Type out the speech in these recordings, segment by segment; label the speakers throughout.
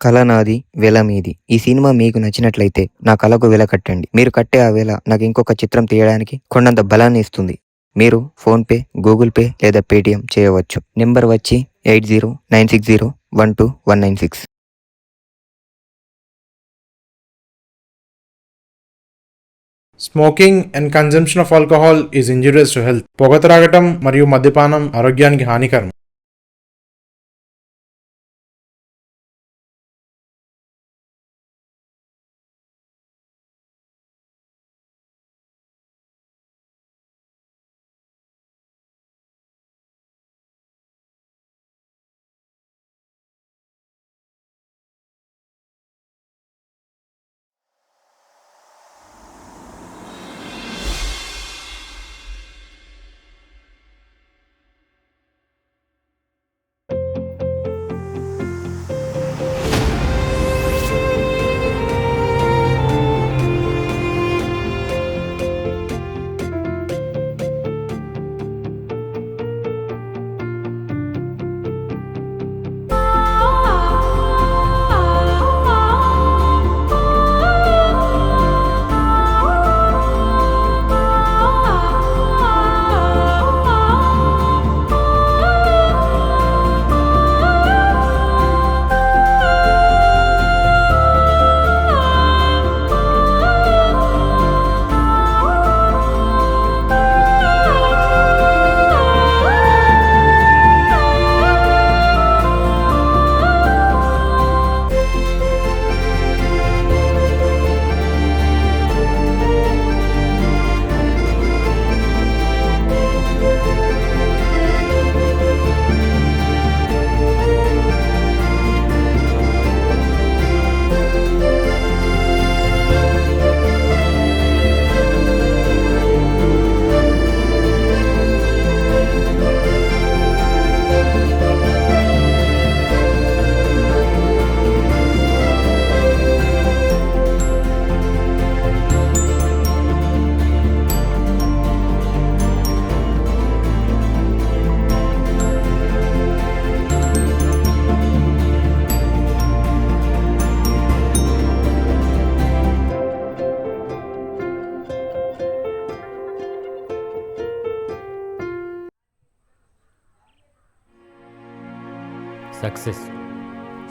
Speaker 1: కల నాది వెల మీది. ఈ సినిమా మీకు నచ్చినట్లయితే నా కలకు వెల కట్టండి. మీరు కట్టే ఆ వెల నాకు ఇంకొక చిత్రం తీయడానికి కొండంత బలాన్ని ఇస్తుంది. మీరు ఫోన్‌పే, గూగుల్ పే లేదా పేటీఎం చేయవచ్చు. నెంబర్ వచ్చి 8096012196.
Speaker 2: Smoking and consumption of alcohol is injurious to health. పొగ త్రాగటం మరియు మద్యపానం ఆరోగ్యానికి హానికరం.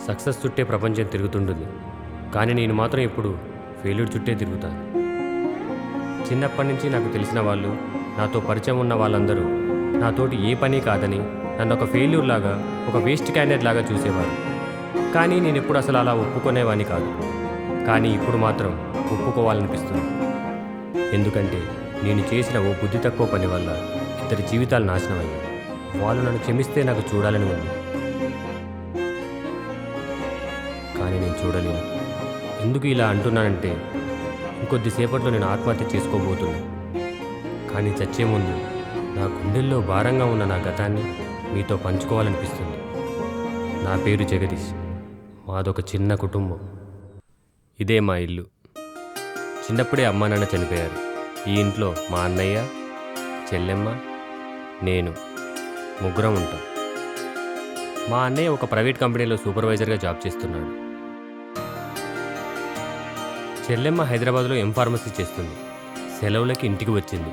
Speaker 3: సక్సెస్ చుట్టే ప్రపంచం తిరుగుతుంటుంది, కానీ నేను మాత్రం ఇప్పుడు ఫెయిల్యూర్ చుట్టే తిరుగుతాను. చిన్నప్పటి నుంచి నాకు తెలిసిన వాళ్ళు, నాతో పరిచయం ఉన్న వాళ్ళందరూ నాతోటి ఏ పని కాదని నన్ను ఒక ఫెయిల్యూర్ లాగా, ఒక వేస్ట్ క్యాండిడేట్ లాగా చూసేవారు. కానీ నేను ఎప్పుడు అసలు అలా ఒప్పుకునేవాడిని కాదు. కానీ ఇప్పుడు మాత్రం ఒప్పుకోవాలనిపిస్తుంది. ఎందుకంటే నేను చేసిన ఓ బుద్ధి తక్కువ పని వల్ల ఇద్దరి జీవితాలు నాశనం అయ్యాయి. వాళ్ళు నన్ను క్షమిస్తే నాకు చూడాలని ఉంది, కానీ నేను చూడలేను. ఎందుకు ఇలా అంటున్నానంటే, ఇంకొద్దిసేపట్లో నేను ఆత్మహత్య చేసుకోబోతున్నాను. కానీ చచ్చే ముందు నా గుండెల్లో భారంగా ఉన్న నా గతాన్ని మీతో పంచుకోవాలనిపిస్తుంది. నా పేరు జగదీష్. మాదొక చిన్న కుటుంబం. ఇదే మా ఇల్లు. చిన్నప్పుడే అమ్మా నాన్న చనిపోయారు. ఈ ఇంట్లో మా అన్నయ్య, చెల్లెమ్మ, నేను ముగ్గురం ఉంటాం. మా అన్నయ్య ఒక ప్రైవేట్ కంపెనీలో సూపర్వైజర్గా జాబ్ చేస్తున్నాడు. చెల్లెమ్మ హైదరాబాద్లో ఫార్మసీ చేస్తుంది. సెలవులకి ఇంటికి వచ్చింది.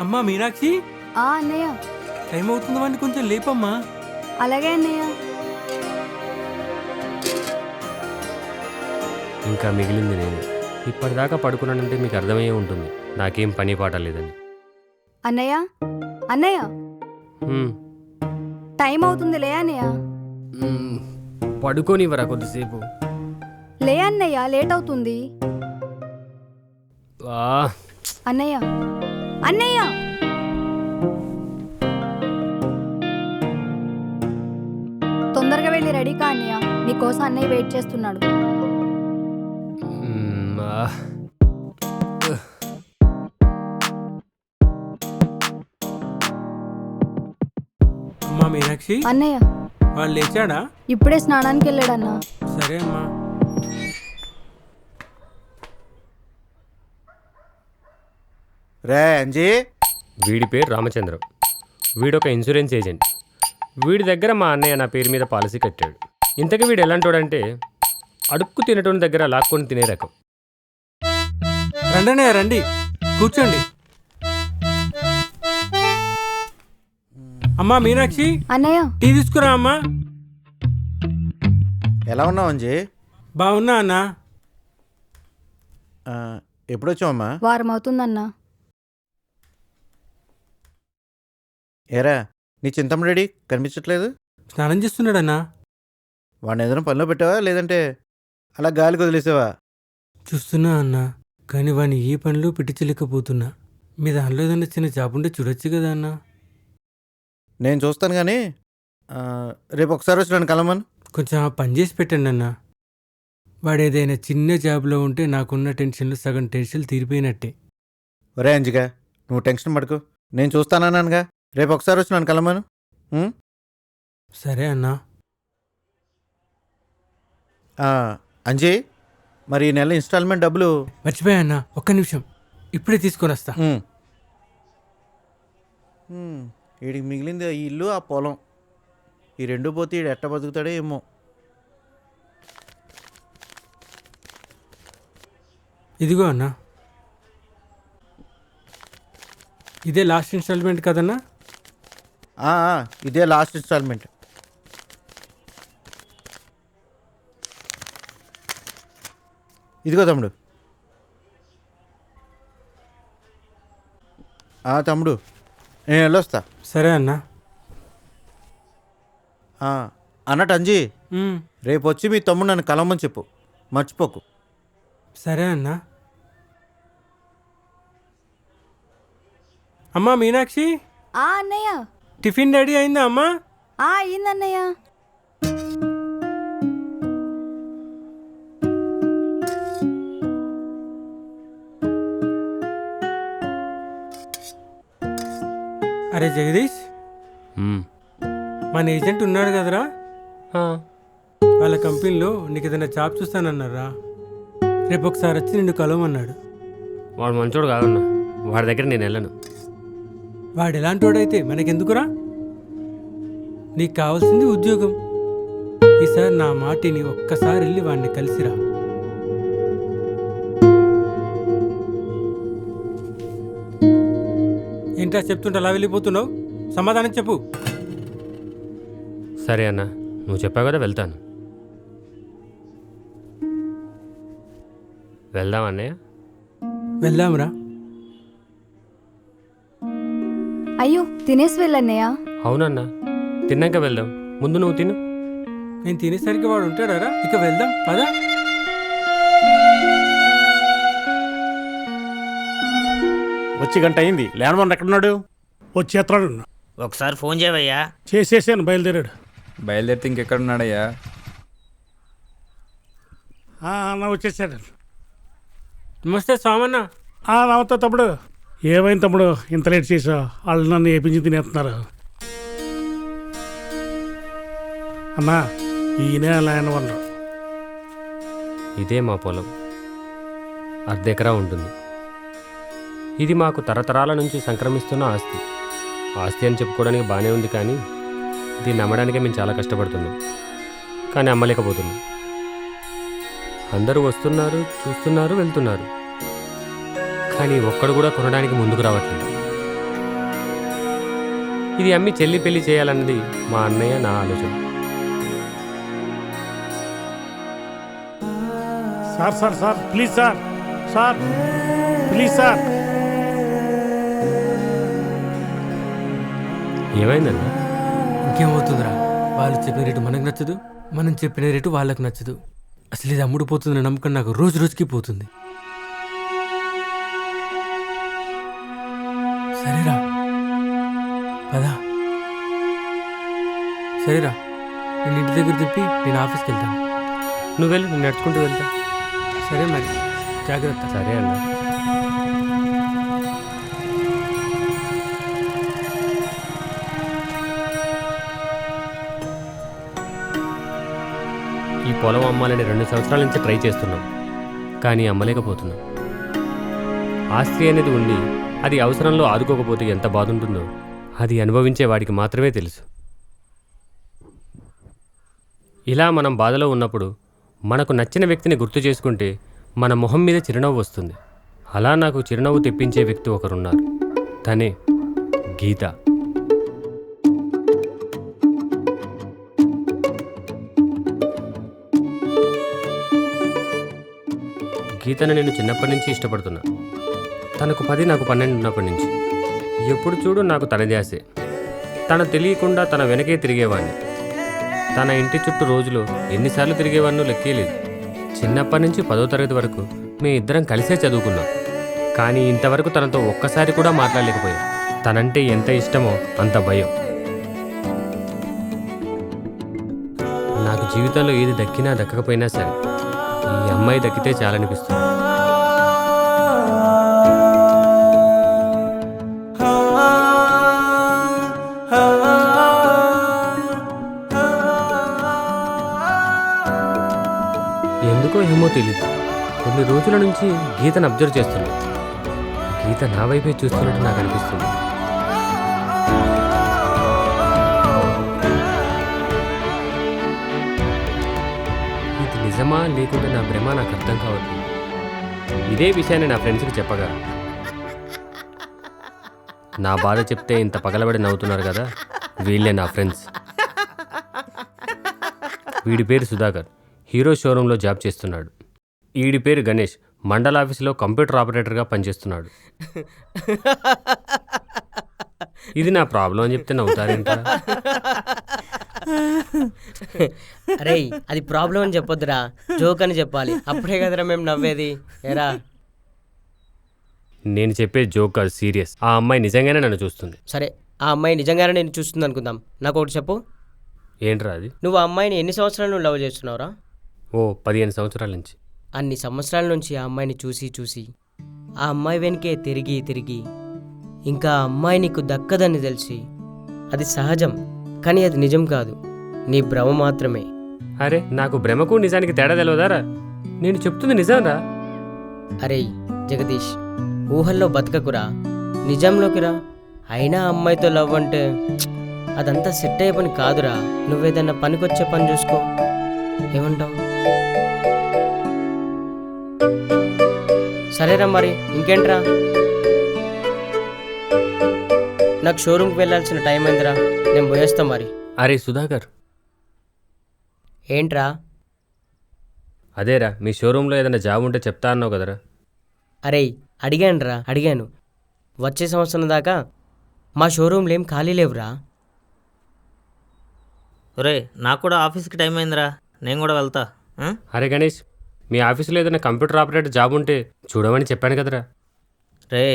Speaker 4: అమ్మా మీనాక్షి,
Speaker 5: అన్నయ్య
Speaker 4: టైం అవుతుంది వాడిని కొంచెం లేపమ్మా.
Speaker 5: అలాగే అన్నయ్య.
Speaker 3: ఇంకా మిగిలింది నేను. ఇప్పటిదాకా పడుకున్నానంటే మీకు అర్థమయ్యే ఉంటుంది నాకేం పని పాట లేదని.
Speaker 5: అన్నయ్య అన్నయ్య
Speaker 3: హ్మ్.
Speaker 5: టైం అవుతుంది, లే అన్నయ్య.
Speaker 3: పడుకోనివ్వరా కొద్దిసేపు?
Speaker 5: లే అన్నయ్య, లేట్ అవుతుంది. అన్నయ్య అన్నయ్య తొందరగా వెళ్ళి రెడీ కా అన్నయ్య, నీకోసం అన్నయ్య వెయిట్ చేస్తున్నాడు.
Speaker 4: అమ్మా మీనాక్షి,
Speaker 5: అన్నయ్య
Speaker 4: వాళ్ళు లేచాడా?
Speaker 5: ఇప్పుడే స్నానానికి వెళ్ళాడన్నా.
Speaker 4: సరే అమ్మా.
Speaker 6: రే అంజీ,
Speaker 3: వీడి పేరు రామచంద్రం. వీడొక insurance agent. వీడి దగ్గర మా అన్నయ్య నా పేరు మీద పాలసీ కట్టాడు. ఇంతకీ వీడు ఎలాంటోడంటే అడుక్కు తినటోని దగ్గర లాక్కొని తినే రకం.
Speaker 4: రండి అన్నయ్య రండి, కూర్చోండి. అమ్మా మీనాక్షి,
Speaker 5: అన్నయ్య
Speaker 4: టీ తీసుకురా అమ్మా.
Speaker 6: ఎలా ఉన్నావు అంజీ?
Speaker 4: బాగున్నా అన్నా.
Speaker 6: ఎప్పుడు వచ్చావమ్మా?
Speaker 5: వారం అవుతుందన్నా.
Speaker 6: ఏరా నీ చింతమ్మ రెడీ కనిపించట్లేదు?
Speaker 4: స్నానం చేస్తున్నాడన్నా.
Speaker 6: వాడిని ఏదైనా పనిలో పెట్టావా లేదంటే అలా గాలికి వదిలేసావా?
Speaker 4: చూస్తున్నా అన్నా, కానీ వాడిని ఏ పనిలో పెట్టించలేకపోతున్నా. మీ దానిలో ఏదైనా చిన్న జాబ్ ఉంటే చూడొచ్చు కదా అన్నా.
Speaker 6: నేను చూస్తాను కానీ రేపు ఒకసారి వచ్చి నన్ను కలమను.
Speaker 4: కొంచెం ఆ పని చేసి పెట్టండి అన్నా. వాడు ఏదైనా చిన్న జాబ్లో ఉంటే నాకున్న టెన్షన్లు సగం టెన్షన్లు తీరిపోయినట్టే.
Speaker 6: ఒరే అంజిగా, నువ్వు టెన్షన్ పడుకో, నేను చూస్తానన్నానుగా. రేపు ఒకసారి వచ్చి నన్ను కలమను.
Speaker 4: సరే అన్నా.
Speaker 6: అంజీ, మరి ఈ నెల ఇన్స్టాల్మెంట్ డబ్బులు
Speaker 4: మర్చిపోయా అన్నా, ఒక్క నిమిషం ఇప్పుడే తీసుకొని వస్తా.
Speaker 6: వీడికి మిగిలింది ఈ ఇల్లు ఆ పొలం. ఈ రెండు పోతే వీడు ఎట్ట బతుకుతాడో ఏమో.
Speaker 4: ఇదిగో అన్నా, ఇదే లాస్ట్ ఇన్స్టాల్మెంట్ కదన్నా?
Speaker 6: ఇదే లాస్ట్ ఇన్స్టాల్మెంట్. ఇదిగో తమ్ముడు. తమ్ముడు నేను వెళ్ళొస్తా.
Speaker 4: సరే అన్నా.
Speaker 6: అన్నట్టు అంజీ, రేపు వచ్చి మీ తమ్ముడు నన్ను కలవమని చెప్పు, మర్చిపోకు.
Speaker 4: సరే అన్నా. అమ్మా మీనాక్షి,
Speaker 5: అన్నయ్య
Speaker 4: టిఫిన్ రెడీ అయిందా అమ్మా?
Speaker 5: అయ్యిందన్నయ్య.
Speaker 4: అరే జగదీష్, మన ఏజెంట్ ఉన్నాడు కదరా, వాళ్ళ కంపెనీలో నీకు ఏదైనా జాబ్ చూస్తానన్నారా. రేపు ఒకసారి వచ్చి నిన్ను కలవమన్నాడు.
Speaker 3: వాడు మంచోడు కాదన్నా, వాడి దగ్గర నేను వెళ్ళను.
Speaker 4: వాడు ఎలాంటి వాడైతే మనకెందుకురా? నీకు కావాల్సింది ఉద్యోగం. ఈసారి నా మాటిని ఒక్కసారి వెళ్ళి వాడిని కలిసిరా. ఏంటా చెప్తుంటే అలా వెళ్ళిపోతున్నావు? సమాధానం చెప్పు.
Speaker 3: సరే అన్న, నువ్వు చెప్పావు కదా, వెళ్తాను. వెళ్దాం అన్నయ్య.
Speaker 4: వెళ్దాంరా.
Speaker 5: అయ్యో తినేసి వెళ్ళన్నయ్య.
Speaker 3: అవునన్నా, తిన్నాక వెళ్దాం. ముందు నువ్వు తిను.
Speaker 4: నేను తినేసరికి వాడు ఉంటాడారా? ఇక వెళ్దాం పదా.
Speaker 7: వచ్చి గంట అయింది, ల్యాండ్ ఎక్కడున్నాడు?
Speaker 8: వచ్చేస్తాడు.
Speaker 9: ఒకసారి ఫోన్ చేయవయ్యా.
Speaker 8: చేసేసాను, బయలుదేరాడు.
Speaker 10: బయలుదేరితే ఇంకెక్కడున్నాడయ్యా?
Speaker 8: అన్న వచ్చేసాడు.
Speaker 4: నమస్తే స్వామన్న.
Speaker 8: నమస్తే తమ్ముడు. ఏమైంది తమ్ముడు, ఇంత లేట్ చేసావు? వాళ్ళు నన్ను ఏపించి తినేస్తున్నారు. అన్నా, ఈయనే ల్యాండ్ ఓనర్.
Speaker 3: ఇదే మా పొలం, 1/2 ఎకరా ఉంటుంది. ఇది మాకు తరతరాల నుంచి సంక్రమిస్తున్న ఆస్తి. ఆస్తి అని చెప్పుకోవడానికి బాగానే ఉంది, కానీ దీన్ని అమ్మడానికే మేము చాలా కష్టపడుతున్నాం, కానీ అమ్మలేకపోతున్నాం. అందరూ వస్తున్నారు, చూస్తున్నారు, వెళ్తున్నారు, కానీ ఒక్కడు కూడా కొనడానికి ముందుకు రావట్లేదు. ఇది అమ్మి చెల్లి పెళ్లి చేయాలన్నది మా అన్నయ్య నా ఆలోచన.
Speaker 8: Sir please sir please sir.
Speaker 3: ఏమైందన్నా?
Speaker 4: ఇంకేమవుతుందిరా, వాళ్ళు చెప్పిన రేటు మనకు నచ్చదు, మనం చెప్పిన రేటు వాళ్ళకు నచ్చదు. అసలు ఇది అమ్ముడు పోతుందని నమ్మకం నాకు రోజు రోజుకి పోతుంది. సరేరా పదా. సరేరా, నేను ఇంటి దగ్గర తిప్పి నేను ఆఫీస్కి వెళ్తాను.
Speaker 3: నువ్వు వెళ్ళి, నేను నడుచుకుంటూ వెళ్తా.
Speaker 4: సరే మరి, జాగ్రత్త.
Speaker 3: సరే అన్నా. ఈ పొలం అమ్మాలని 2 సంవత్సరాల నుంచి ట్రై చేస్తున్నాం, కానీ అమ్మలేకపోతున్నాం. ఆస్తి అనేది ఉండి అది అవసరంలో ఆదుకోకపోతే ఎంత బాధ ఉంటుందో అది అనుభవించే వాడికి మాత్రమే తెలుసు. ఇలా మనం బాధలో ఉన్నప్పుడు మనకు నచ్చిన వ్యక్తిని గుర్తు చేసుకుంటే మన మొహం మీద చిరునవ్వు వస్తుంది. అలా నాకు చిరునవ్వు తెప్పించే వ్యక్తి ఒకరున్నారు. తనే గీత. గీతను నేను చిన్నప్పటి నుంచి ఇష్టపడుతున్నా. తనకు 10 నాకు 12 ఉన్నప్పటి నుంచి. ఎప్పుడు చూడు నాకు తన ధ్యాసే. తను తెలియకుండా తన వెనకే తిరిగేవాడిని. తన ఇంటి చుట్టూ రోజులు ఎన్నిసార్లు తిరిగేవాడినో లెక్కేలేదు. చిన్నప్పటి నుంచి 10వ తరగతి వరకు మేము ఇద్దరం కలిసే చదువుకున్నాం. కానీ ఇంతవరకు తనతో ఒక్కసారి కూడా మాట్లాడలేకపోయాం. తనంటే ఎంత ఇష్టమో అంత భయం. నాకు జీవితంలో ఏది దక్కినా దక్కకపోయినా సరే ఈ అమ్మాయి దక్కితే చాలనిపిస్తుంది. ఎందుకో ఏమో తెలీదు, కొన్ని రోజుల నుంచి గీతను అబ్జర్వ్ చేస్తున్నాను. గీత నా వైపే చూస్తున్నట్టు నాకు అనిపిస్తుంది. ఇది నిజమా లేకుంటే నా భ్రమ నాకు అర్థం కావట్లేదు. ఇదే విషయాన్ని నా ఫ్రెండ్స్కి చెప్పగా నా బాధ చెప్తే ఇంత పగలబడి నవ్వుతున్నారు కదా, వీళ్ళే నా ఫ్రెండ్స్. వీడి పేరు సుధాకర్, హీరో షోరూంలో జాబ్ చేస్తున్నాడు. వీడి పేరు గణేష్, మండల ఆఫీసులో కంప్యూటర్ ఆపరేటర్గా పనిచేస్తున్నాడు. ఇది నా ప్రాబ్లం అని చెప్తే నవ్వుతారేంట?
Speaker 11: అరే అది ప్రాబ్లం అని చెప్పొద్దురా, జోక్ అని చెప్పాలి. అప్పుడే కదరా మేము నవ్వేది. ఏరా
Speaker 3: నేను చెప్పే జోక్ కాదు, సీరియస్. ఆ అమ్మాయి నిజంగానే నన్ను చూస్తుంది.
Speaker 11: సరే, ఆ అమ్మాయి నిజంగానే నేను చూస్తుంది అనుకుందాం. నాకు ఒకటి చెప్పు,
Speaker 3: ఏంట్రా అది?
Speaker 11: నువ్వు ఆ అమ్మాయిని ఎన్ని సంవత్సరాలు నువ్వు లవ్ చేస్తున్నావురా?
Speaker 3: ఓ 15 సంవత్సరాల నుంచి.
Speaker 11: అన్ని సంవత్సరాల నుంచి ఆ అమ్మాయిని చూసి చూసి ఆ అమ్మాయి వెనకే తిరిగి తిరిగి ఇంకా ఆ అమ్మాయి నీకు దక్కదని తెలిసి, అది సహజం కానీ అది నిజం కాదు, నీ భ్రమ మాత్రమే.
Speaker 3: అరే నాకు భ్రమకు నిజానికి తేడా తెలియదారా? నేను చెప్తుంది నిజంరా.
Speaker 11: అరే జగదీష్, ఊహల్లో బతకకురా, నిజంలోకి రా. అయినా అమ్మాయితో లవ్ అంటే అదంతా సెట్ అయ్యే పని కాదురా. నువ్వేదన్నా పనికొచ్చే పని చూసుకో. ఏమంటావు? సరేరా, మరి ఇంకేంట్రా? నాకు షోరూమ్కి వెళ్ళాల్సిన టైం అయిందిరా, నేను పోయేస్తా మరి.
Speaker 3: అరే సుధాకర్.
Speaker 11: ఏంట్రా?
Speaker 3: అదేరా, మీ షోరూంలో ఏదైనా జాబ్ ఉంటే చెప్తా అన్నావు కదరా.
Speaker 11: అరే అడిగాను. వచ్చే సంవత్సరం దాకా మా షోరూంలో ఏం ఖాళీ లేవురా.
Speaker 9: ఒరే నాకు కూడా ఆఫీస్కి టైం అయిందిరా, నేను కూడా వెళ్తా.
Speaker 3: అరే గణేష్, మీ ఆఫీసులో ఏదైనా కంప్యూటర్ ఆపరేటర్ జాబ్ ఉంటే చూడమని చెప్పాను కదరా.
Speaker 9: రే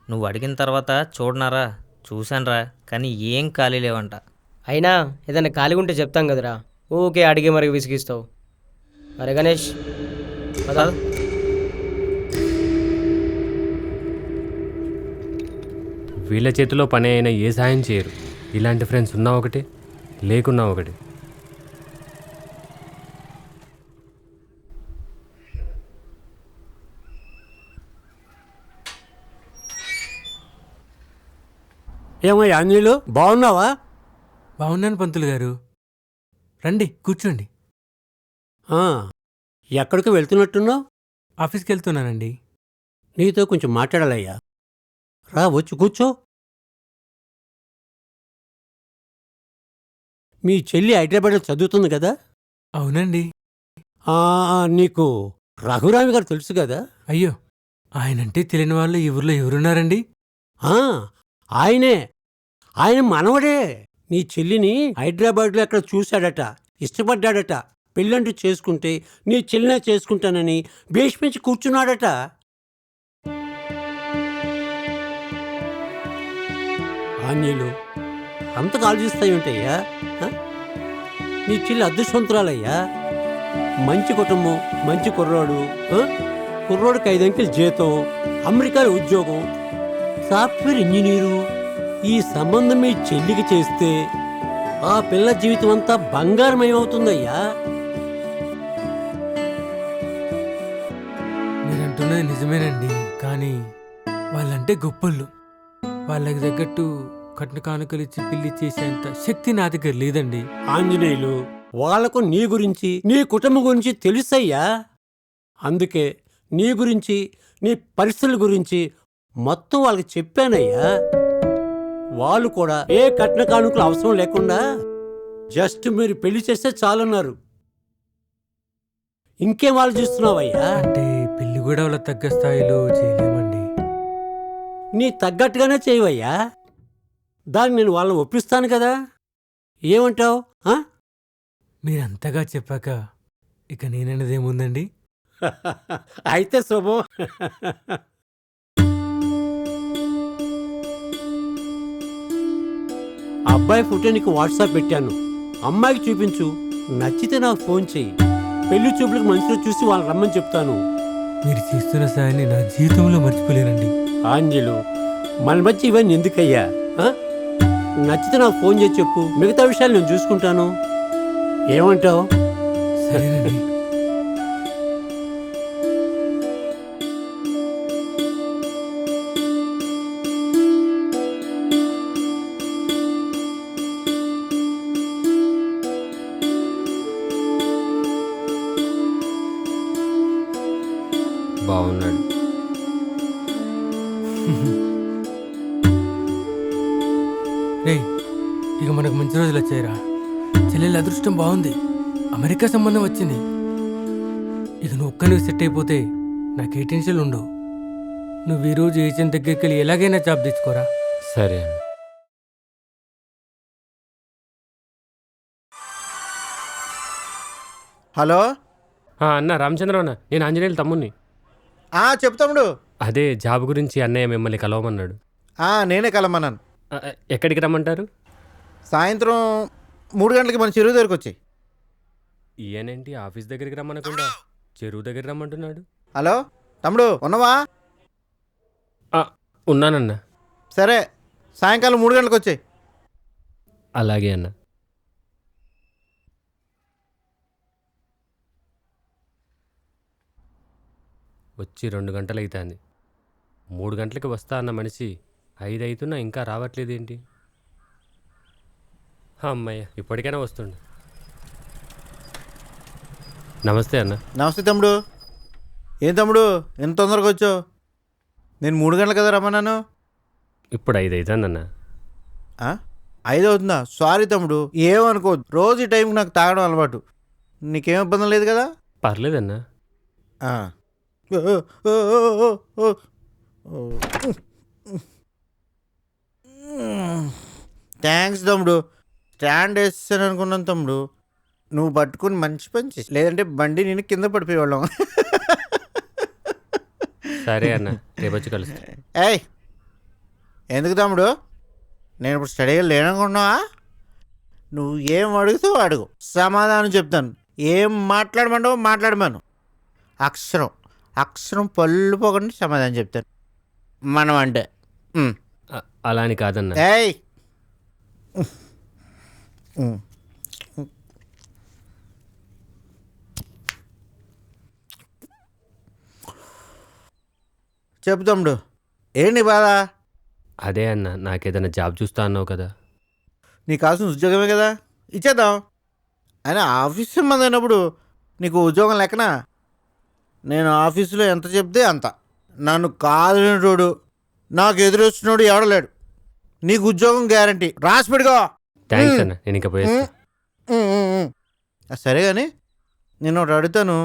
Speaker 9: నువ్వు అడిగిన తర్వాత చూడనారా, చూశానురా, కానీ ఏం ఖాళీ లేవంట.
Speaker 11: అయినా ఏదైనా ఖాళీగా ఉంటే చెప్తాం కదరా, ఊకే అడిగే మరి విసిగిస్తావు. అరే గణేష్ పద.
Speaker 3: వీళ్ళ చేతిలో పని అయినా ఏ సాయం చేయరు. ఇలాంటి ఫ్రెండ్స్ ఉన్నా ఒకటి, లేకున్నా ఒకటి.
Speaker 8: ఏమయ్యా అనిలు, బాగున్నావా?
Speaker 4: బాగున్నాను పంతులు గారు, రండి కూర్చోండి.
Speaker 8: ఎక్కడికి వెళ్తున్నట్టున్నావు?
Speaker 4: ఆఫీస్కి వెళ్తున్నానండి.
Speaker 8: నీతో కొంచెం మాట్లాడాలయ్యా. రా, వచ్చి కూర్చో. మీ చెల్లి హైదరాబాద్లో చదువుతుంది కదా?
Speaker 4: అవునండి.
Speaker 8: నీకు రఘురామి గారు తెలుసు కదా?
Speaker 4: అయ్యో, ఆయనంటే తెలియని వాళ్ళు ఈ ఊర్లో ఎవరున్నారండి?
Speaker 8: ఆయన మనవడే. నీ చెల్లిని హైదరాబాద్లో ఎక్కడ చూశాడట, ఇష్టపడ్డాడట. పెళ్ళంటూ చేసుకుంటే నీ చెల్లినే చేసుకుంటానని భీష్మించి కూర్చున్నాడట. ఆంజనేయులు అంతగా ఆలోచిస్తాయుంటయ్యా. నీ చెల్లి అదృష్టవంతురాలయ్యా. మంచి కుటుంబం, మంచి కుర్రాడు. కుర్రాడికి 5 అంకెల జీతం, అమెరికాలో ఉద్యోగం, సాఫ్ట్వేర్ ఇంజనీరు. ఈ సంబంధం మీ చెల్లికి చేస్తే ఆ పిల్ల జీవితం అంతా బంగారమయమవుతుందయ్యా.
Speaker 4: మీరంటున్నది నిజమేనండి, కానీ వాళ్ళంటే గొప్పళ్ళు. వాళ్ళకి తగ్గట్టు కట్న కానుకలు ఇచ్చి పెళ్లి చేసేంత శక్తి నా దగ్గర లేదండి.
Speaker 12: ఆంజనేయులు, వాళ్లకు నీ గురించి నీ కుటుంబం గురించి తెలుసయ్యా. అందుకే నీ గురించి నీ పరిస్థితుల గురించి మొత్తం వాళ్ళకి చెప్పానయ్యా. వాళ్ళు కూడా ఏ కట్న కానుకలు అవసరం లేకుండా జస్ట్ మీరు పెళ్లి చేస్తే చాలన్నారు. ఇంకేం వాళ్ళు చూస్తున్నావయ్యా?
Speaker 4: అంటే పెళ్లి కూడా వాళ్ళ తగ్గ స్థాయిలో చేయలేమండి.
Speaker 12: నీ తగ్గట్టుగానే చేయవయ్యా. దాన్ని నేను వాళ్ళని ఒప్పిస్తాను కదా. ఏమంటావు?
Speaker 4: మీరంతగా చెప్పాక ఇక నేననేదేముందండి.
Speaker 12: అయితే శుభం. అబ్బాయి ఫోటో నీకు వాట్సాప్ పెట్టాను. అమ్మాయికి చూపించు. నచ్చితే నాకు ఫోన్ చెయ్యి. పెళ్లి చూపులకు మనుషులు చూసి వాళ్ళని రమ్మని చెప్తాను.
Speaker 4: మీరు చేస్తున్న సాయాన్ని నా జీవితంలో మర్చిపోలేనండి.
Speaker 12: ఆంజలు, మన మధ్య ఇవన్నీ ఎందుకయ్యా? నచ్చితే నాకు ఫోన్ చేసి చెప్పు. మిగతా విషయాలు నేను చూసుకుంటాను. ఏమంటావు?
Speaker 4: సరేనండి.
Speaker 3: బాగున్నాడు.
Speaker 4: రేయ్, ఇక మనకు మంచి రోజులు వచ్చాయిరా. చెల్లెళ్ళ అదృష్టం బాగుంది. అమెరికా సంబంధం వచ్చింది. ఇక నువ్వు ఒక్కనివి సెట్ అయిపోతే నాకే టెన్షన్లు ఉండవు. నువ్వు ఈరోజు ఏజెంట్ దగ్గరికి వెళ్ళి ఎలాగైనా జాబ్ తెచ్చుకోరా.
Speaker 3: సరే అన్న.
Speaker 6: హలో.
Speaker 3: అన్న రామచంద్ర అన్న, నేను ఆంజనేయులు తమ్ముణ్ణి.
Speaker 6: చెప్పు తమ్ముడు.
Speaker 3: అదే జాబ్ గురించి అన్నయ్య మిమ్మల్ని కలవమన్నాడు.
Speaker 6: నేనే కలమన్నాను.
Speaker 3: ఎక్కడికి రమ్మంటారు?
Speaker 6: సాయంత్రం 3 గంటలకి మన చెరువు దగ్గరకు వచ్చి.
Speaker 3: ఈయనేంటి ఆఫీస్ దగ్గరికి రమ్మనకుండా చెరువు దగ్గర రమ్మంటున్నాడు?
Speaker 6: హలో తమ్ముడు, ఉన్నవా?
Speaker 3: ఉన్నానన్న.
Speaker 6: సరే, సాయంకాలం 3 గంటలకు వచ్చాయి.
Speaker 3: అలాగే అన్న. వచ్చి 2 గంటలు అవుతుంది. 3 గంటలకి వస్తా అన్న మనిషి 5 అవుతున్నా ఇంకా రావట్లేదేంటి? అమ్మయ్య, ఇప్పటికైనా వస్తుండు. నమస్తే అన్న.
Speaker 6: నమస్తే తమ్ముడు. ఏం తమ్ముడు ఎంత తొందరగా వచ్చావు? నేను 3 గంటలు కదా రమ్మన్నాను.
Speaker 3: ఇప్పుడు 5 అవుతుందన్న.
Speaker 6: 5 అవుతుందా? సారీ తమ్ముడు, ఏమనుకోవద్దు. రోజు ఈ టైంకి నాకు తాగడం అలవాటు. నీకేం ఇబ్బంది లేదు కదా?
Speaker 3: పర్లేదన్నా.
Speaker 6: థ్యాంక్స్ తమ్ముడు. స్టాండ్ వేస్తాను అనుకున్నాను తమ్ముడు. నువ్వు పట్టుకుని మంచి పని చేసి, లేదంటే బండి నేను కింద పడిపోయేవాళ్ళం.
Speaker 3: సరే అన్న, రేపు వచ్చి కలుస్తా.
Speaker 6: ఏయ్, ఎందుకు తమ్ముడు? నేను ఇప్పుడు స్టడీగా లేననుకున్నావా? నువ్వు ఏం అడుగుతావు అడుగు, సమాధానం చెప్తాను. ఏం మాట్లాడమంటావో మాట్లాడమను. అక్షరం అక్షరం పళ్ళు పోకుండా సమాధానం చెప్తాను. మనం అంటే
Speaker 3: అలా అని కాదన్న.
Speaker 6: ఏయ్, చెప్పు తమ్ముడు, ఏంటి బాధ?
Speaker 3: అదే అన్న, నాకేదైనా జాబ్ చూస్తా అన్నావు కదా.
Speaker 6: నీకు కావాల్సిన ఉద్యోగమే కదా, ఇచ్చేద్దాం. అయినా ఆఫీస్ సంబంధం అయినప్పుడు నీకు ఉద్యోగం లెక్కనా? నేను ఆఫీసులో ఎంత చెప్తే అంత. నన్ను కాదనేటోడు, నాకు ఎదురొచ్చినోడు ఎవడలేడు. నీకు ఉద్యోగం గ్యారంటీ. రాసి పెట్టుకో.
Speaker 3: థ్యాంక్స్ అన్న, నేను ఇంకా పోయేస్తా.
Speaker 6: సరే కానీ నేను ఒకటి అడుగుతాను.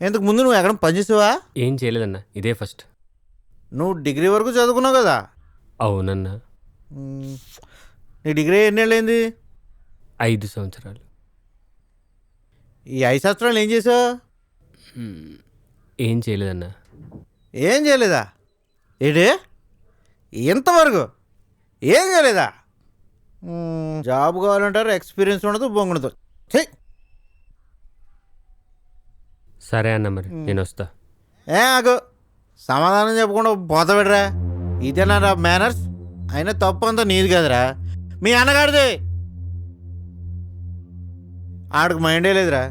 Speaker 6: ఇంతకు ముందు నువ్వు ఎక్కడ పనిచేసావా?
Speaker 3: ఏం చేయలేదన్న, ఇదే ఫస్ట్.
Speaker 6: నువ్వు డిగ్రీ వరకు చదువుకున్నావు కదా?
Speaker 3: అవునన్నా.
Speaker 6: నీ డిగ్రీ ఎన్నేళ్ళైంది?
Speaker 3: 5 సంవత్సరాలు.
Speaker 6: ఈ 5 సంవత్సరాలు ఏం చేసావు?
Speaker 3: ఏం చేయలేదన్నా.
Speaker 6: ఏం చేయలేదా? ఏంటి ఇంతవరకు ఏం చేయలేదా? జాబ్ కావాలంటారు, ఎక్స్పీరియన్స్ ఉండదు, బొంగుండదు.
Speaker 3: సరే అన్న, మరి నేను వస్తా.
Speaker 6: ఆగు, సమాధానం చెప్పకుండా పోత పెడరా. ఇదేనా రా మేనర్స్? అయినా తప్పు అంతా నీది కదరా, మీ అన్నగాడిది. ఆడికి మైండే లేదురా.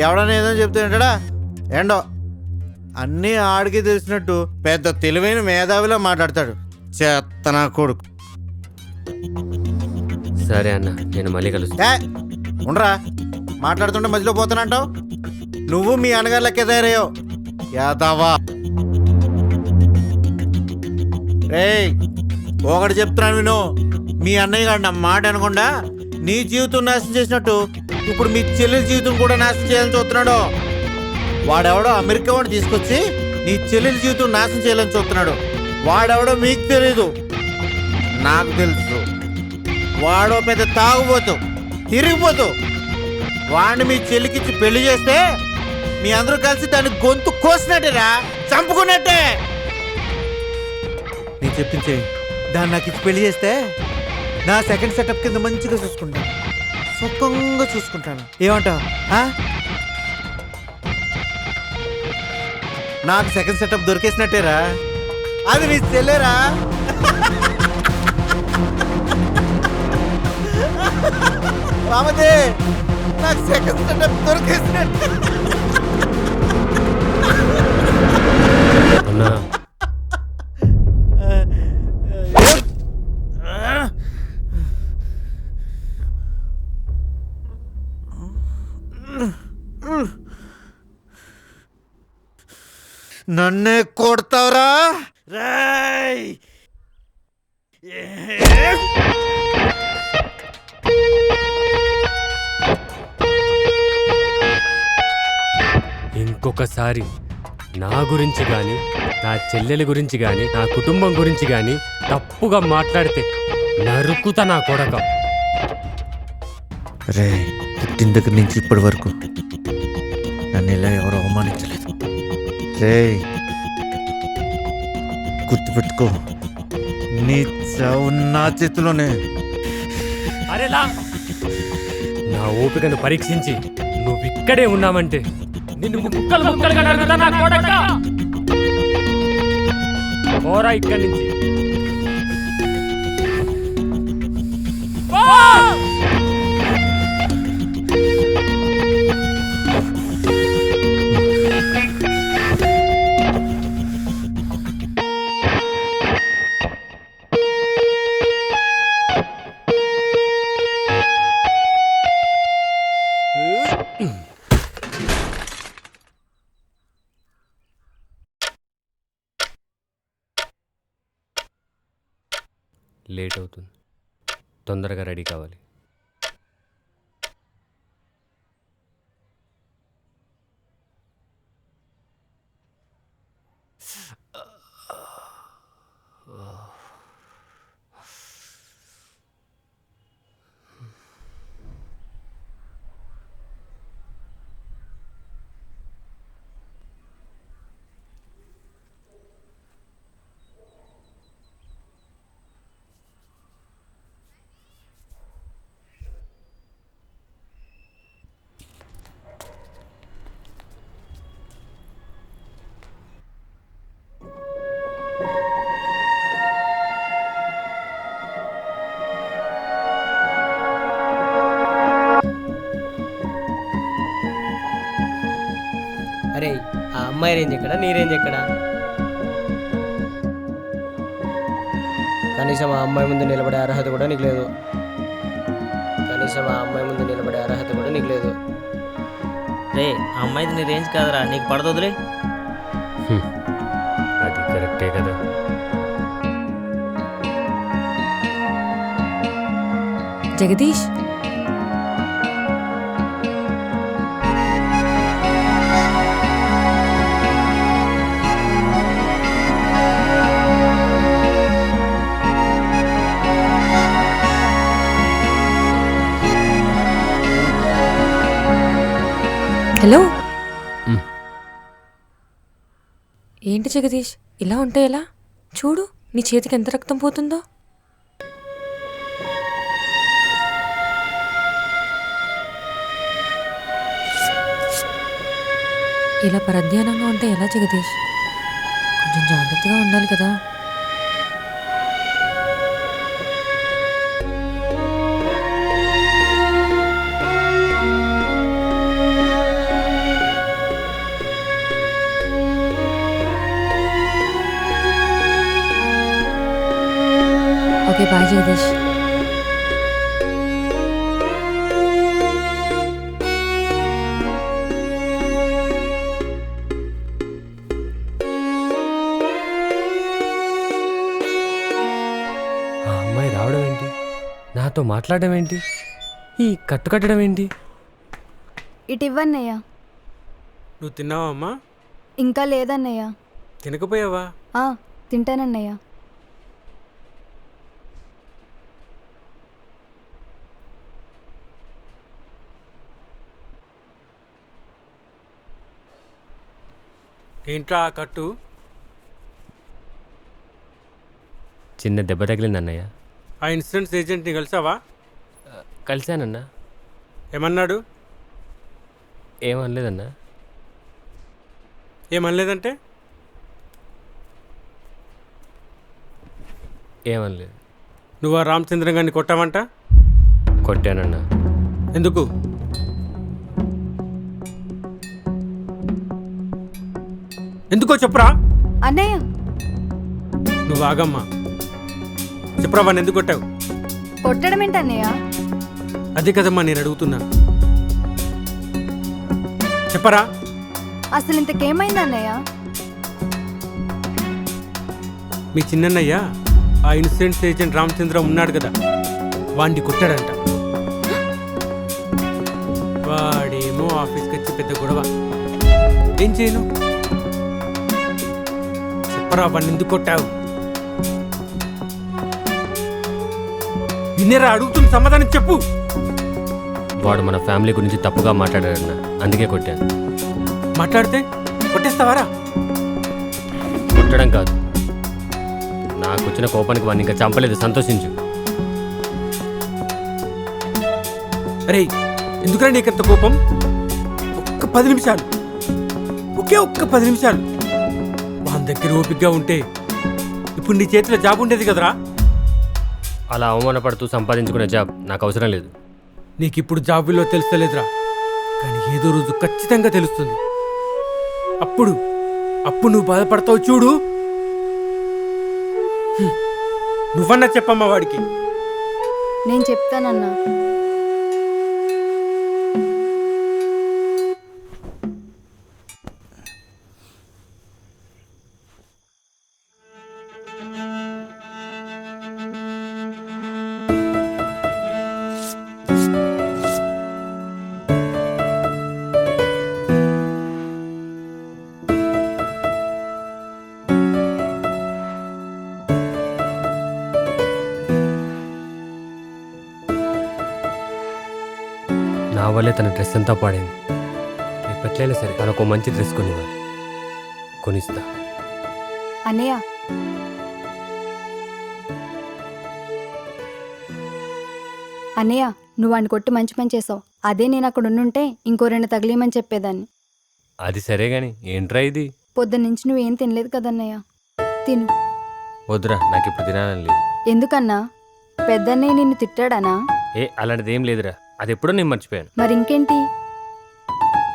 Speaker 6: ఎవడన్నా ఏదో చెప్తే ఏంటడా ఏండో అన్నీ ఆడికి తెలిసినట్టు పెద్ద తెలివైన మేధావిలా మాట్లాడతాడు. చెత్త నా కొడుకు.
Speaker 3: సరే అన్న, నేను మళ్ళీ కలుస్తా.
Speaker 6: ఉండరా, మాట్లాడుతుంటే మధ్యలో పోతానంటావు. నువ్వు మీ అన్నగారు లెక్క తయారయ్యో యాదవా. రేయ్, ఒకటి చెప్తున్నాను విను. మీ అన్నయ్య గారు నా మాట అనకుండా నీ జీవితం నాశనం చేసినట్టు ఇప్పుడు మీ చెల్లెల జీవితం కూడా నాశనం చేయాలని చూస్తున్నాడు. వాడెవడో అమెరికా వాడు తీసుకొచ్చి నీ చెల్లెల జీవితం నాశనం చేయాలని చూస్తున్నాడు. వాడెవడో మీకు తెలీదు, నాకు తెలుసు. వాడో పెద్ద తాగుపోతూ తిరిగిపోతూ. వాడిని మీ చెల్లికిచ్చి పెళ్లి చేస్తే మీ అందరూ కలిసి దాన్ని గొంతు కోసినట్టేరా, చంపుకున్నట్టే. నేను చెప్పించే దాన్ని నాకు ఇచ్చి పెళ్లి చేస్తే నా సెకండ్ సెటప్ కింద మంచిగా చూసుకుంటాను, సుఖంగా చూసుకుంటాను. ఏమంటావు? నాకు సెకండ్ సెటప్ దొరికేసినట్టేరా. అది నీ చెల్లేరా. రామదే, నాకు సెకండ్ సెటప్ దొరికేసినట్టు.
Speaker 3: అన్నా,
Speaker 6: నన్నే కొడతావురా రాయ్.
Speaker 3: ఇంకొకసారి నా గురించి కానీ, నా చెల్లెలి గురించి కానీ, నా కుటుంబం గురించి కానీ తప్పుగా మాట్లాడితే నరుకుతా నా కొడక.
Speaker 6: రే, పుట్టిన దగ్గర నుంచి ఇప్పటి వరకు నన్ను ఇలా ఎవరు అవమానించలేదు. రే, గుర్తుపెట్టుకో, నీ చావు నా చేతిలోనే.
Speaker 3: అరేలా, నా ఓపికను పరీక్షించి నువ్వు ఇక్కడే ఉన్నావంటే నిన్ను ముక్కలు ముక్కలుగా నరుకుతా నా కొడక. పోరా ఇక్కడి నుంచి. లేట్ అవుతుంది, తొందరగా రెడీ కావాలి.
Speaker 11: అరే, ఆ అమ్మాయి రేంజ్ ఎక్కడ, నీ రేంజ్ ఎక్కడ? కనీసం ఆ అమ్మాయి ముందు నిలబడే అర్హత కూడా నీకు లేదు. కనీసం ఆ అమ్మాయి ముందు నిలబడే అర్హత కూడా నీకు లేదు.
Speaker 9: రే, ఆ అమ్మాయిది నీ రేంజ్ కాదురా, నీకు పడదొదిలే.
Speaker 3: అది కరెక్టే కదా.
Speaker 13: జగదీష్, హలో. ఏంటి జగదీష్, ఇలా ఉంటే ఎలా? చూడు, నీ చేతికి ఎంత రక్తం పోతుందో. ఇలా పరధ్యానంగా ఉంటే ఎలా జగదీష్? కొంచెం జాగ్రత్తగా ఉండాలి కదా. Okay, bye Jagadish.
Speaker 3: నాతో మాట్లాడడం ఏంటి? ఈ కట్టు కట్టడం ఏంటి?
Speaker 5: ఇటు ఇవ్వన్నయ్య.
Speaker 4: నువ్వు తిన్నావా అమ్మా?
Speaker 5: ఇంకా లేదన్నయ్య.
Speaker 4: తినకపోయావా?
Speaker 5: తింటానన్నయ్య.
Speaker 4: ఏంట్రా ఆ కట్టు?
Speaker 3: చిన్న దెబ్బ తగిలింది అన్నయ్య.
Speaker 4: ఆ ఇన్సూరెన్స్ ఏజెంట్ని కలిసావా?
Speaker 3: కలిశానన్నా.
Speaker 4: ఏమన్నాడు?
Speaker 3: ఏమనలేదన్నా.
Speaker 4: ఏమనలేదంటే?
Speaker 3: ఏమనలేదు.
Speaker 4: నువ్వు ఆ రామచంద్రన్ గారిని కొట్టావంట?
Speaker 3: కొట్టానన్నా.
Speaker 4: ఎందుకు? ఎందుకో చెప్పురా.
Speaker 5: అన్నయ్య
Speaker 4: నువ్వు ఆగమ్మా. చెప్పురా, వాడిని ఎందుకు కొట్టావు?
Speaker 5: కొట్టడం ఏంటన్నయ్య?
Speaker 4: అదే కదమ్మా నేను అడుగుతున్నా. చెప్పరా.
Speaker 5: అసలు ఇంతకేమైంది అన్నయ్య?
Speaker 4: మీ చిన్నయ్య ఆ ఇన్సూరెన్స్ ఏజెంట్ రామచంద్ర ఉన్నాడు కదా, వాడిని కొట్టాడంట. వాడేమో ఆఫీస్కి వచ్చి పెద్ద గొడవ. ఏం చేయను? చెప్పరా, వాడిని ఎందుకు కొట్టావు? నిన్నేరా అడుగుతున్న సమాధానం చెప్పు.
Speaker 3: వాడు మన ఫ్యామిలీ గురించి తప్పుగా మాట్లాడాడన్నా, అందుకే కొట్టాను.
Speaker 4: మాట్లాడితే కొట్టేస్తావారా?
Speaker 3: కొట్టడం కాదు, నాకు వచ్చిన కోపానికి వాడిని ఇంకా చంపలేదు, సంతోషించు.
Speaker 4: అరే ఎందుకురా నీకంత కోపం? ఒక్క 10 నిమిషాలు, ఒక్క 10 నిమిషాలు వాని దగ్గర ఓపికగా ఉంటే ఇప్పుడు నీ చేతిలో జాబ్ ఉండేది కదరా.
Speaker 3: అలా అవమానపడుతూ సంపాదించుకునే జాబ్ నాకు అవసరం లేదు.
Speaker 4: నీకు ఇప్పుడు జాబ్ విలువ తెలుస్తలేదురా, కానీ ఏదో రోజు ఖచ్చితంగా తెలుస్తుంది. అప్పుడు నువ్వు బాధపడతావు చూడు. నువ్వన్నా చెప్పమ్మా వాడికి.
Speaker 5: నేను చెప్తానన్నా.
Speaker 3: నా వల్లే తన డ్రెస్ అంతా పాడైంది. రేపట్లయినా సరే తనకు మంచి డ్రెస్ కొనివ్వాలి, కొనిస్తా.
Speaker 5: అన్నయ్య అన్నయ్య నువ్వు వాడిని కొట్టి మంచి పని చేసావు. అదే నేను అక్కడ ఉండుంటే ఇంకో 2 తగిలేయమని చెప్పేదాన్ని.
Speaker 3: అది సరే గాని ఏంట్రా ఇది?
Speaker 5: పొద్దున్నుంచి నువ్వేం తినలేదు కదన్నయ్య, తిను.
Speaker 3: వద్దురా, నాకు ఇప్పుడు తినాలని లేదు.
Speaker 5: ఎందుకన్నా? పెద్దన్నయ్య నిన్ను తిట్టాడానా?
Speaker 3: అలాంటిది ఏం లేదురా, అది ఎప్పుడో నేను మర్చిపోయాను.
Speaker 5: మరి ఇంకేంటి?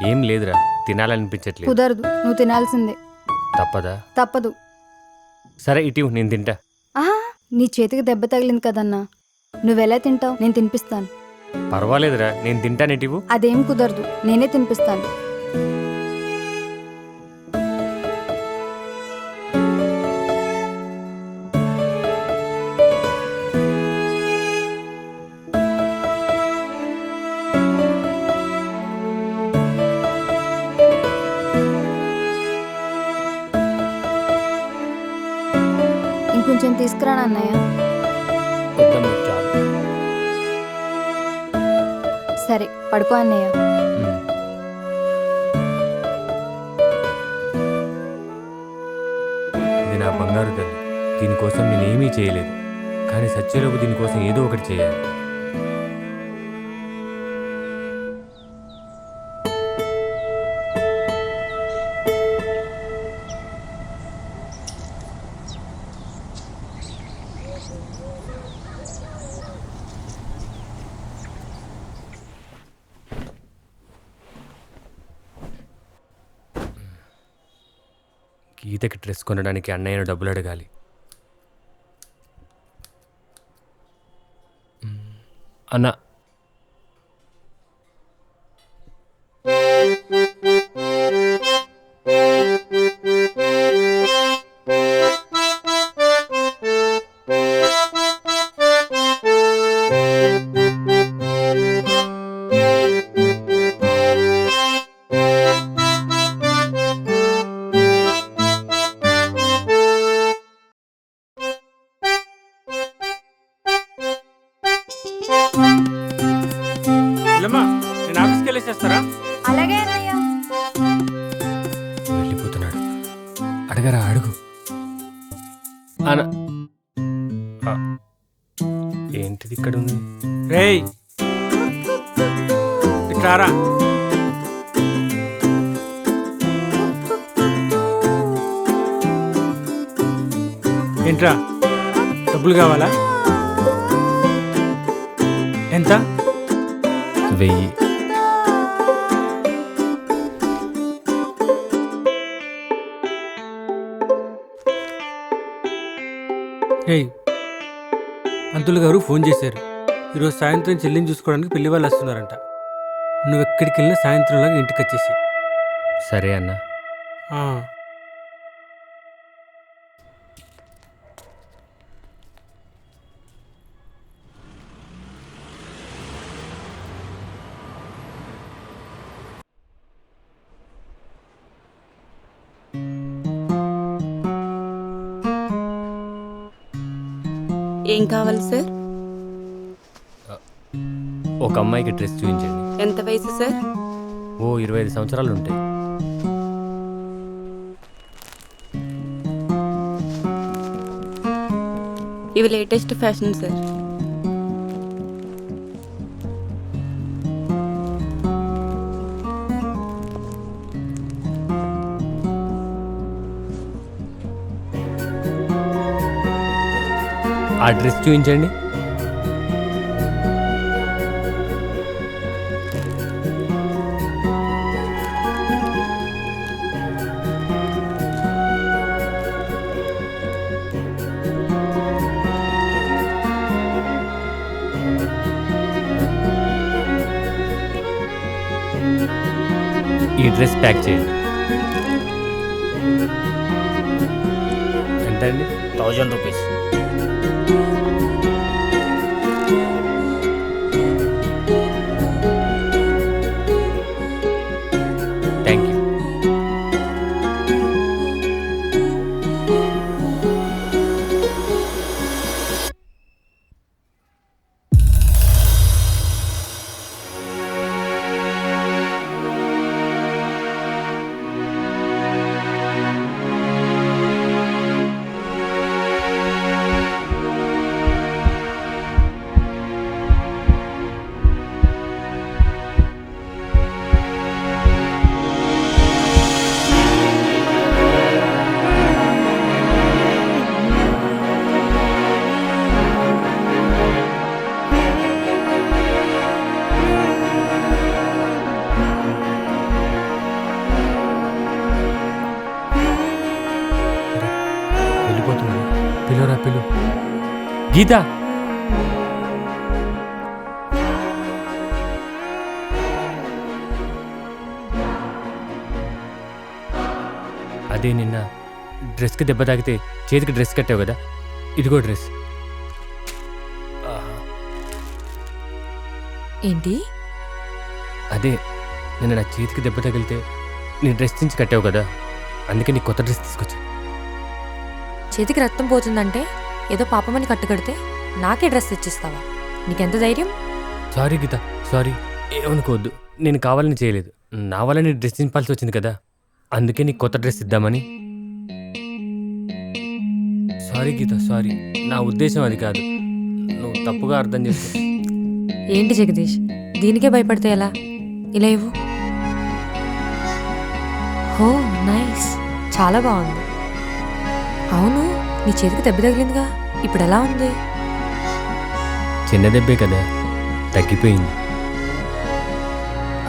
Speaker 3: ఏం లేదురా, తినాలనిపించట్లేదు.
Speaker 5: కుదరదు, నువ్వు తినాల్సిందే.
Speaker 3: తప్పదా?
Speaker 5: తప్పదు.
Speaker 3: సరే ఇటు నేను తింటా.
Speaker 5: నీ చేతికి దెబ్బ తగిలింది కదన్నా, నువ్వెలా తింటావు? నేను తినిపిస్తాను.
Speaker 3: పర్వాలేదురా, నేను తింటాను. ఇటు
Speaker 5: అదేం కుదరదు, నేనే తినిపిస్తాను. ఇంకొంచెం తీసుకురా అన్నయ్య. సరే పడుకో అన్నయ్య.
Speaker 3: ఇది నా బంగారు తల్లి, దీనికోసం నేనేమీ చేయలేదు, కానీ సత్యలోపు దీనికోసం ఏదో ఒకటి చేయాలి. గీతకి డ్రెస్ కొనడానికి అన్నయ్యను డబ్బులు అడగాలి. అన్న,
Speaker 4: తెలియచేస్తారా?
Speaker 5: అలాగే అన్నయ్య.
Speaker 3: వెళ్ళిపోతున్నాడు. అడగరా, అడుగు. అన ఆ, ఏంటిది ఇక్కడ ఉంది?
Speaker 4: రేయ్ ఇట్లారా. ఏంట్రా, డబ్బులు కావాలా? ఎంత?
Speaker 3: 1000.
Speaker 4: రేయ్, పంతులు గారు ఫోన్ చేశారు. ఈరోజు సాయంత్రం చెల్లిని చూసుకోవడానికి పెళ్లి వాళ్ళు వస్తున్నారంట. నువ్వు ఎక్కడికి వెళ్ళినా సాయంత్రంలాగా ఇంటికి వచ్చేసి.
Speaker 3: సరే అన్న.
Speaker 13: ఏం కావాలి సార్?
Speaker 3: ఒక అమ్మాయికి డ్రెస్ చూపించండి.
Speaker 13: ఎంత వయసు సార్?
Speaker 3: ఓ 25 సంవత్సరాలు ఉంటాయి.
Speaker 13: ఇవి లేటెస్ట్ ఫ్యాషన్ సార్.
Speaker 3: ఆ డ్రెస్ చూపించండి. ఈ డ్రెస్ ప్యాక్ చేయండి. ఎంత అండి?
Speaker 9: 1000 రూపీస్.
Speaker 3: Thank you. వెళ్ళిపోతున్నాడు. పిలువరా, పిలు. గీత, అదే నిన్న డ్రెస్కి దెబ్బ తాగితే చేతికి డ్రెస్ కట్టావు కదా, ఇదిగో డ్రెస్.
Speaker 13: ఏంటి?
Speaker 3: అదే నిన్న నా చేతికి దెబ్బ తగిలితే నీ డ్రెస్ నుంచి కట్టావు కదా, అందుకే నీ కొత్త డ్రెస్ తీసుకొచ్చా.
Speaker 13: చేతికి రక్తం పోతుందంటే ఏదో పాపమని కట్టుకడితే నాకే డ్రెస్ తెచ్చిస్తావా? నీకెంత ధైర్యం?
Speaker 3: సారీ గీత, సారీ. ఏమనుకోవద్దు, నేను కావాలని చేయలేదు. నా వల్ల నీ డ్రెస్ నింపాల్సి వచ్చింది కదా, అందుకే నీకు కొత్త డ్రెస్ ఇద్దామని. సారీ గీత, సారీ. నా ఉద్దేశం అది కాదు, నువ్వు తప్పుగా అర్థం చేసుకో.
Speaker 13: ఏంటి జగదీష్, దీనికే భయపడితే ఎలా? ఇలా ఇవ్వు. హో నైస్, చాలా బాగుంది. అవును, నీ చేతికి దెబ్బ తగిలిందిగా, ఇప్పుడు ఎలా ఉంది?
Speaker 3: చిన్న దెబ్బే కదా, తగ్గిపోయింది.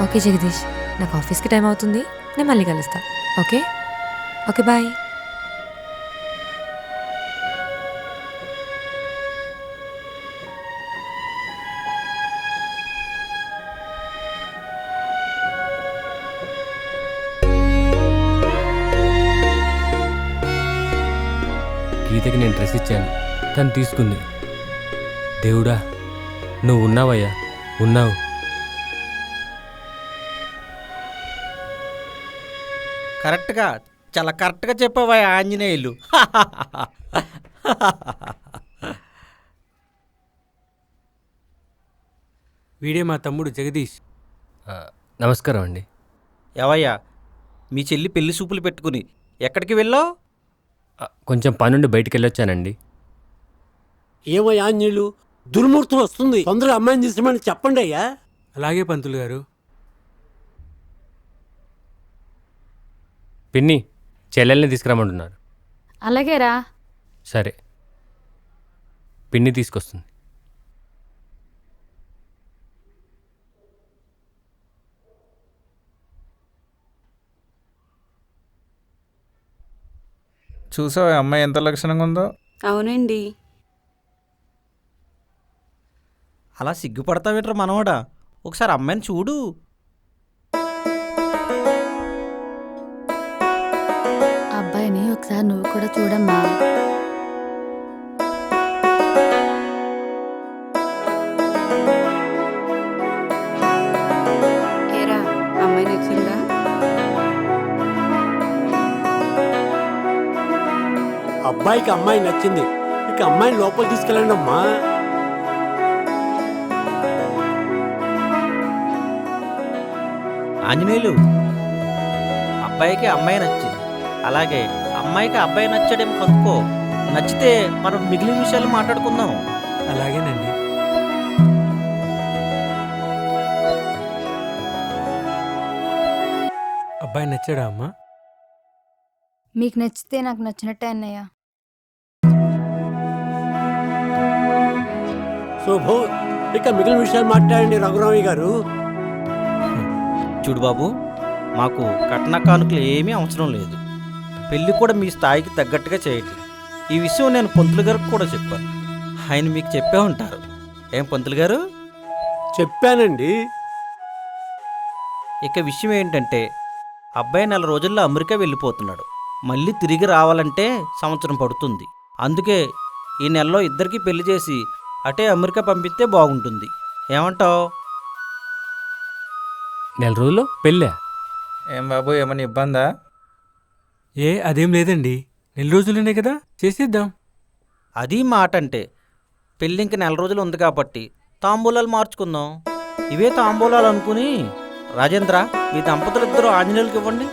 Speaker 13: ఓకే జగదీష్, నాకు ఆఫీస్కి టైం అవుతుంది, నేను మళ్ళీ కలుస్తా. Okay okay, bye.
Speaker 3: గీతకి నేను డ్రెస్ ఇచ్చాను, తను తీసుకుంది. దేవుడా, నువ్వు ఉన్నావయ్యా, ఉన్నావు.
Speaker 6: కరెక్ట్గా, చాలా కరెక్ట్గా చెప్పావా ఆంజనేయులు.
Speaker 4: వీడే మా తమ్ముడు జగదీష్.
Speaker 3: నమస్కారం అండి.
Speaker 14: ఏవయ్యా, మీ చెల్లి పెళ్లి చూపులు పెట్టుకుని ఎక్కడికి వెళ్ళావు?
Speaker 3: కొంచెం పనుండి బయటికి వెళ్ళొచ్చానండి.
Speaker 12: ఏమయ్యా ఆంజనేయులు, దుర్ముహూర్తం వస్తుంది, తొందరగా అమ్మాయిని తీసుకోమని చెప్పండి అయ్యా.
Speaker 4: అలాగే పంతులు గారు.
Speaker 3: పిన్ని, చెల్లెల్ని తీసుకురమ్మంటున్నారు.
Speaker 5: అలాగేరా.
Speaker 3: సరే, పిన్ని తీసుకొస్తుంది.
Speaker 10: చూసావా అమ్మాయి ఎంత లక్షణంగా ఉందో?
Speaker 13: అవునండి.
Speaker 14: అలా సిగ్గుపడతావేంట్రా మనవాడా? ఒకసారి అమ్మాయిని చూడు.
Speaker 5: అబ్బాయిని ఒకసారి నువ్వు కూడా చూడమ్మా.
Speaker 13: ఏరా, అమ్మాయి నచ్చిందా?
Speaker 12: అబ్బాయికి అమ్మాయి నచ్చింది, ఇక అమ్మాయిని లోపల తీసుకెళ్ళండి అమ్మా.
Speaker 14: ఆంజనేయులు, అబ్బాయికి అమ్మాయి నచ్చింది, అలాగే అమ్మాయికి అబ్బాయి నచ్చాడేమో కనుక్కో. నచ్చితే మనం మిగిలిన విషయాలు మాట్లాడుకుందాం.
Speaker 4: అలాగేనండి. అబ్బాయి నచ్చాడా అమ్మా?
Speaker 5: మీకు నచ్చితే నాకు నచ్చినట్టే అన్నయ్య.
Speaker 12: శుభో, ఇక మిగిలిన విషయాలు మాట్లాడండి రఘురామయ్య గారు.
Speaker 14: చూడు బాబు, మాకు కట్న కానుకలు ఏమీ అవసరం లేదు. పెళ్ళి కూడా మీ స్థాయికి తగ్గట్టుగా చేయండి. ఈ విషయం నేను పంతులు గారికి కూడా చెప్పాను. ఆయన మీకు చెప్పే ఉంటారు. ఏం పంతులు గారు?
Speaker 12: చెప్పానండి.
Speaker 14: ఇక విషయం ఏంటంటే, అబ్బాయి 4 రోజుల్లో అమెరికా వెళ్ళిపోతున్నాడు. మళ్ళీ తిరిగి రావాలంటే సంవత్సరం పడుతుంది. అందుకే ఈ నెలలో ఇద్దరికీ పెళ్లి చేసి అటే అమెరికా పంపిస్తే బాగుంటుంది. ఏమంటావు?
Speaker 3: 4 రోజుల్లో పెళ్ళా?
Speaker 10: ఏం బాబు, ఏమన్నా ఇబ్బందా?
Speaker 4: అదేం లేదండి, 4 రోజులనే కదా, చేసేద్దాం.
Speaker 14: అది మాట అంటే. పెళ్ళి ఇంక 4 రోజులు ఉంది కాబట్టి తాంబూలాలు మార్చుకుందాం. ఇవే తాంబూలాలు అనుకుని రాజేంద్ర, మీ దంపతులిద్దరూ ఆంజనేయులకి ఇవ్వండి.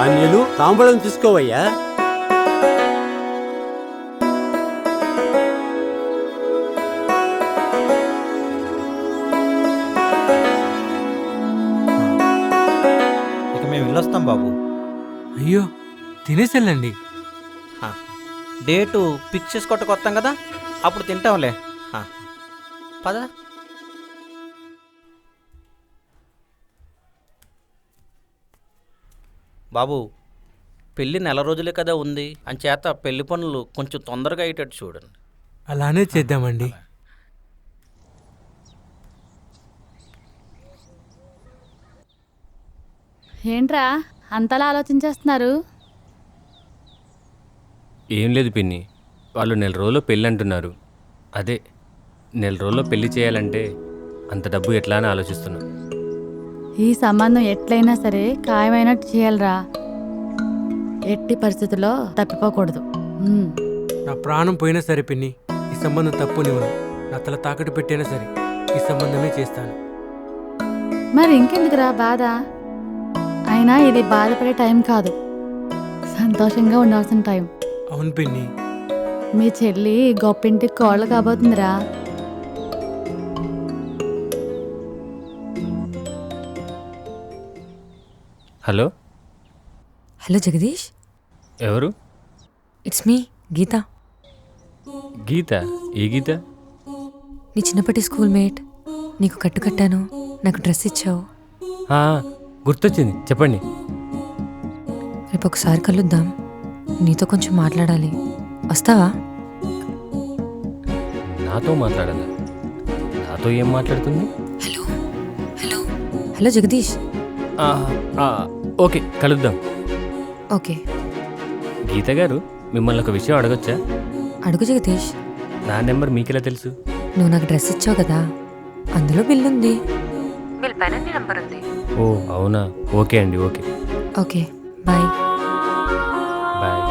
Speaker 12: ఆంజనేయులు, తాంబూలం తీసుకోవయ్యా.
Speaker 14: ఇక మేము వెళ్ళొస్తాం బాబు.
Speaker 4: అయ్యో, తినేసెళ్ళండి.
Speaker 14: డేటు ఫిక్స్ చేసుకోవటకు వస్తాం కదా, అప్పుడు తింటాంలే. పద. బాబు, పెళ్ళి 4 రోజులే కదా ఉంది, అంచేత పెళ్లి పనులు కొంచెం తొందరగా అయ్యేటట్టు చూడండి.
Speaker 4: అలానే చేద్దామండి.
Speaker 5: ఏంట్రా అంతలా ఆలోచించేస్తున్నారు?
Speaker 3: ఏం లేదు పిన్ని, వాళ్ళు 4 రోజుల్లో పెళ్ళి అంటున్నారు. అదే 4 రోజుల్లో పెళ్లి చేయాలంటే అంత డబ్బు ఎట్లా అని ఆలోచిస్తున్నా.
Speaker 5: ఈ సంబంధం ఎట్లయినా సరే ఖాయమైనట్టు చేయాలిరా. ఎట్టి పరిస్థితుల్లో తప్పిపోకూడదు.
Speaker 4: నా ప్రాణం పోయినా సరే పిన్ని, ఈ సంబంధం తప్పునివ్వను. నా తల తాకట్టు పెట్టైనా సరే ఈ సంబంధమే చేస్తాను.
Speaker 5: మరి ఇంకెందుకురా బాధ? అయినా ఇది బాధపడే టైం కాదు, సంతోషంగా ఉండాల్సిన టైం.
Speaker 4: అవును పిన్ని.
Speaker 5: మీ చెల్లి గొప్పింటికి కోళ్ళ కాబోతుందిరా.
Speaker 3: హలో
Speaker 13: హలో జగదీష్,
Speaker 3: ఎవరు?
Speaker 13: ఇట్స్ మీ గీత.
Speaker 3: గీత? ఏ గీత?
Speaker 13: నీ చిన్నప్పటి స్కూల్ మేట్. నీకు కట్టు కట్టాను, నాకు డ్రెస్ ఇచ్చావు.
Speaker 3: గుర్తొచ్చింది, చెప్పండి.
Speaker 13: రేపు ఒకసారి కలుద్దాం, నీతో కొంచెం మాట్లాడాలి. వస్తావా?
Speaker 3: నాతో మాట్లాడాలా? నాతో ఏం మాట్లాడుతుంది?
Speaker 13: Hello hello hello Jagadish.
Speaker 3: Okay, కలుద్దాం.
Speaker 13: ఓకే.
Speaker 3: గీత గారు, మిమ్మల్ని ఒక విషయం అడగొచ్చా?
Speaker 13: అడుగు జగదీష్.
Speaker 3: నా నెంబర్ మీకెలా తెలుసు?
Speaker 13: నువ్వు నాకు డ్రెస్ ఇచ్చావు కదా, అందులో బిల్ ఉంది. బిల్ పైన నీ నంబర్ ఉంది.
Speaker 3: ఓ అవునా, ఓకే అండి. Okay
Speaker 13: okay, bye.
Speaker 3: Bye.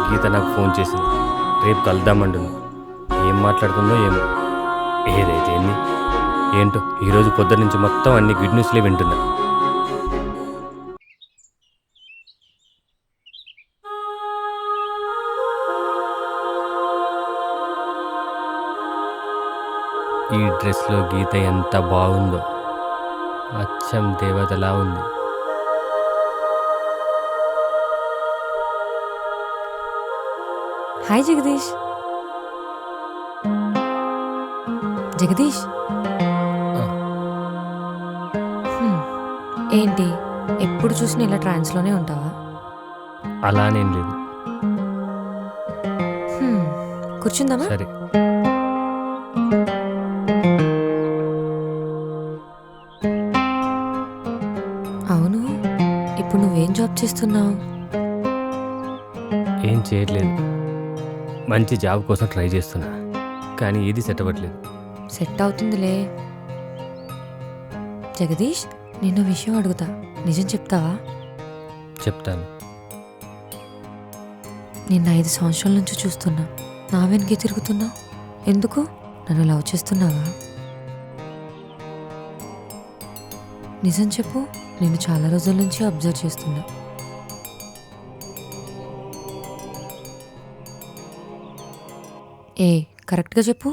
Speaker 3: Geetha నాకు ఫోన్ చేసింది, రేపు కలుద్దామంటుంది. ఏం మాట్లాడుతుందో ఏమో. ఏదైతే ఏంది, ఏంటో ఈరోజు పొద్దున్న నుంచి మొత్తం అన్ని గుడ్ న్యూస్లే వింటున్నా. ఈ డ్రెస్లో గీత ఎంత బాగుందో, అచ్చం దేవతలా ఉంది.
Speaker 13: హాయ్ జగదీష్. జగదీష్ ఏంటి ఎప్పుడు చూసినా ఇలా ట్రాన్స్లోనే ఉంటావా?
Speaker 3: అలానేం లేదు.
Speaker 13: కూర్చుందామా?
Speaker 3: సరే.
Speaker 13: అవును, ఇప్పుడు నువ్వేం జాబ్ చేస్తున్నావు?
Speaker 3: ఏం చేయట్లేదు. మంచి జాబ్ కోసం ట్రై చేస్తున్నా, కానీ ఏది సెట్ అవ్వట్లేదు.
Speaker 13: సెట్ అవుతుందిలే. జగదీష్, నిన్న విషయం అడుగుతా, నిజం చెప్తావా?
Speaker 3: చెప్తాను.
Speaker 13: నిన్న 5 సంవత్సరాల నుంచి చూస్తున్నా, నా వెనకే తిరుగుతున్నావు. ఎందుకు? నన్ను లవ్ చేస్తున్నావా? నిజం చెప్పు. నేను చాలా రోజుల నుంచి అబ్జర్వ్ చేస్తున్నా. కరెక్ట్గా చెప్పు,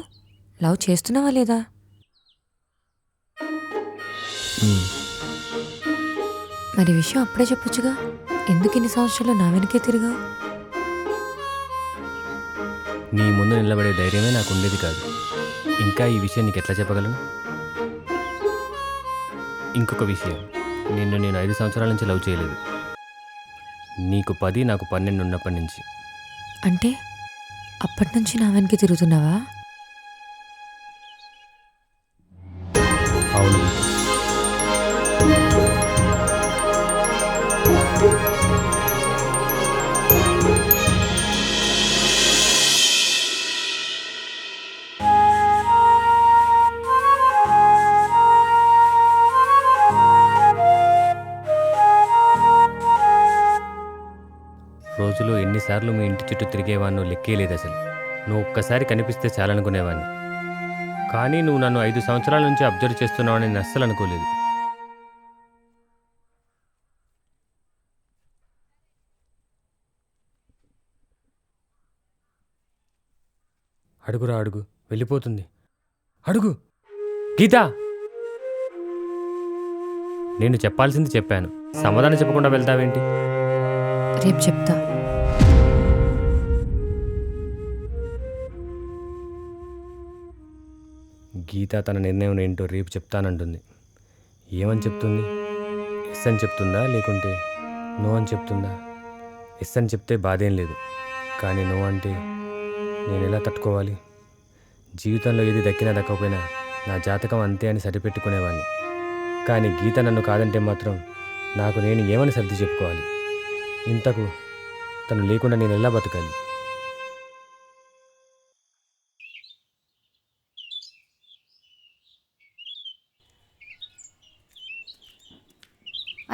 Speaker 13: లవ్ చేస్తున్నావా లేదా? మరి విషయం అప్పుడే చెప్పొచ్చుగా. ఎందుకు ఇన్ని సంవత్సరాలు నా వెనకే తిరిగావు?
Speaker 3: నీ ముందు నిలబడే ధైర్యమే నాకు ఉండేది కాదు. ఇంకా ఈ విషయం నీకు ఎట్లా చెప్పగలను? ఇంకొక విషయం, నిన్ను నేను 5 సంవత్సరాల నుంచి లవ్ చేయలేదు. నీకు 10, నాకు 12 ఉన్నప్పటి నుంచి.
Speaker 13: అంటే అప్పటి నుంచి నా వెనక్కి తిరుగుతున్నావా?
Speaker 3: అవును. రోజులో ఎన్నిసార్లు మీ ఇంటి చుట్టూ తిరిగేవాడినో లెక్కే లేదు అసలు. నువ్వు ఒక్కసారి కనిపిస్తే చాలనుకునేవాడిని. కానీ నువ్వు నన్ను 5 సంవత్సరాల నుంచి అబ్జర్వ్ చేస్తున్నావని నేను అస్సలు అనుకోలేదు. అడుగురా అడుగు, వెళ్ళిపోతుంది. అడుగు గీత. నేను చెప్పాల్సింది చెప్పాను, సమాధానం చెప్పకుండా వెళ్తావేంటి?
Speaker 13: రేపు చెప్తా.
Speaker 3: గీత తన నిర్ణయం ఏంటో రేపు చెప్తానంటుంది. ఏమని చెప్తుంది? ఎస్ అని చెప్తుందా, లేకుంటే నో అని చెప్తుందా? ఎస్ అని చెప్తే బాధేం లేదు, కానీ నో అంటే నేను ఎలా తట్టుకోవాలి? జీవితంలో ఏది దక్కినా దక్కకపోయినా నా జాతకం అంతే అని సరిపెట్టుకునేవాడిని. కానీ గీత నన్ను కాదంటే మాత్రం నాకు నేను ఏమని సర్ది చెప్పుకోవాలి? ఇంతకు తను లేకుండా నేను ఎలా బతకాలి?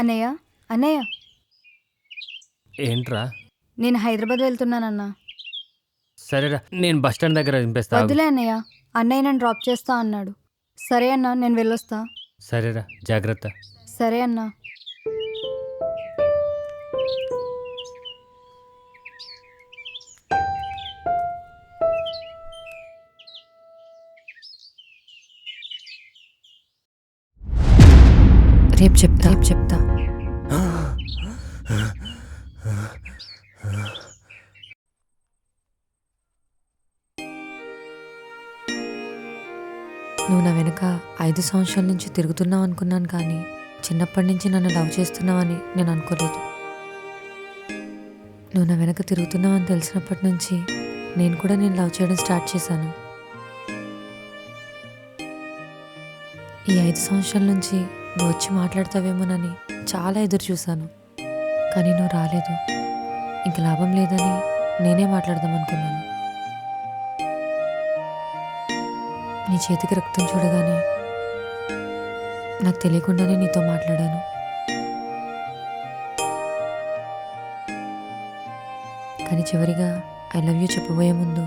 Speaker 5: అన్నయ్య, అన్నయ్య,
Speaker 3: ఏంట్రా?
Speaker 5: నేను హైదరాబాద్ వెళ్తున్నానన్నా.
Speaker 3: సరేరా, నేను బస్ స్టాండ్ దగ్గర దింపేస్తా.
Speaker 5: వద్దులే అన్నయ్య, అన్నయ్య నన్ను డ్రాప్ చేస్తా అన్నాడు. సరే అన్నా, నేను వెళ్ళొస్తా.
Speaker 3: సరేరా, జాగ్రత్త.
Speaker 5: సరే అన్నా.
Speaker 13: రేపు చెప్తా. నువ్వు నా వెనక 5 సంవత్సరాల నుంచి తిరుగుతున్నావు అనుకున్నాను, కానీ చిన్నప్పటి నుంచి నన్ను లవ్ చేస్తున్నావని నేను అనుకోలేదు. నువ్వు నా వెనక తిరుగుతున్నావని తెలిసినప్పటి నుంచి నేను కూడా నేను లవ్ చేయడం స్టార్ట్ చేశాను. ఈ 5 సంవత్సరాల నుంచి నువ్వు వచ్చి మాట్లాడతావేమోనని చాలా ఎదురు చూశాను, కానీ నువ్వు రాలేదు. ఇంక లాభం లేదని నేనే మాట్లాడదాం అనుకున్నాను. నీ చేతికి రక్తం చూడగానే నాకు తెలియకుండానే నీతో మాట్లాడాను. కానీ చివరిగా ఐ లవ్ యూ చెప్పబోయే ముందు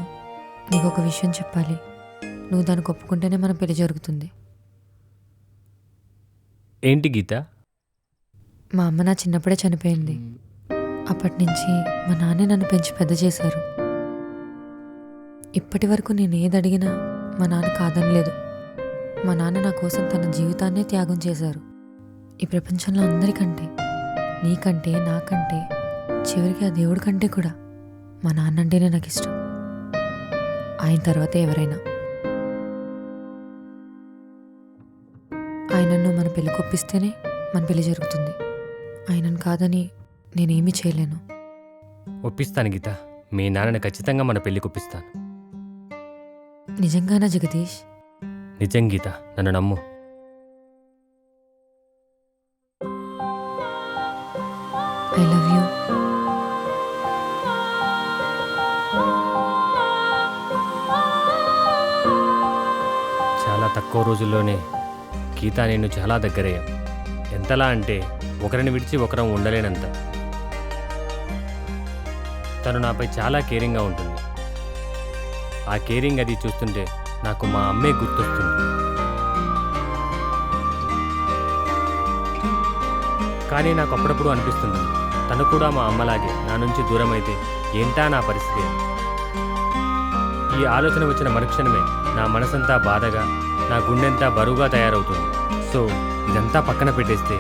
Speaker 13: నీకు ఒక విషయం చెప్పాలి. నువ్వు దానికి ఒప్పుకుంటేనే మన పెళ్లి జరుగుతుంది.
Speaker 3: ఏంటి గీత?
Speaker 13: మా అమ్మ నా చిన్నప్పుడే చనిపోయింది. అప్పటి నుంచి మా నాన్నే నన్ను పెంచి పెద్ద చేశారు. ఇప్పటి వరకు నేను ఏది అడిగినా మా నాన్న కాదనలేదు. మా నాన్న నా కోసం తన జీవితాన్నే త్యాగం చేశారు. ఈ ప్రపంచంలో అందరికంటే, నీకంటే, నాకంటే, చివరికి ఆ దేవుడి కంటే కూడా మా నాన్న అంటేనే నాకు ఇష్టం. ఆయన తర్వాతే ఎవరైనా. ఆయనను మన పెళ్లి కొప్పిస్తేనే మన పెళ్లి జరుగుతుంది. ఆయనను కాదని నేనేమీ చేయలేను.
Speaker 3: ఒప్పిస్తాను గీత. మీ నాన్నని ఖచ్చితంగా మన పెళ్లికి ఒప్పిస్తాను.
Speaker 13: నిజంగానా జగదీష్?
Speaker 3: నిజం గీత, నన్ను నమ్ము.
Speaker 13: I love you.
Speaker 3: చాలా తక్కువ రోజుల్లోనే గీత నేను చాలా దగ్గరయ్యాం. ఎంతలా అంటే ఒకరిని విడిచి ఒకరం ఉండలేనంత. తను నాపై చాలా కేరింగ్గా ఉంటుంది. ఆ కేరింగ్ అది చూస్తుంటే నాకు మా అమ్మే గుర్తొస్తుంది. కానీ నాకు అప్పుడప్పుడు అనిపిస్తుంది, తను కూడా మా అమ్మలాగే నా నుంచి దూరం అయితే ఏంటా నా పరిస్థితి అని. ఈ ఆలోచన వచ్చిన మరుక్షణమే నా మనసంతా బాధగా, నా గుండెంతా బరువుగా తయారవుతుంది. సో ఇదంతా పక్కన పెట్టేస్తే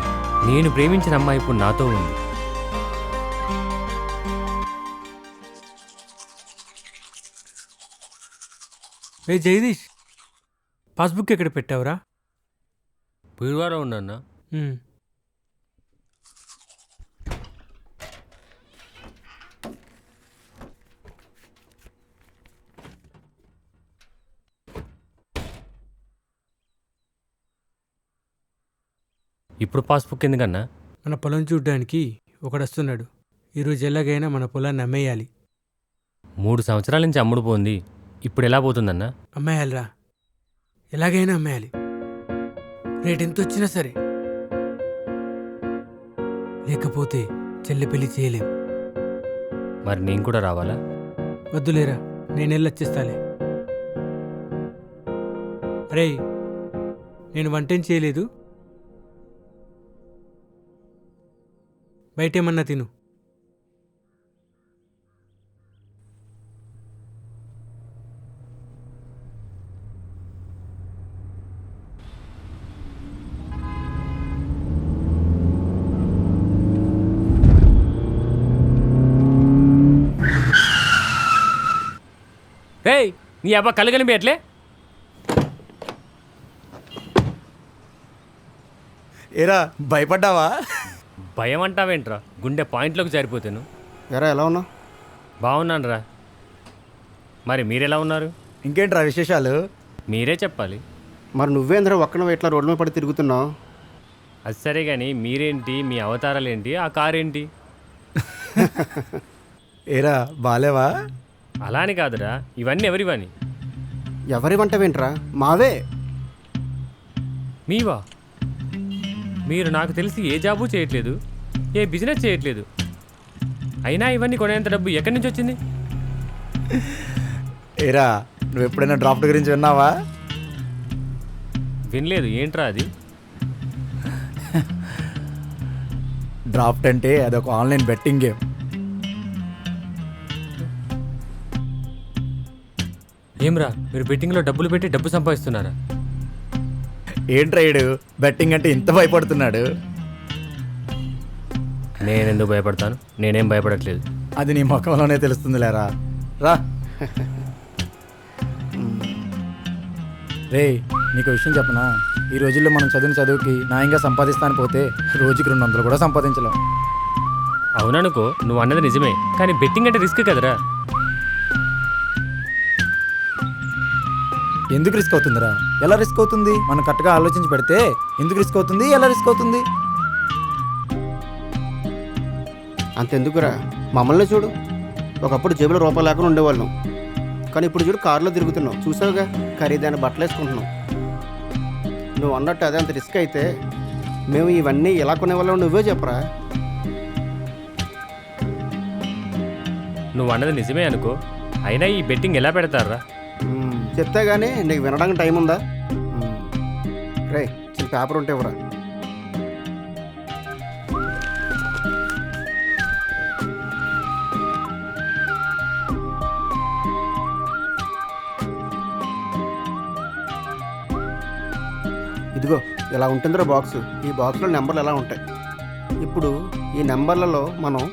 Speaker 3: నేను ప్రేమించిన అమ్మాయి ఇప్పుడు నాతో ఉంది.
Speaker 4: ఏ జగదీష్, పాస్బుక్ ఎక్కడ పెట్టావురా?
Speaker 3: బీరువాలో ఉన్నా. ఇప్పుడు పాస్బుక్ ఎందుకన్నా?
Speaker 4: మన పొలం చూడ్డానికి ఒకడు వస్తున్నాడు. ఈరోజు ఎలాగైనా మన పొలాన్ని అమ్మేయాలి.
Speaker 3: 3 సంవత్సరాల నుంచి అమ్ముడు పోంది, ఇప్పుడు ఎలా పోతుందన్నా?
Speaker 4: అమ్మేయాలిరా, ఎలాగైనా అమ్మేయాలి. రేట్ ఎంత వచ్చినా సరే, లేకపోతే చెల్లి పెళ్లి చేయలేం.
Speaker 3: మరి నేను కూడా రావాలా?
Speaker 4: వద్దులేరా, నేను వెళ్ళొచ్చేస్తాలే. అరే, నేను వంటేం చేయలేదు, బయటేమన్నా తిను.
Speaker 3: రేయ్, నీ అబ్బా కళ్ళు కనిపించట్లే?
Speaker 10: ఏరా భయపడ్డావా?
Speaker 3: భయం అంటావేంట్రా? గుండె పాయింట్లోకి జారిపోతాను.
Speaker 10: ఎరా ఎలా ఉన్నావు?
Speaker 3: బాగున్నాను రా. మరి మీరెలా ఉన్నారు?
Speaker 10: ఇంకేంట్రా విశేషాలు?
Speaker 3: మీరే చెప్పాలి.
Speaker 10: మరి నువ్వేంద్ర ఒక్కన ఇట్లా రోడ్ల మీద పడి తిరుగుతున్నావు?
Speaker 3: అది సరే కానీ మీరేంటి, మీ అవతారాలేంటి, ఆ కారేంటి?
Speaker 10: ఏరా బాలేవా?
Speaker 3: అలా అని కాదురా, ఇవన్నీ ఎవరివని?
Speaker 10: ఎవరి వంటవేంట్రా? మావే.
Speaker 3: మీవా? మీరు నాకు తెలిసి ఏ జాబు చేయట్లేదు, ఏ బిజినెస్ చేయట్లేదు. అయినా ఇవన్నీ కొనేంత డబ్బు ఎక్కడి నుంచి వచ్చింది?
Speaker 10: ఏరా నువ్వు ఎప్పుడైనా డ్రాఫ్ట్ గురించి విన్నావా?
Speaker 3: వినలేదు. ఏంట్రా అది?
Speaker 10: డ్రాఫ్ట్ అంటే అదొక ఆన్లైన్ బెట్టింగ్ గేమ్.
Speaker 3: ఏమ్రా, మీరు బెట్టింగ్లో డబ్బులు పెట్టి డబ్బు సంపాదిస్తున్నారా?
Speaker 10: ఏంట్రా ఈడు బెట్టింగ్ అంటే ఇంత భయపడుతున్నాడు?
Speaker 3: నేనెందుకు భయపడతాను? నేనేం భయపడట్లేదు.
Speaker 10: అది నీ ముఖంలోనే తెలుస్తుంది లేరా. రా రే, నీకు విషయం చెప్పనా? ఈ రోజుల్లో మనం చదివిన చదువుకి న్యాయంగా సంపాదిస్తాను పోతే రోజుకి 200 కూడా సంపాదించలేం.
Speaker 3: అవుననుకో, నువ్వు అన్నది నిజమే, కానీ బెట్టింగ్ అంటే రిస్క్ కదరా.
Speaker 10: ఎందుకు రిస్క్ అవుతుందిరా? ఎలా రిస్క్ అవుతుంది? మనం కరెక్ట్గా ఆలోచించి పెడితే ఎందుకు రిస్క్ అవుతుంది, ఎలా రిస్క్ అవుతుంది?
Speaker 15: అంతెందుకురా, మమ్మల్ని చూడు. ఒకప్పుడు జేబులో రూపాయలు లేకుండా ఉండేవాళ్ళం, కానీ ఇప్పుడు చూడు కారులో తిరుగుతున్నాం. చూసావుగా, ఖరీదైన బట్టలు వేసుకుంటున్నాం. నువ్వు అన్నట్టు అదే అంత రిస్క్ అయితే మేము ఇవన్నీ ఎలా కొనేవాళ్ళం నువ్వే చెప్పరా.
Speaker 3: నువ్వు అన్నది నిజమే అనుకో, అయినా ఈ బెట్టింగ్ ఎలా పెడతారా?
Speaker 15: చెప్తే కానీ నీకు వినడానికి టైం ఉందా? రే, చిన్న పేపర్ ఉంటే ఇవ్వరా. ఇదిగో ఇలా ఉంటుందిరా బాక్స్. ఈ బాక్స్లో నెంబర్లు ఎలా ఉంటాయి. ఇప్పుడు ఈ నెంబర్లలో మనం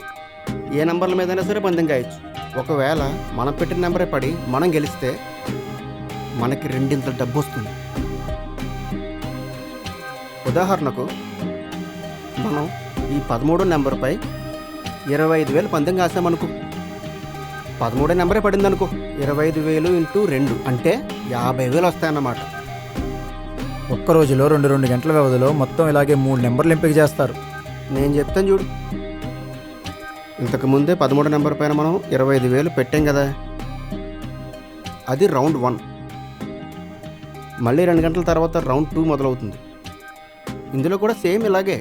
Speaker 15: ఏ నెంబర్ల మీదైనా సరే పందెం కాయచ్చు. ఒకవేళ మనం పెట్టిన నెంబరే పడి మనం గెలిస్తే మనకి 2 డబ్బు వస్తుంది. ఉదాహరణకు మనం ఈ 13 నెంబర్పై 25,000 పందెం కాసామనుకో. 13 నెంబరే పడింది అనుకో. 25,000 ఇంటూ 2 అంటే 50,000 వస్తాయన్నమాట.
Speaker 10: ఒక్క రోజులో 2 గంటల వ్యవధిలో మొత్తం ఇలాగే 3 నెంబర్లు ఎంపిక చేస్తారు.
Speaker 15: నేను చెప్తాను చూడు. ఇంతకుముందే 13 నెంబర్ పైన మనం 25,000 పెట్టాం కదా, అది రౌండ్ 1. మళ్ళీ 2 గంటల తర్వాత రౌండ్ 2 మొదలవుతుంది. ఇందులో కూడా సేమ్ ఇలాగే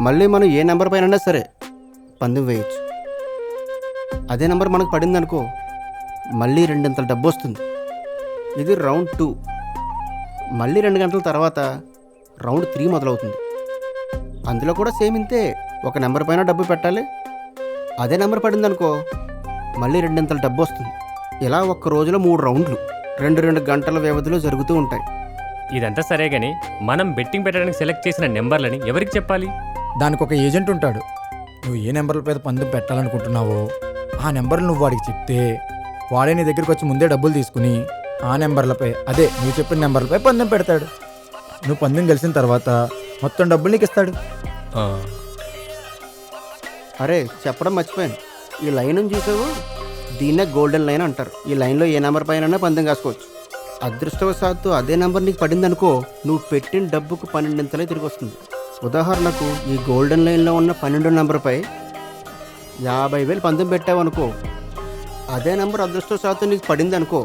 Speaker 15: మళ్ళీ మనం ఏ నెంబర్ పైన సరే పందెం వేయచ్చు. అదే నెంబర్ మనకు పడింది అనుకో, మళ్ళీ 2 డబ్బు వస్తుంది. ఇది రౌండ్ 2. మళ్ళీ 2 గంటల తర్వాత రౌండ్ 3 మొదలవుతుంది. అందులో కూడా సేమ్ ఇంతే. ఒక నెంబర్ పైన డబ్బు పెట్టాలి, అదే నెంబర్ పడింది అనుకో, మళ్ళీ 2 డబ్బు వస్తుంది. ఇలా ఒక్క రోజులో 3 రౌండ్లు 2 గంటల వ్యవధిలో జరుగుతూ ఉంటాయి.
Speaker 3: ఇదంతా సరే కానీ మనం బెట్టింగ్ పెట్టడానికి సెలెక్ట్ చేసిన నెంబర్లని ఎవరికి చెప్పాలి?
Speaker 10: దానికి ఒక ఏజెంట్ ఉంటాడు. నువ్వు ఏ నెంబర్ల మీద పందెం పెట్టాలనుకుంటున్నావో ఆ నెంబర్లు నువ్వు వాడికి చెప్తే వాడే నీ దగ్గరికి వచ్చి ముందే డబ్బులు తీసుకుని ఆ నెంబర్లపై, అదే నువ్వు చెప్పిన నెంబర్లపై పందెం పెడతాడు. నువ్వు పందెం గెలిచిన తర్వాత మొత్తం డబ్బులు నీకు ఇస్తాడు.
Speaker 15: అరే చెప్పడం మర్చిపోయాను, ఈ లైన్ చూసావు, దీన్నే గోల్డెన్ లైన్ అంటారు. ఈ లైన్లో ఏ నెంబర్ పైన పందెం కాసుకోవచ్చు. అదృష్టవశాత్తు అదే నెంబర్ నీకు పడింది అనుకో, నువ్వు పెట్టిన డబ్బుకు 12 తిరిగి వస్తుంది. ఉదాహరణకు ఈ గోల్డెన్ లైన్లో ఉన్న 12 నెంబర్పై 50,000 పందెం పెట్టావనుకో, అదే నెంబర్ అదృష్టవశాత్తు నీకు పడింది అనుకో,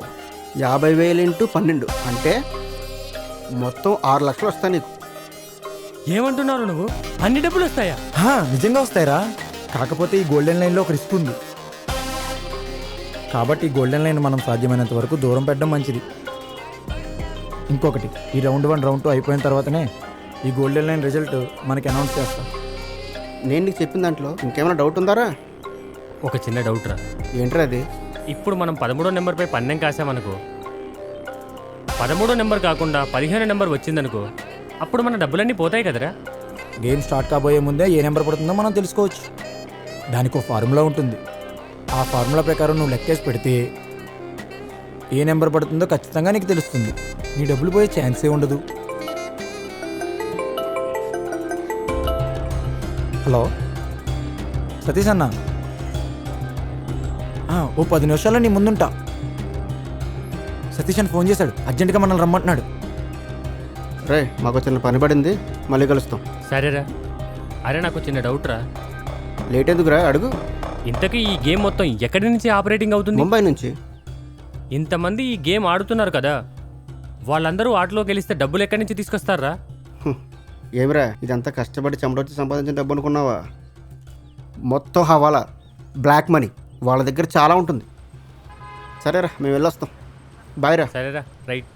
Speaker 15: 50,000 ఇంటూ 12 అంటే మొత్తం 6 లక్షలు వస్తాయి నీకు.
Speaker 4: ఏమంటున్నారు నువ్వు? అన్ని డబ్బులు వస్తాయా?
Speaker 10: నిజంగా వస్తాయిరా. కాకపోతే ఈ గోల్డెన్ లైన్లో ఒక రిస్క్ ఉంది. కాబట్టి ఈ గోల్డెన్ లైన్ మనం సాధ్యమైనంత వరకు దూరం పెట్టడం మంచిది. ఇంకొకటి, ఈ రౌండ్ 1 రౌండ్ 2 అయిపోయిన తర్వాతనే ఈ గోల్డెన్ లైన్ రిజల్ట్ మనకి అనౌన్స్ చేస్తాం.
Speaker 15: నేను నీకు చెప్పిన దాంట్లో ఇంకేమైనా డౌట్ ఉందారా?
Speaker 3: ఒక చిన్న డౌట్ రా.
Speaker 15: ఏంట్రా అది?
Speaker 3: ఇప్పుడు మనం 13వ నెంబర్పై పందెం కాసామనుకో, 13వ నెంబర్ కాకుండా 15వ నెంబర్ వచ్చిందనుకో, అప్పుడు మన డబ్బులన్నీ పోతాయి కదరా?
Speaker 10: గేమ్ స్టార్ట్ కాబోయే ముందే ఏ నెంబర్ పడుతుందో మనం తెలుసుకోవచ్చు. దానికి ఒక ఫార్ములా ఉంటుంది. ఆ ఫార్ములా ప్రకారం నువ్వు లెక్కేసి పెడితే ఏ నెంబర్ పడుతుందో ఖచ్చితంగా నీకు తెలుస్తుంది. నీ డబ్బులు పోయే ఛాన్సే ఉండదు. హలో సతీష్ అన్న, ఓ 10 నిమిషాల్లో నీ ముందుంటా. సతీష్ అని ఫోన్ చేశాడు, అర్జెంటుగా మనల్ని రమ్మంటున్నాడు.
Speaker 15: రే మాకు చిన్న పని పడింది, మళ్ళీ కలుస్తాం.
Speaker 3: సరేరా. అరే నాకు చిన్న డౌట్ రా.
Speaker 15: లేట్ ఎందుకురా, అడుగు.
Speaker 3: ఇంతకీ ఈ గేమ్ మొత్తం ఎక్కడి నుంచి ఆపరేటింగ్ అవుతుంది?
Speaker 15: ముంబై నుంచి.
Speaker 3: ఇంతమంది ఈ గేమ్ ఆడుతున్నారు కదా, వాళ్ళందరూ ఆటలో గెలిస్తే డబ్బులు ఎక్కడి నుంచి తీసుకొస్తారా?
Speaker 15: ఏమిరా ఇదంతా కష్టపడి చెమటొచ్చి సంపాదించిన డబ్బు అనుకున్నావా? మొత్తం హవాలా, బ్లాక్ మనీ వాళ్ళ దగ్గర చాలా ఉంటుంది. సరేరా మేము వెళ్ళొస్తాం. బాయ్ రా.
Speaker 3: సరేరా, రైట్.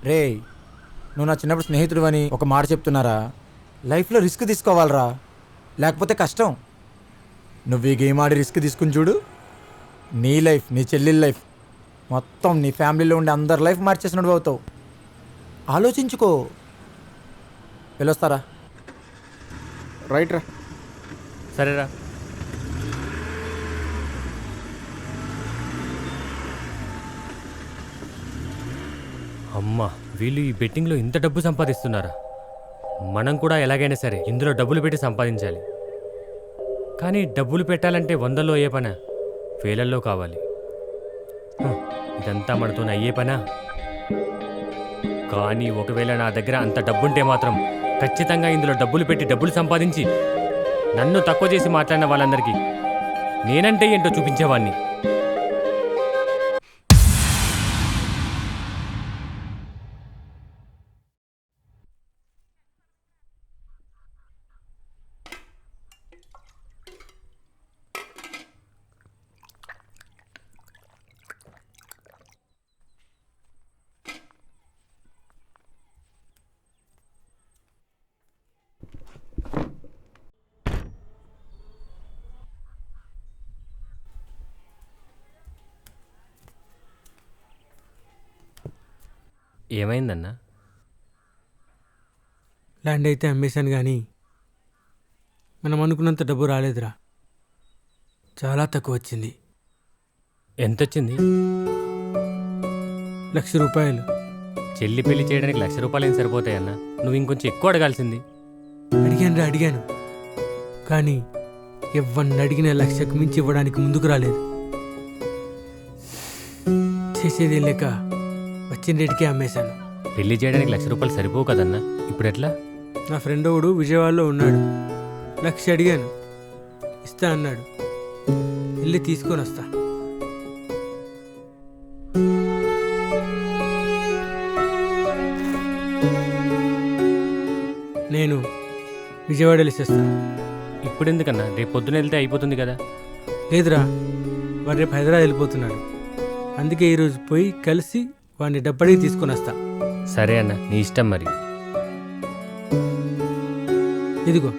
Speaker 10: రే నువ్వు నా చిన్నప్పుడు స్నేహితుడు అని ఒక మాట చెప్తున్నారా? లైఫ్లో రిస్క్ తీసుకోవాలరా, లేకపోతే కష్టం. నువ్వు ఈ గేమ్ ఆడి రిస్క్ తీసుకుని చూడు, నీ లైఫ్, నీ చెల్లెల లైఫ్, మొత్తం నీ ఫ్యామిలీలో ఉండే అందరి లైఫ్ మార్చేసినట్టు అవుతావు. ఆలోచించుకో. వెళ్ళొస్తారా?
Speaker 15: రైట్ రా.
Speaker 3: సరేరా. అమ్మా, వీళ్ళు ఈ బెట్టింగ్లో ఇంత డబ్బు సంపాదిస్తున్నారా? మనం కూడా ఎలాగైనా సరే ఇందులో డబ్బులు పెట్టి సంపాదించాలి. కానీ డబ్బులు పెట్టాలంటే 100లో అయ్యే పనా, వేలల్లో కావాలి. ఇదంతా మనతో అయ్యే పనా? కానీ ఒకవేళ నా దగ్గర అంత డబ్బుంటే మాత్రం ఖచ్చితంగా ఇందులో డబ్బులు పెట్టి డబ్బులు సంపాదించి నన్ను తక్కువ చేసి మాట్లాడిన వాళ్ళందరికీ నేనంటే ఏంటో చూపించేవాడిని. ఏమైందన్నా?
Speaker 4: ల్యాండ్ అయితే అమ్మేశాను కానీ మనం అనుకున్నంత డబ్బు రాలేదురా. చాలా తక్కువ వచ్చింది.
Speaker 3: ఎంతొచ్చింది?
Speaker 4: ₹1,00,000.
Speaker 3: చెల్లి పెళ్లి చేయడానికి ₹1,00,000 ఏం సరిపోతాయన్నా? నువ్వు ఇంకొంచెం ఎక్కువ అడగాల్సింది.
Speaker 4: అడిగాను కానీ ఎవరిని అడిగిన 1,00,000కు మించి ఇవ్వడానికి ముందుకు రాలేదు. చేసేది లేక వచ్చిన రేటుకే అమ్మేశాను.
Speaker 3: పెళ్లి చేయడానికి ₹1,00,000 సరిపోవు కదన్నా, ఇప్పుడు ఎట్లా?
Speaker 4: నా ఫ్రెండ్ ఒకడు విజయవాడలో ఉన్నాడు. 1,00,000 అడిగాను, ఇస్తా అన్నాడు. వెళ్ళి తీసుకొని వస్తా. నేను విజయవాడ వెళ్ళేసేస్తా.
Speaker 3: ఇప్పుడు ఎందుకన్నా? రేపు పొద్దున వెళ్తే అయిపోతుంది కదా.
Speaker 4: లేదురా, వాడు రేపు హైదరాబాద్ వెళ్ళిపోతున్నాడు. అందుకే ఈరోజు పోయి కలిసి వాడిని డబ్బడికి తీసుకొని వస్తా.
Speaker 3: సరే అన్న, నీ ఇష్టం మరి.
Speaker 4: ఇదిగో,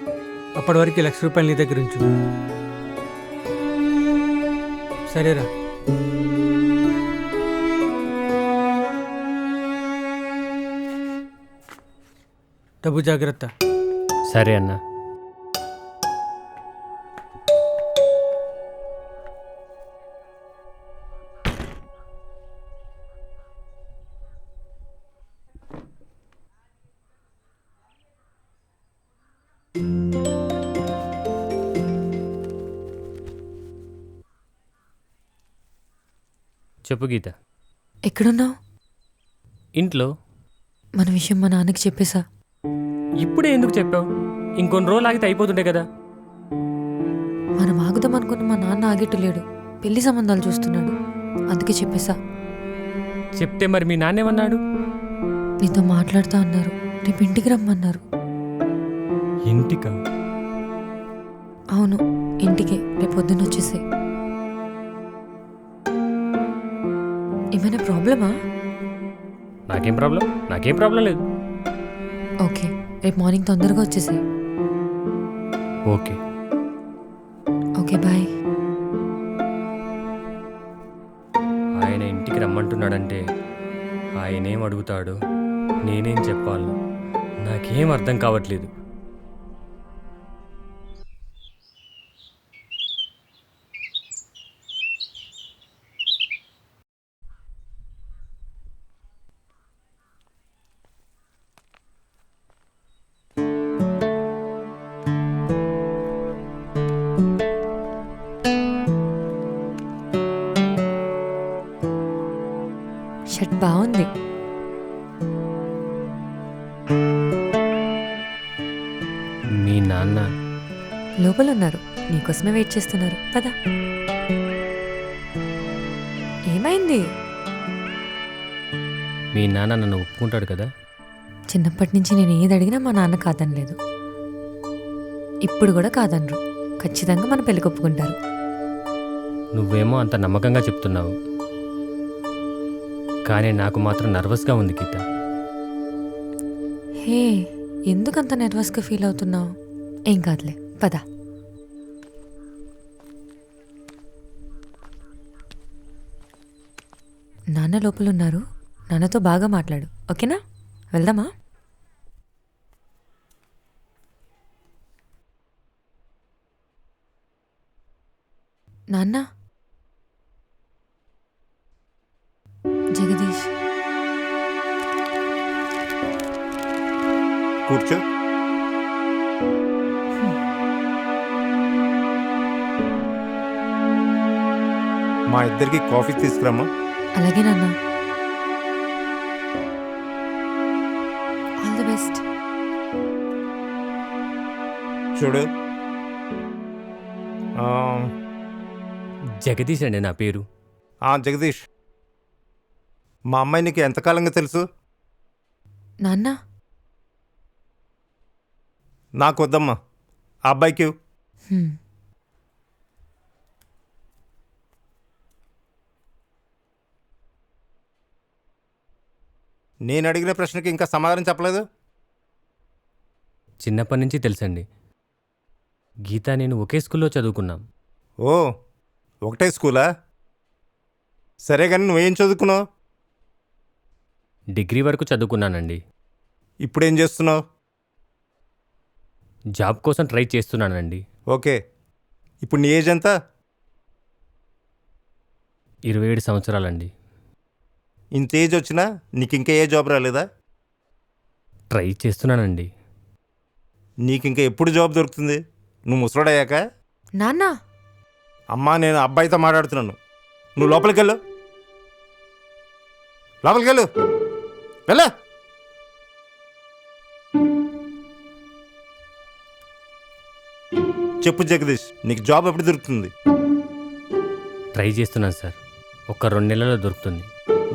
Speaker 4: అప్పటి వరకు ₹1,00,000 నీ దగ్గర ఉంచు. సరేరా. డబ్బు జాగ్రత్త.
Speaker 3: సరే అన్న. చెప్పు గీత.
Speaker 13: ఎక్కడున్నావు?
Speaker 3: ఇంట్లో.
Speaker 13: మన విషయం మా నాన్నకి చెప్పేశా.
Speaker 3: ఇప్పుడే ఎందుకు చెప్పావు? ఇంకొన్ని రోజులు ఆగితే అయిపోతుండే కదా.
Speaker 13: మనం ఆగుదాం అనుకున్న మా నాన్న ఆగేట్టు లేడు. పెళ్లి సంబంధాలు చూస్తున్నాడు, అందుకే చెప్పేశా.
Speaker 3: చెప్తే మరి మీ నాన్నేమన్నాడు?
Speaker 13: నీతో మాట్లాడుతా అన్నారు. రేపు ఇంటికి రమ్మన్నారు.
Speaker 3: ఇంటికా?
Speaker 13: అవును, ఇంటికే. రేపు పొద్దున్న వచ్చేసే. ఏమైనా ప్రాబ్లమా?
Speaker 3: నాకేం ప్రాబ్లం లేదు.
Speaker 13: ఓకే, రేపు మార్నింగ్ తొందరగా వచ్చేసే.
Speaker 3: ఓకే.
Speaker 13: Okay, bye.
Speaker 3: ఆయన ఇంటికి రమ్మంటున్నాడంటే ఆయనేం అడుగుతాడు, నేనేం చెప్పాలి, నాకేం అర్థం కావట్లేదు.
Speaker 13: షర్ట్ బాగుంది.
Speaker 3: మీ నాన్న
Speaker 13: లోపల ఉన్నారు, నీకోసమే వెయిట్ చేస్తున్నారు. పద. ఏమైంది?
Speaker 3: మీ నాన్న నన్ను ఒప్పుకుంటాడు కదా?
Speaker 13: చిన్నప్పటి నుంచి నేను ఏది అడిగినా మా నాన్న కాదనలేదు. ఇప్పుడు కూడా కాదనరు. ఖచ్చితంగా మన పెళ్ళికి ఒప్పుకుంటారు.
Speaker 3: నువ్వేమో అంత నమ్మకంగా చెప్తున్నావు, కానీ నాకు మాత్రం నర్వస్గా ఉంది గీత.
Speaker 13: హే, ఎందుకంత నర్వస్గా ఫీల్ అవుతున్నావు? ఏం కాదులే, పద. నాన్న లోపల ఉన్నారు, నాన్నతో బాగా మాట్లాడు. ఓకేనా? వెళ్దామా? నాన్న. జగదీష్.
Speaker 15: కూర్చో. మా ఇద్దరికి కాఫీ తీసుకురామా?
Speaker 13: అలాగే నాన్న. All the best.
Speaker 15: చూడు,
Speaker 3: జగదీష్ అండి నా పేరు.
Speaker 15: జగదీష్, మా అమ్మాయి నీకు ఎంతకాలంగా తెలుసు?
Speaker 13: నాన్న.
Speaker 15: నాకు వద్దమ్మా, ఆ అబ్బాయికి. నేను అడిగిన ప్రశ్నకి ఇంకా సమాధానం చెప్పలేదు.
Speaker 3: చిన్నప్పటి నుంచి తెలుసండి. గీత నేను ఒకే స్కూల్లో చదువుకున్నాం.
Speaker 15: ఓ, ఒకటే స్కూలా? సరే కానీ నువ్వేం చదువుకున్నావు?
Speaker 3: డిగ్రీ వరకు చదువుకున్నానండి.
Speaker 16: ఇప్పుడేం చేస్తున్నావు?
Speaker 3: జాబ్ కోసం ట్రై చేస్తున్నానండి.
Speaker 16: ఓకే, ఇప్పుడు నీ ఏజ్ ఎంత?
Speaker 3: 27 సంవత్సరాలండి.
Speaker 16: ఇంత ఏజ్ వచ్చినా నీకు ఇంకా ఏ జాబ్ రాలేదా?
Speaker 3: ట్రై చేస్తున్నానండి.
Speaker 16: నీకు ఇంకా ఎప్పుడు జాబ్ దొరుకుతుంది? నువ్వు ముసలాడయ్యాక?
Speaker 13: నాన్న
Speaker 16: అమ్మా, నేను అబ్బాయితో మాట్లాడుతున్నాను. నువ్వు లోపలికి వెళ్ళు, లోపలికి వెళ్ళు, వెళ్ళా. చెప్పు జగదీష్, నీకు జాబ్ ఎప్పుడు దొరుకుతుంది?
Speaker 3: ట్రై చేస్తున్నాను సార్. ఒక 2 నెలల్లో దొరుకుతుంది.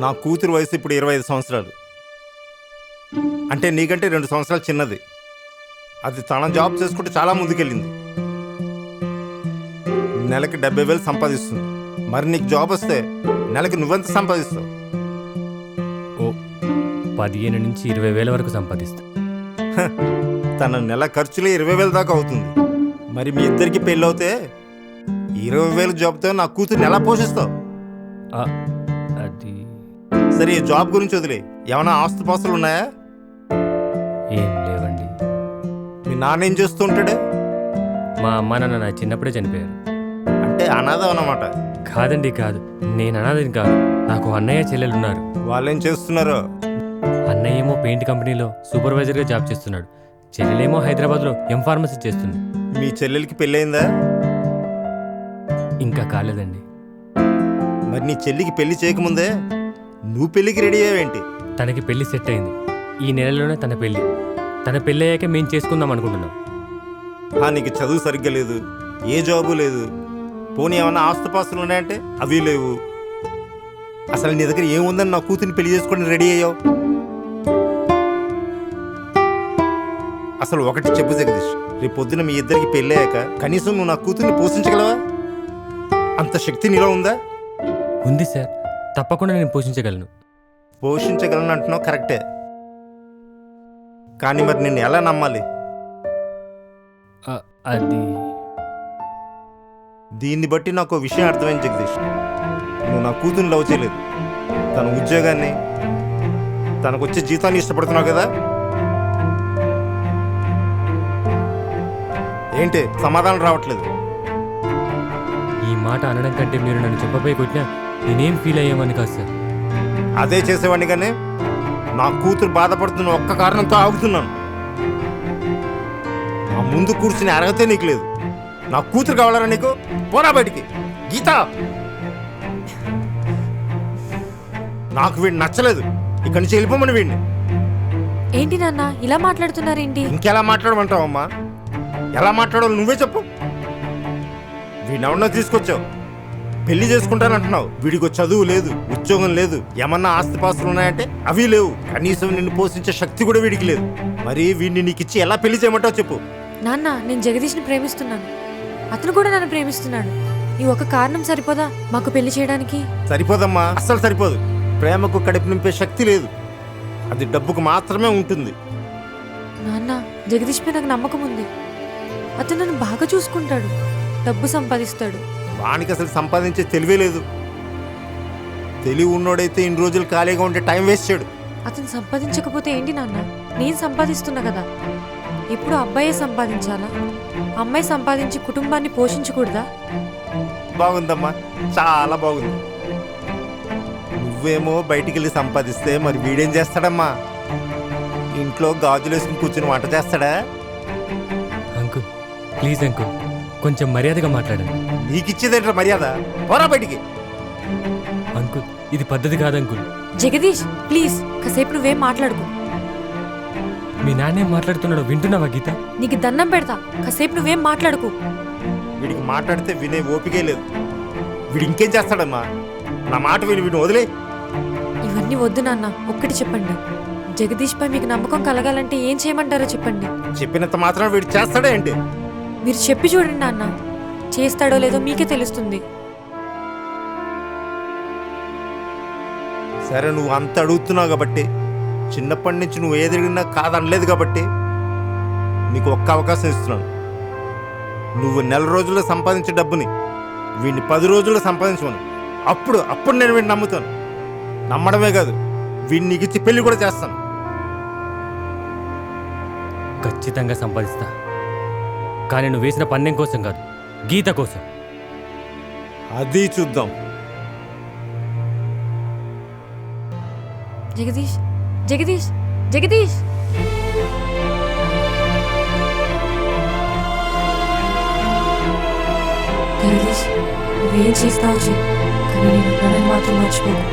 Speaker 16: నా కూతురు వయసు ఇప్పుడు 25 సంవత్సరాలు. అంటే నీకంటే 2 సంవత్సరాలు చిన్నది. అది తన జాబ్ చేసుకుంటే చాలా ముందుకెళ్ళింది. నెలకి 70,000 సంపాదిస్తుంది. మరి నీకు జాబ్ వస్తే నెలకి నువ్వెంత సంపాదిస్తావు?
Speaker 3: ఓ 15 నుంచి 20,000 వరకు సంపాదిస్తా.
Speaker 16: తన నెల ఖర్చులే 20,000 దాకా అవుతుంది. మరి మీ ఇద్దరికి పెళ్ళి అవుతే 20,000 జాబ్తో నా కూతుర్ని ఎలా పోషిస్తావు?
Speaker 3: అది
Speaker 16: సరే, ఈ జాబ్ గురించి వదిలే. ఏమైనా ఆస్తుపాస్తులు ఉన్నాయా?
Speaker 3: ఏం లేవండి.
Speaker 16: మీ నాన్న ఏం చేస్తూ ఉంటాడు?
Speaker 3: మా అమ్మ నాన్న నా చిన్నప్పుడే చనిపోయారు.
Speaker 16: అంటే అనాథ అన్నమాట?
Speaker 3: కాదండి, కాదు. నేను అనాథని కాదు. నాకు అన్నయ్య చెల్లెలు ఉన్నారు.
Speaker 16: వాళ్ళేం చేస్తున్నారు?
Speaker 3: అన్నయ్య ఏమో పెయింట్ కంపెనీలో సూపర్వైజర్గా జాబ్ చేస్తున్నాడు. చెల్లెలేమో హైదరాబాద్లో ఫార్మసీ చేస్తుంది.
Speaker 16: మీ చెల్లెలకి పెళ్ళయిందా?
Speaker 3: ఇంకా కాలేదండి.
Speaker 16: మరి నీ చెల్లికి పెళ్లి చేయకముందే నువ్వు పెళ్లికి రెడీ అయ్యావేంటి?
Speaker 3: తనకి పెళ్లి సెట్ అయింది. ఈ నెలలోనే తన పెళ్లి. తన పెళ్ళి అయ్యాక మేము చేసుకుందాం అనుకుంటున్నాం.
Speaker 16: నీకు చదువు సరిగ్గా లేదు, ఏ జాబు లేదు, పోనీ ఏమన్నా ఆస్తుపాస్తులు ఉన్నాయంటే అవి లేవు. అసలు నీ దగ్గర ఏముందని నా కూతుర్ని పెళ్లి చేసుకొని రెడీ అయ్యావు? అసలు ఒకటి చెప్పు జగదీష్, రేపు పొద్దున మీ ఇద్దరికి పెళ్ళయ్యాక కనీసం నువ్వు నా కూతుర్ని పోషించగలవా? అంత శక్తి నీలో ఉందా?
Speaker 3: ఉంది సార్, తప్పకుండా నేను పోషించగలను.
Speaker 16: పోషించగలను అంటున్నావు, కరెక్టే. కానీ మరి నిన్ను ఎలా నమ్మాలి?
Speaker 3: అది
Speaker 16: దీన్ని బట్టి నాకు విషయం అర్థమైంది జగదీష్. నువ్వు నా కూతుర్ని లవ్ చేయలేదు, తన ఉద్యోగాన్ని, తనకు వచ్చే జీతాన్ని ఇష్టపడుతున్నావు కదా? ఏంటి సమాధానం రావట్లేదు?
Speaker 3: ఈ మాట అనడం కంటే మీరు నన్ను చెప్పబోయి కొట్టినా నేనేం ఫీల్ అయ్యామని కాదు సార్.
Speaker 16: అదే చేసేవాడిని, కానీ నా కూతురు బాధపడుతున్న ఒక్క కారణంతో ఆగుతున్నాను. ఆ ముందు కూర్చుని అర్హతే నీకు లేదు. నా కూతురు కావాలరా నీకు? పోరా బయటికి. గీత, నాకు వీడిని నచ్చలేదు. ఇక్కడి నుంచి వెళ్ళిపోమని వీడిని.
Speaker 13: ఏంటి నాన్న ఇలా మాట్లాడుతున్నారేంటి?
Speaker 16: ఇంకెలా మాట్లాడమంటావమ్మా? ఎలా మాట్లాడాలో నువ్వే చెప్పు. వీడిని ఎవరన్నా తీసుకొచ్చావు, పెళ్లి చేసుకుంటానంటున్నావు. వీడికి చదువు లేదు, ఉద్యోగం లేదు, ఏమన్నా ఆస్తిపాస్తులు ఉన్నాయంటే అవి లేవు. కనీసం నిన్ను పోషించే శక్తి కూడా వీడికి లేదు. మరి వీడిని నీకు ఇచ్చి ఎలా పెళ్లి చేయమంటావు చెప్పు.
Speaker 13: నాన్న, నేను జగదీష్ని ప్రేమిస్తున్నాను. అతను కూడా నన్ను ప్రేమిస్తున్నాడు. ఈ ఒక కారణం సరిపోదా మాకు పెళ్లి చేయడానికి?
Speaker 16: సరిపోదమ్మా, అస్సలు సరిపోదు. ప్రేమకు కడుపు నింపే శక్తి లేదు, అది డబ్బుకు మాత్రమే ఉంటుంది.
Speaker 13: నాన్న, జగదీష్పై నాకు నమ్మకం ఉంది. అతను నన్ను బాగా చూసుకుంటాడు, డబ్బు సంపాదిస్తాడు.
Speaker 16: వానికి అసలు సంపాదించే తెలివే లేదు. తెలివి ఉన్నోడైతే ఇన్ని రోజులు ఖాళీగా ఉంటే టైం వేస్ట్ చేయడు.
Speaker 13: అతను సంపాదించకపోతే ఏంటి నాన్న? నేను సంపాదిస్తున్నా కదా. ఇప్పుడు అబ్బాయే సంపాదించాలా? అమ్మాయి సంపాదించి కుటుంబాన్ని పోషించకూడదా?
Speaker 16: బాగుందమ్మా, చాలా బాగుంది. నువ్వేమో బయటికి వెళ్ళి సంపాదిస్తే మరి వీడేం చేస్తాడమ్మా? ఇంట్లో గాజులు వేసుకుని కూర్చుని వంట చేస్తాడా?
Speaker 3: అంకుల్ ప్లీజ్ అంకుల్, కొంచెం మర్యాదగా మాట్లాడండి.
Speaker 16: నీకిచ్చేదేంట్రా మర్యాద? పోరా బయటికి.
Speaker 3: అంకుల్, ఇది పద్ధతి కాదు అంకుల్.
Speaker 13: జగదీష్ ప్లీజ్, కాసేపు నువ్వేం మాట్లాడుకో.
Speaker 3: మీ నాన్నేం మాట్లాడుతున్నాడో వింటున్నావా గీత?
Speaker 13: నీకు దండం పెడతా, కాసేపు నువ్వేం మాట్లాడుకో.
Speaker 16: వీడికి మాట్లాడితే వినే ఓపికే లేదు. వీడు ఇంకేం చేస్తాడమ్మా? నా మాట విని వీడిని వదిలే.
Speaker 13: ఇవన్నీ వద్దు నాన్న, ఒక్కటి చెప్పండి. జగదీష్ పై మీకు నమ్మకం కలగాలంటే ఏం చేయమంటారో చెప్పండి.
Speaker 16: చెప్పినంత మాత్రం వీడు చేస్తాడా ఏంటి?
Speaker 13: మీరు చెప్పి చూడండి నాన్న, చేస్తాడో లేదో మీకే తెలుస్తుంది.
Speaker 16: సరే, నువ్వు అంత అడుగుతున్నావు కాబట్టి, చిన్నప్పటి నుంచి నువ్వు ఏది అడిగినా కాదనలేదు కాబట్టి నీకు ఒక్క అవకాశం ఇస్తున్నాను. నువ్వు 1 నెల రోజుల్లో సంపాదించే డబ్బుని వీడిని 10 రోజుల్లో సంపాదించమను. అప్పుడు నేను వీడిని నమ్ముతాను. నమ్మడమే కాదు, వీడిని నీకు ఇచ్చి పెళ్లి కూడా చేస్తాను.
Speaker 3: ఖచ్చితంగా సంపాదిస్తా, కానీ నువ్వు వేసిన పందెం కోసం కాదు, గీత కోసం.
Speaker 16: అది చూద్దాం.
Speaker 13: జగదీష్, జగదీష్, జగదీష్. జగదీష్, నువ్వేం చేస్తావు చెయ్యి, కానీ నేను నన్ను మాత్రం మర్చిపోను.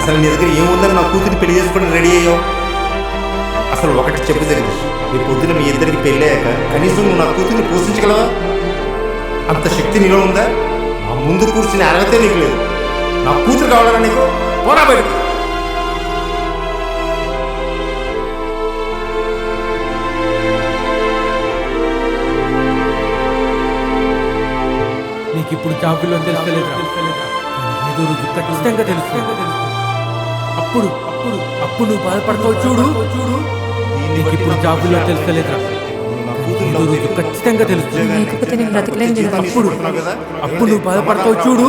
Speaker 16: అసలు నీ దగ్గర ఏముందని నా కూతురిని పెళ్లి చేసుకుని రెడీ అయ్యావు? అసలు ఒకటి చెప్పు జగదీష్, నీ పొద్దున మీ ఇద్దరికి పెళ్ళి అయ్యాక కనీసం నువ్వు నా కూతురిని పోషించగలవా? అంత శక్తి నీలో ఉందా? నా ముందు కూర్చుని అర్హతే నీకు లేదు. నా కూతురు కావాలన్నా నీకు పోరా బయటకు.
Speaker 4: నీకు ఇప్పుడు జాబులో తెలుస్తలేదురా, ఏదో రోజు ఖచ్చితంగా తెలుస్తుంది. అప్పుడు అప్పుడు అప్పుడు నువ్వు బాధపడతావు చూడు. నీకు ఇప్పుడు జాబులో తెలుస్తలేదురా, ఏదో రోజు ఖచ్చితంగా తెలుస్తుంది.
Speaker 13: లేకపోతే నేను బ్రతకలేను జగదీష్.
Speaker 4: అప్పుడు అప్పుడు నువ్వు బాధపడతావు చూడు.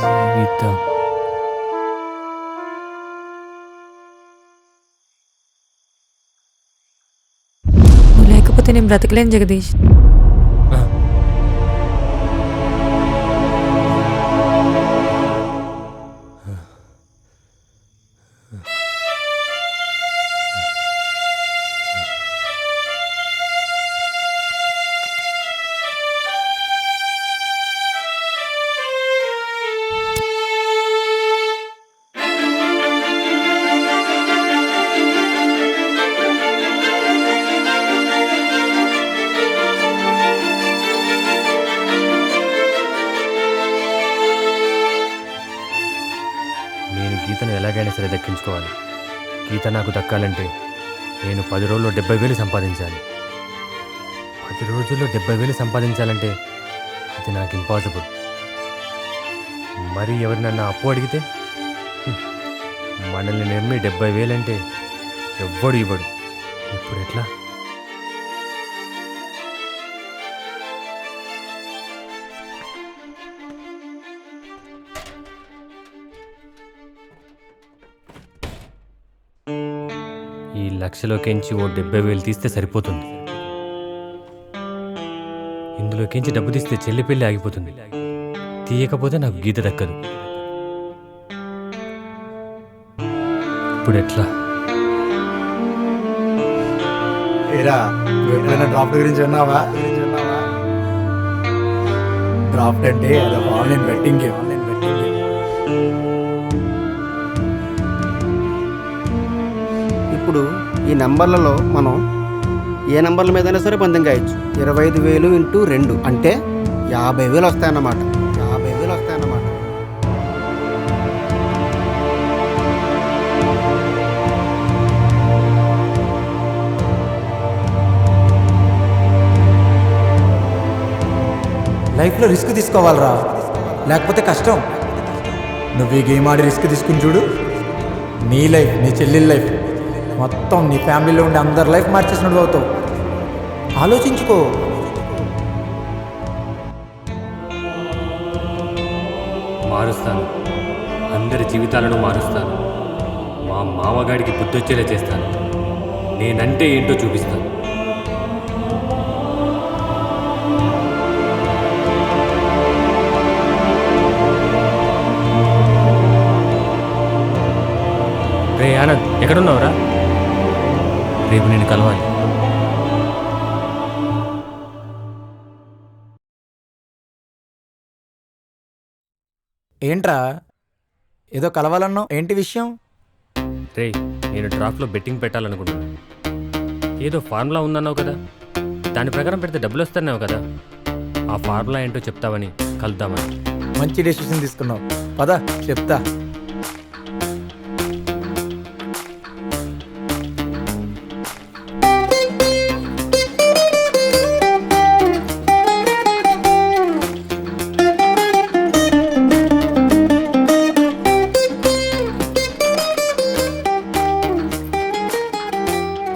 Speaker 3: జీవితం
Speaker 13: నువ్వు లేకపోతే నేను బ్రతకలేను జగదీష్.
Speaker 3: నేను గీతను ఎలాగైనా సరే దక్కించుకోవాలి. గీత నాకు దక్కాలంటే నేను 10 రోజుల్లో 70,000 సంపాదించాలి. 10 రోజుల్లో 70,000 సంపాదించాలంటే అది నాకు ఇంపాసిబుల్. మరి ఎవరినన్నా అప్పు అడిగితే మనల్ని నమ్మి 70,000 అంటే ఎవ్వడు ఇవ్వడు. ఇప్పుడు ఎట్లా? ఈ లక్షలోకించి ఓ 70,000 తీస్తే సరిపోతుంది. ఇందులోకించి డబ్బు తీస్తే చెల్లి పెళ్ళి ఆగిపోతుంది. తీయకపోతే నాకు గీత దక్కదు. ఇప్పుడు ఎట్లా?
Speaker 10: డ్రాఫ్ట్ గురించి విన్నావా? డ్రాఫ్ట్ అంటే అదొక ఆన్లైన్ బెట్టింగ్ గేమ్.
Speaker 15: ఇప్పుడు ఈ నెంబర్లలో మనం ఏ నెంబర్ల మీదైనా సరే పందెం కాయచ్చు. 25,000 ఇంటూ 2 అంటే 50,000 వస్తాయన్నమాట. 50,000 వస్తాయన్నమాట.
Speaker 10: లైఫ్లో రిస్క్ తీసుకోవాలరా, లేకపోతే కష్టం. నువ్వు ఈ గేమ్ ఆడి రిస్క్ తీసుకుని చూడు, నీ లైఫ్, నీ చెల్లెల లైఫ్, మొత్తం నీ ఫ్యామిలీలో ఉండే అందరి లైఫ్ మార్చేసినట్టు అవుతావు. ఆలోచించుకో.
Speaker 3: మారుస్తాను, అందరి జీవితాలను మారుస్తాను. మా మామగాడికి బుద్ధొచ్చేలా చేస్తాను. నేనంటే ఏంటో చూపిస్తాను. రే ఆనంద్, ఎక్కడున్నావురా? రేపు నేను కలవాలి.
Speaker 10: ఏంట్రా ఏదో కలవాలన్నావు, ఏంటి విషయం?
Speaker 3: రే, నేను డ్రాఫ్ట్లో బెట్టింగ్ పెట్టాలనుకుంటున్నాను. ఏదో ఫార్ములా ఉందన్నావు కదా, దాని ప్రకారం పెడితే డబ్బులు వస్తున్నావు కదా. ఆ ఫార్ములా ఏంటో చెప్తావని కలుద్దామని.
Speaker 10: మంచి డెసిషన్ తీసుకున్నావు. పద చెప్తా.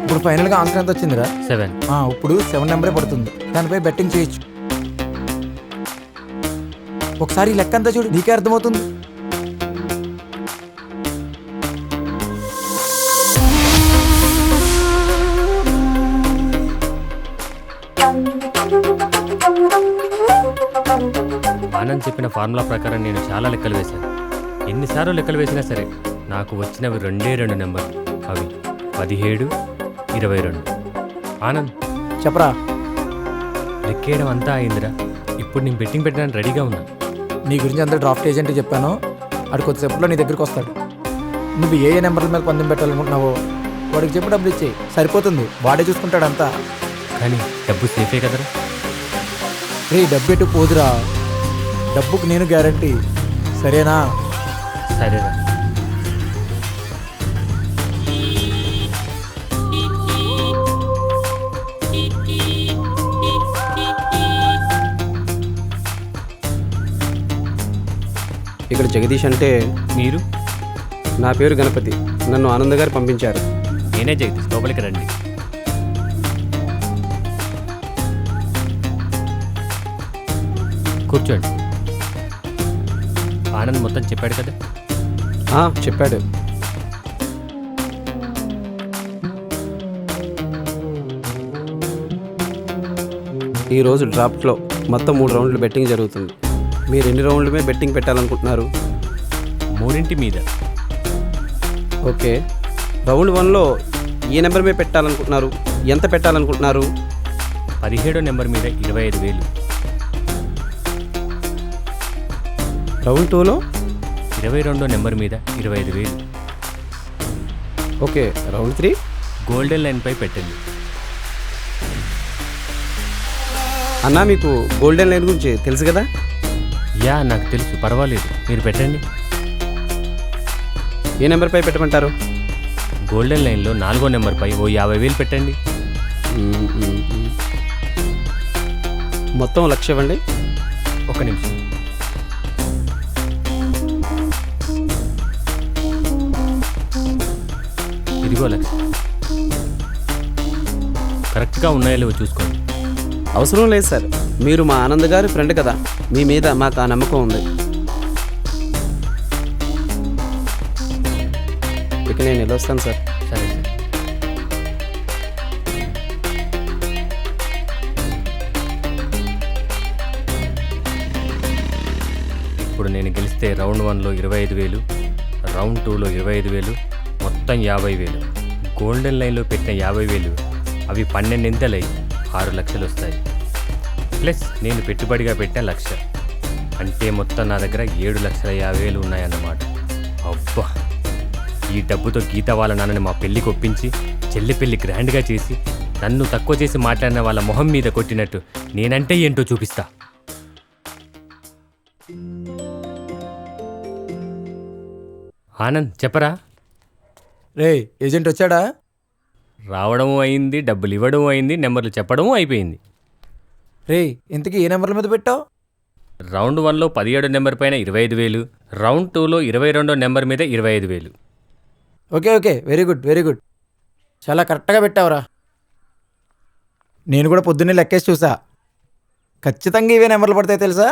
Speaker 10: ఇప్పుడు ఫైనల్గా ఆన్సర్ ఎంత వచ్చిందిరా?
Speaker 3: 7.
Speaker 10: ఇప్పుడు 7 నెంబరే పడుతుంది. దానిపై బెట్టింగ్ చేయొచ్చు. ఒకసారి ఈ లెక్క అంతా చూడు, నీకే అర్థమవుతుంది.
Speaker 3: ఆనంద్ చెప్పిన ఫార్ములా ప్రకారం నేను చాలా లెక్కలు వేశాను. ఎన్నిసార్లు లెక్కలు వేసినా సరే నాకు వచ్చినవి 2 నెంబర్లు. అవి 17, 22. ఆనంద్
Speaker 10: చెప్పరా?
Speaker 3: లెక్కేయడం అంతా అయిందిరా. ఇప్పుడు నేను బెట్టింగ్ పెట్టడానికి రెడీగా ఉన్నాను.
Speaker 10: నీ గురించి అంతా డ్రాఫ్ట్ ఏజెంట్ చెప్పాను. అటు కొద్దిసేపట్లో నీ దగ్గరికి వస్తాడు. నువ్వు ఏ నెంబర్ల మీద పందెం పెట్టాలనుకుంటున్నావో వాడికి చెప్పి డబ్బులు ఇచ్చేయి, సరిపోతుంది. వాడే చూసుకుంటాడు అంతా.
Speaker 3: కానీ డబ్బు సేఫే కదరా?
Speaker 10: డబ్బు ఎటు పోదురా, డబ్బుకు నేను గ్యారంటీ. సరేనా?
Speaker 3: సరేరా.
Speaker 15: ఇక్కడ జగదీష్ అంటే
Speaker 3: మీరు?
Speaker 15: నా పేరు గణపతి. నన్ను ఆనంద్ గారు పంపించారు.
Speaker 3: నేనే జగదీష్, లోపలికి రండి. కూర్చోండి. ఆనంద్ మొత్తం చెప్పాడు కదా?
Speaker 15: చెప్పాడు. ఈరోజు డ్రాఫ్ట్లో మొత్తం 3 రౌండ్లు బెట్టింగ్ జరుగుతుంది. మీరు ఎన్ని రౌండ్ల మీద బెట్టింగ్ పెట్టాలనుకుంటున్నారు?
Speaker 3: 3 మీద.
Speaker 15: ఓకే. రౌండ్ 1లో ఏ నెంబర్ మీద పెట్టాలనుకుంటున్నారు? ఎంత పెట్టాలనుకుంటున్నారు?
Speaker 3: 17 నెంబర్ మీద 25,000.
Speaker 15: రౌండ్ 2లో
Speaker 3: 22 నెంబర్ మీద 25,000.
Speaker 15: ఓకే. రౌండ్ 3
Speaker 3: గోల్డెన్ లైన్పై పెట్టండి.
Speaker 15: అన్నా, మీకు గోల్డెన్ లైన్ గురించి తెలుసు కదా?
Speaker 3: యా, నాకు తెలుసు. పర్వాలేదు, మీరు పెట్టండి.
Speaker 15: ఏ నెంబర్పై పెట్టమంటారు?
Speaker 3: గోల్డెన్ లైన్లో 4వ నెంబర్పై ఓ 50,000 పెట్టండి.
Speaker 15: మొత్తం 1,00,000 ఇవ్వండి.
Speaker 3: ఒక నిమిషం. ఇదిగో 1,00,000. కరెక్ట్గా ఉన్నాయో లేవో చూసుకోండి.
Speaker 15: అవసరం లేదు సార్, మీరు మా ఆనంద్ గారి ఫ్రెండ్ కదా, మీ మీద మాకు ఆ నమ్మకం ఉంది. ఇక నేను వెళ్ళొస్తాను సార్.
Speaker 3: సరే సార్. ఇప్పుడు నేను గెలిస్తే రౌండ్ 1లో 25,000, రౌండ్ 2లో 25,000, మొత్తం 50,000. గోల్డెన్ లైన్లో పెట్టిన 50,000 అవి 12 ఇంతలై 6 లక్షలు వస్తాయి. ప్లస్ నేను పెట్టుబడిగా పెట్టిన 1,00,000, అంటే మొత్తం నా దగ్గర 7,50,000 ఉన్నాయన్నమాట. అబ్బా, ఈ డబ్బుతో గీత వాళ్ళ నాన్నని మా పెళ్ళికి ఒప్పించి చెల్లి పెళ్ళి గ్రాండ్గా చేసి నన్ను తక్కువ చేసి మాట్లాడిన వాళ్ళ మొహం మీద కొట్టినట్టు నేనంటే ఏంటో చూపిస్తా. ఆనంద్ చెప్పరా?
Speaker 10: ఏజెంట్ వచ్చాడా?
Speaker 3: రావడము అయింది, డబ్బులు ఇవ్వడం అయింది, నెంబర్లు చెప్పడము అయిపోయింది.
Speaker 10: ఇంతకీ ఏ నెంబర్ల మీద పెట్టావు?
Speaker 3: రౌండ్ 1లో 17 నెంబర్ పైన 25,000, రౌండ్ 2లో 22 నెంబర్ మీద 25,000.
Speaker 10: Okay, very good, very good. చాలా కరెక్ట్గా పెట్టావురా. నేను కూడా పొద్దున్నే లెక్కేసి చూసా. ఖచ్చితంగా ఇవే నెంబర్లు పడతాయి తెలుసా?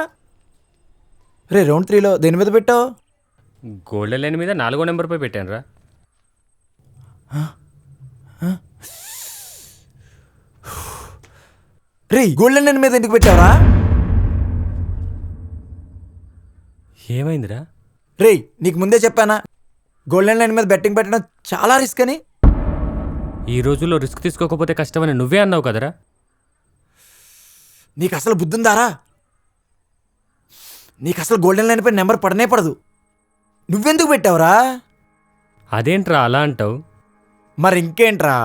Speaker 10: రౌండ్ 3లో దేని మీద పెట్టావు?
Speaker 3: గోల్డెన్ లైన్ మీద 4వ నెంబర్పై పెట్టాను రా.
Speaker 10: గోల్డెన్ లైన్ మీద ఎందుకు పెట్టావురా?
Speaker 3: ఏమైందిరా?
Speaker 10: నీకు ముందే చెప్పానా గోల్డెన్ లైన్ మీద బెట్టింగ్ పెట్టడం చాలా రిస్క్ అని?
Speaker 3: ఈ రోజుల్లో రిస్క్ తీసుకోకపోతే కష్టమని నువ్వే అన్నావు కదరా.
Speaker 10: నీకు అసలు బుద్ధుందారా? నీకు అసలు గోల్డెన్ లైన్ పై నెంబర్ పడనే పడదు. నువ్వెందుకు పెట్టావురా?
Speaker 3: అదేంట్రా అలా అంటావు?
Speaker 10: మరి ఇంకేంట్రా,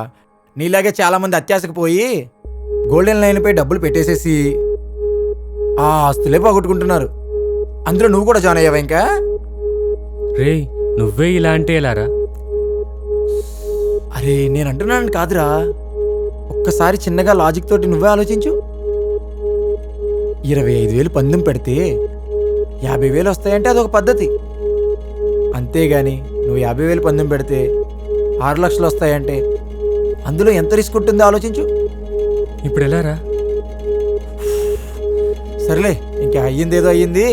Speaker 10: నీలాగే చాలామంది అత్యాశకు పోయి గోల్డెన్ లైన్పై డబ్బులు పెట్టేసేసి ఆ ఆస్తులే పోగొట్టుకుంటున్నారు. అందులో నువ్వు కూడా జాయిన్ అయ్యావా ఇంకా?
Speaker 3: రేయ్ నువ్వే ఇలా అంటే ఎలారా?
Speaker 10: అరే నేను అంటున్నాను కాదురా, ఒక్కసారి చిన్నగా లాజిక్ తోటి నువ్వే ఆలోచించు. 25,000 పందెం పెడితే 50,000 వస్తాయంటే అదొక పద్ధతి. అంతేగాని నువ్వు 50,000 పందెం పెడితే 6 లక్షలు వస్తాయంటే అందులో ఎంత రిస్క్ ఉంటుందో ఆలోచించు.
Speaker 3: ఇప్పుడు ఎలారా?
Speaker 10: సరేలే, ఇంకా అయ్యిందేదో అయ్యింది.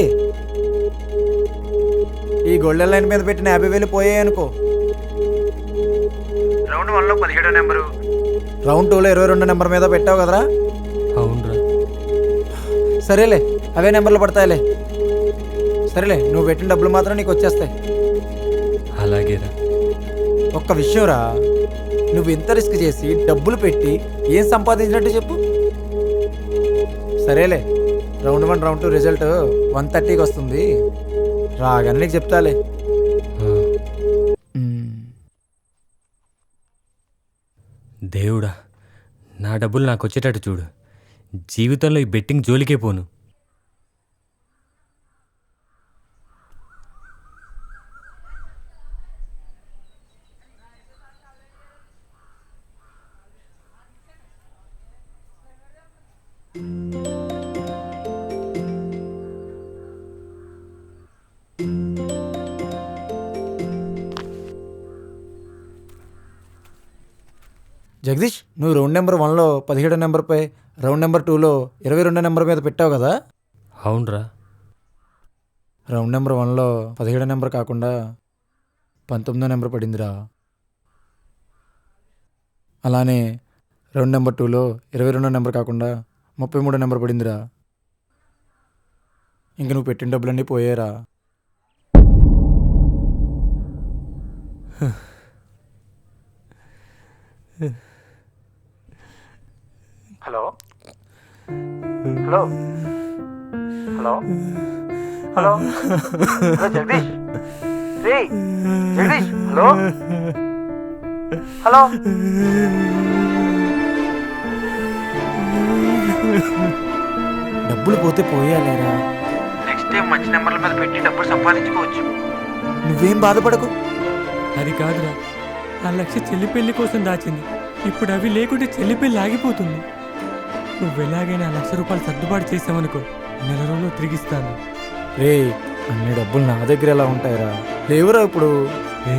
Speaker 10: ఈ గోల్డెన్ లైన్ మీద పెట్టిన 50,000 పోయాయి అనుకో. రౌండ్ 1లో 17వ నెంబరు, రౌండ్ 2లో 22 నెంబర్ మీద పెట్టావు కదరా?
Speaker 3: అవునరా.
Speaker 10: సరేలే, అవే నెంబర్లు పడతాయిలే. సరేలే, నువ్వు పెట్టిన డబ్బులు మాత్రం నీకు వచ్చేస్తాయి.
Speaker 3: అలాగేరా.
Speaker 10: ఒక్క విషయం రా, నువ్వు ఇంత రిస్క్ చేసి డబ్బులు పెట్టి ఏం సంపాదించినట్టు చెప్పు. సరేలే, రౌండ్ 1 రౌండ్ 2 రిజల్ట్ 130కి వస్తుంది, రాగానే నీకు చెప్తాలే.
Speaker 3: దేవుడా, నా డబ్బులు నాకు వచ్చేటట్టు చూడు. జీవితంలో ఈ బెట్టింగ్ జోలికే పోను.
Speaker 10: జగదీష్, నువ్వు రౌండ్ నెంబర్ 1లో 17 నెంబర్పై, రౌండ్ నెంబర్ 2లో 22 నెంబర్ మీద పెట్టావు కదా?
Speaker 3: అవునరా.
Speaker 10: రౌండ్ నెంబర్ 1లో 17 నెంబర్ కాకుండా 19వ నెంబర్ పడిందిరా. అలానే రౌండ్ నెంబర్ 2లో 22 నెంబర్ కాకుండా 33 నెంబర్ పడిందిరా. ఇంక నువ్వు పెట్టిన డబ్బులన్నీ పోయారా? Hello hello hello hello hello Jagadish, రే జగదీష్, హలో హలో. డబ్బులు పోతే పోయాలేరా, నెక్స్ట్ టైం మంచి నెంబర్ల మీద పెట్టి డబ్బులు సంపాదించుకోవచ్చు. నువ్వేం బాధపడకు.
Speaker 4: అది కాదురా, ఆ లక్ష చెల్లి పెళ్లి కోసం దాచింది. ఇప్పుడు అవి లేకుంటే చెల్లి పెళ్లి ఆగిపోతుంది. నువ్వు ఎలాగైనా 1,00,000 రూపాయలు సర్దుబాటు చేసావనుకో, నెల రోజుల్లో తిరిగిస్తాను.
Speaker 10: రే, అన్ని డబ్బులు నా దగ్గర ఎలా ఉంటాయిరా? లేవురా ఇప్పుడు.
Speaker 4: రే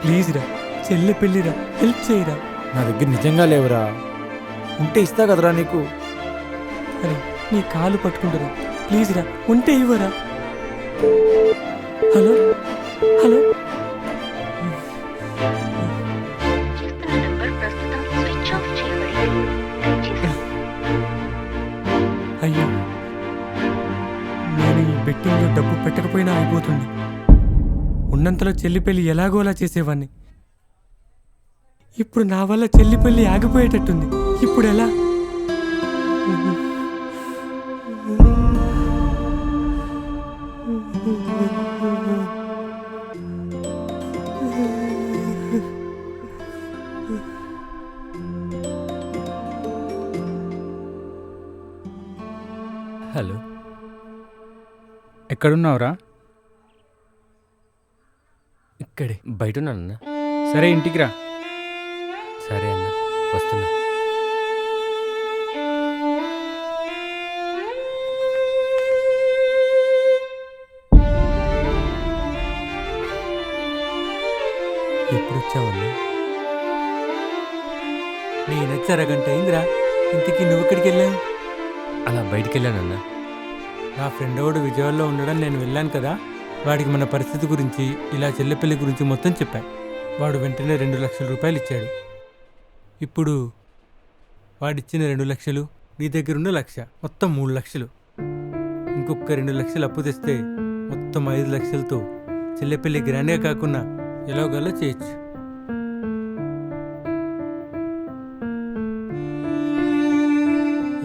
Speaker 4: ప్లీజ్ రా, చెల్లి పెళ్ళిరా, హెల్ప్ చేయరా.
Speaker 10: నా దగ్గర నిజంగా లేవురా, ఉంటే ఇస్తా కదరా నీకు.
Speaker 4: అరే నీ కాలు పట్టుకుంటురా, ప్లీజ్ రా, ఉంటే ఇవ్వరా. Hello hello. అయ్యో, నేను ఈ బెట్టింగ్లో డబ్బు పెట్టకపోయినా అయిపోతుంది. ఉన్నంతలో చెల్లి పెళ్లి ఎలాగోలా చేసేవాడిని. ఇప్పుడు నా వల్ల చెల్లి పెళ్లి ఆగిపోయేటట్టుంది. ఇప్పుడు ఎలా?
Speaker 3: హలో,
Speaker 17: ఎక్కడున్నావురా?
Speaker 3: ఇక్కడే బయట ఉన్నానన్నా.
Speaker 17: సరే ఇంటికి రా.
Speaker 3: సరే అన్న, వస్తున్నా. ఎప్పుడు వచ్చావన్నా?
Speaker 4: నేనొచ్చి అరగంట అయిందిరా. ఇంటికి నువ్వు ఇక్కడికి వెళ్ళావు?
Speaker 3: అలా బయటికి వెళ్ళానన్నా.
Speaker 4: నా ఫ్రెండ్ ఒకడు విజయవాడలో ఉండడం నేను వెళ్ళాను కదా, వాడికి మన పరిస్థితి గురించి, ఇలా చెల్లెపల్లి గురించి మొత్తం చెప్పా. వాడు వెంటనే 2 లక్షల రూపాయలు ఇచ్చాడు. ఇప్పుడు వాడిచ్చిన 2 లక్షలు, నీ దగ్గరున్న 1,00,000, మొత్తం 3 లక్షలు. ఇంకొక 2 లక్షలు అప్పు తెస్తే మొత్తం 5 లక్షలతో చెల్లెపల్లి గ్రాండ్గా కాకుండా ఎలాగోలా చేయొచ్చు.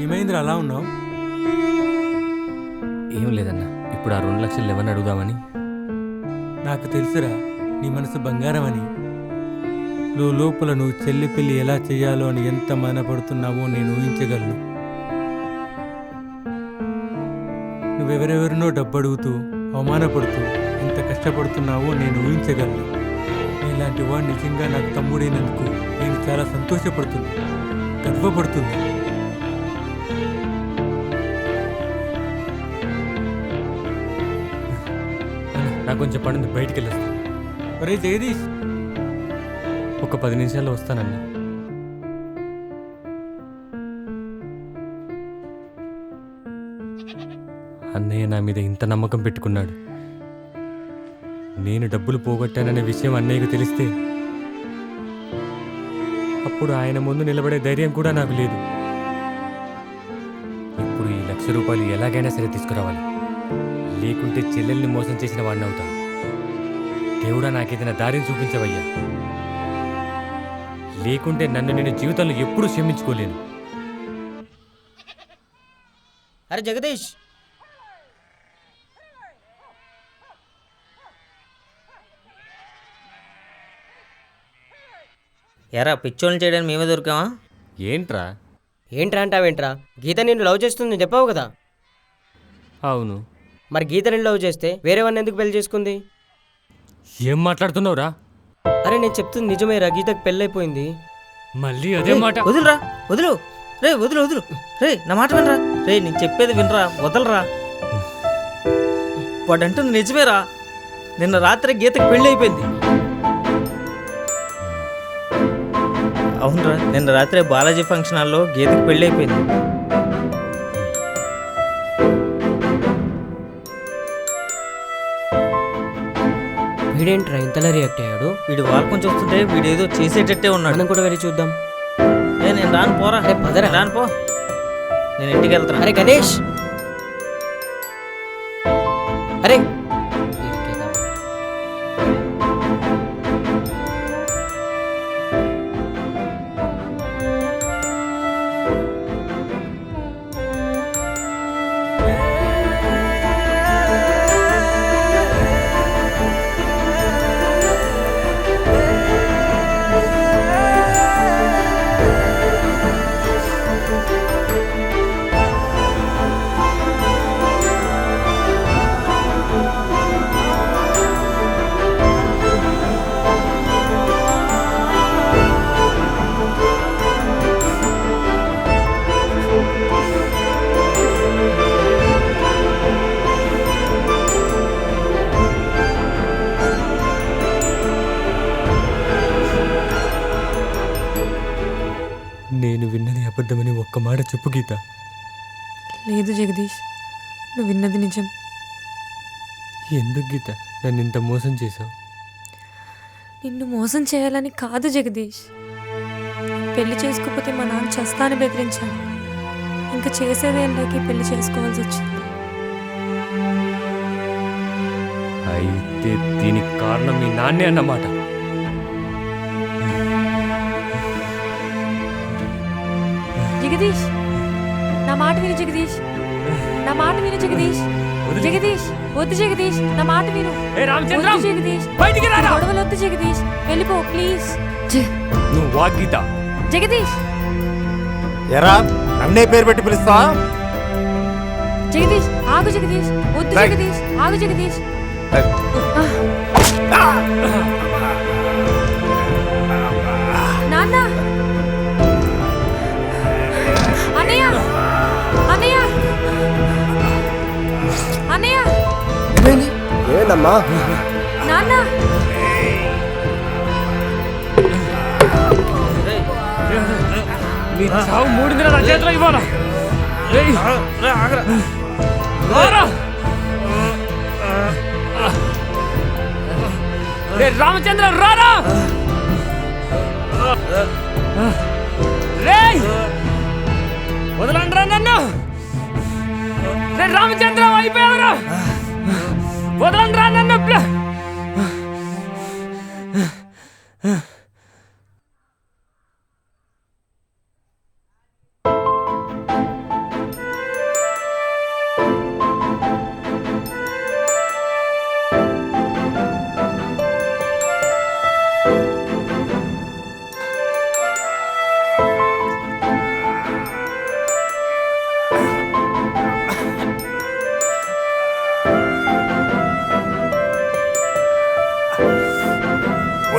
Speaker 4: ఏమైందిరా అలా ఉన్నావు?
Speaker 3: ఏం లేదన్నా, ఇప్పుడు ఆ 2 లక్షలు ఎవరిని అడుగుదామని.
Speaker 4: నాకు తెలుసురా, నీ మనసు బంగారం అని. లోపల నువ్వు చెల్లి పెళ్లి ఎలా చేయాలో అని ఎంత మనపడుతున్నావో నేను ఊహించగలను. నువ్వెవరెవరినో డబ్బు అడుగుతూ అవమానపడుతూ ఎంత కష్టపడుతున్నావో నేను ఊహించగలను. ఇలాంటి వాడు నిజంగా నాకు తమ్ముడైనందుకు నేను చాలా సంతోషపడుతున్నా, గర్వపడుతున్నా.
Speaker 3: నాకు కొంచెం పడింది, బయటికి వెళ్ళొస్తా.
Speaker 4: ఒరే జగదీష్,
Speaker 3: ఒక 10 నిమిషాల్లో వస్తానన్నా. అన్నయ్య నా మీద ఇంత నమ్మకం పెట్టుకున్నాడు. నేను డబ్బులు పోగొట్టాననే విషయం అన్నయ్యకు తెలిస్తే అప్పుడు ఆయన ముందు నిలబడే ధైర్యం కూడా నాకు లేదు. ఇప్పుడు ఈ 1,00,000 రూపాయలు ఎలాగైనా సరే తీసుకురావాలి, లేకుంటే చెల్లెల్ని మోసం చేసిన వాడిని అవుతా. దేవుడా, నాకేదైనా దారిని చూపించవయ్యా, లేకుంటే నన్ను నేను జీవితంలో ఎప్పుడూ క్షమించుకోలేను.
Speaker 11: అరే జగదీష్,
Speaker 9: ఎరా పిచ్చోళ్ళని చేయడానికి మేమే దొరికామా?
Speaker 3: ఏంట్రా?
Speaker 11: ఏంట్రా అంటావేంట్రా? గీత నిన్ను లవ్ చేస్తుంది చెప్పావు కదా.
Speaker 3: అవును.
Speaker 11: మరి గీత నిన్ను లవ్ చేస్తే వేరే వాడిని ఎందుకు పెళ్లి చేసుకుంది?
Speaker 3: ఏం మాట్లాడుతున్నావురా?
Speaker 11: అరే నేను చెప్తుంది నిజమేరా, గీతకు పెళ్ళైపోయింది.
Speaker 3: మళ్ళీ అదే మాట.
Speaker 9: వదులురా, వదులు రే, వదులు వదులు రే, నా మాట వినరా రే, నేను చెప్పేది వినరా, వదలరా. వాడంటుంది నిజమేరా, నిన్న రాత్రి గీతకు పెళ్ళి అయిపోయింది. అవునరా, నిన్న రాత్రి బాలాజీ ఫంక్షన్ హాల్లో గీతకు పెళ్ళి అయిపోయింది.
Speaker 11: వీడేంట్రా ఇంతలా రియాక్ట్ అయ్యాడు?
Speaker 9: వీడు వాళ్ళ చూస్తుంటే వీడేదో చేసేటట్టే ఉన్నాడు.
Speaker 11: మనం కూడా వెళ్ళి చూద్దాం.
Speaker 9: నేను రాను, పోరా.
Speaker 11: అరే పదరా,
Speaker 9: రాను పో, నేను ఇంటికి వెళ్తాను.
Speaker 11: అరే గణేష్, అరే
Speaker 3: నేను విన్నది అబద్ధమని ఒక్క మాట చెప్పు గీత.
Speaker 13: లేదు జగదీష్, నువ్వు విన్నది నిజం.
Speaker 3: ఎందుకు గీత నన్ను ఇంత మోసం చేశావు?
Speaker 13: నిన్ను మోసం చేయాలని కాదు జగదీష్, పెళ్లి చేసుకోకపోతే మా నాన్న చస్తాను బెదిరించాను. ఇంకా చేసేదేళ్ళకి పెళ్లి చేసుకోవాల్సి వచ్చింది.
Speaker 3: అయితే దీనికి కారణం మీ నాన్నే అన్నమాట.
Speaker 13: జగదీష్, నా మాట విను జగదీష్, నా మాట విను జగదీష్. జగదీష్ వద్దు జగదీష్, నా మాట విను. వద్దు జగదీష్, గొడవలు వద్దు జగదీష్, వెళ్ళిపో ప్లీజ్.
Speaker 3: నువ్వు వా గీత.
Speaker 13: జగదీష్,
Speaker 16: ఎరా నన్నే పేరు పెట్టి పిలుస్తా?
Speaker 13: జగదీష్ ఆగు జగదీష్, వద్దు జగదీష్, ఆగు జగదీష్. నాన్న, అన్నయ్య, అన్నయ్య, అన్నయ్య,
Speaker 15: ఏంటమ్మా?
Speaker 13: నాన్న,
Speaker 3: నీ చావు 3 నెలల నా చేతిలో ఇవ్వాలా? రామచంద్ర రారా, వదలండ్రా నన్ను. రామచంద్ర అయిపోయావరా, వదలండ్రా నన్ను.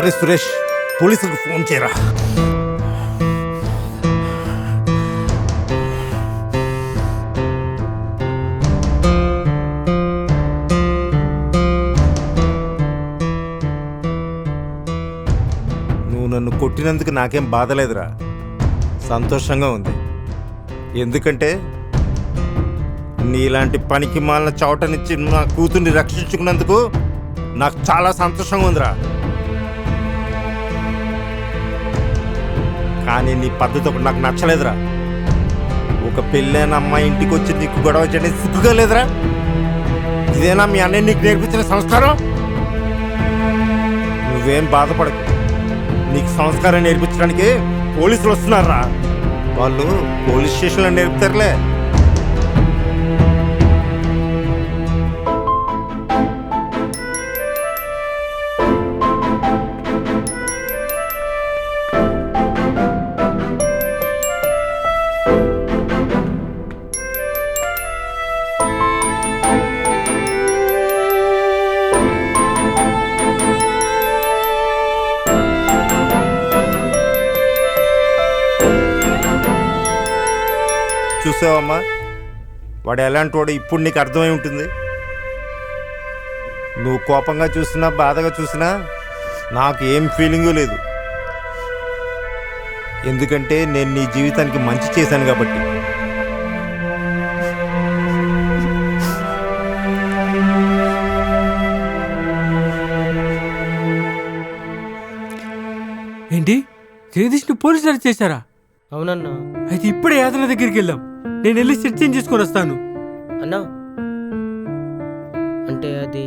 Speaker 16: ఒరే సురేష్, పోలీసులకు ఫోన్ చేయరా. నువ్వు నన్ను కొట్టినందుకు నాకేం బాధ లేదురా, సంతోషంగా ఉంది. ఎందుకంటే నీలాంటి పనికి మాలిన చోటనిచ్చి నా కూతుర్ని రక్షించుకున్నందుకు నాకు చాలా సంతోషంగా ఉందిరా. కానీ నీ పద్ధతి ఒకటి నాకు నచ్చలేదురా. ఒక పెళ్ళైన అమ్మాయి ఇంటికి వచ్చి నీకు గొడవ చేయడానికి సిగ్గుగా లేదురా? ఇదేనా మీ అన్నయ్య నీకు నేర్పించిన సంస్కారం? నువ్వేం బాధపడకు, నీకు సంస్కారం నేర్పించడానికి పోలీసులు వస్తున్నారా. వాళ్ళు పోలీస్ స్టేషన్లో నేర్పుతారులే. చూసావమ్మా, వాడు ఎలాంటి వాడు ఇప్పుడు నీకు అర్థమై ఉంటుంది. నువ్వు కోపంగా చూసినా బాధగా చూసినా నాకు ఏం ఫీలింగు లేదు. ఎందుకంటే నేను నీ జీవితానికి మంచి చేశాను కాబట్టి.
Speaker 4: ఏంటి, జగదీష్ని పోలీసులు అరెస్ట్ చేశారా?
Speaker 11: అవునన్నా.
Speaker 4: అయితే ఇప్పుడే యాదన దగ్గరికి వెళ్దాం. నేను వెళ్ళి సెట్ చేంజ్ చేసుకొని వస్తాను.
Speaker 11: అన్నా, అంటే అది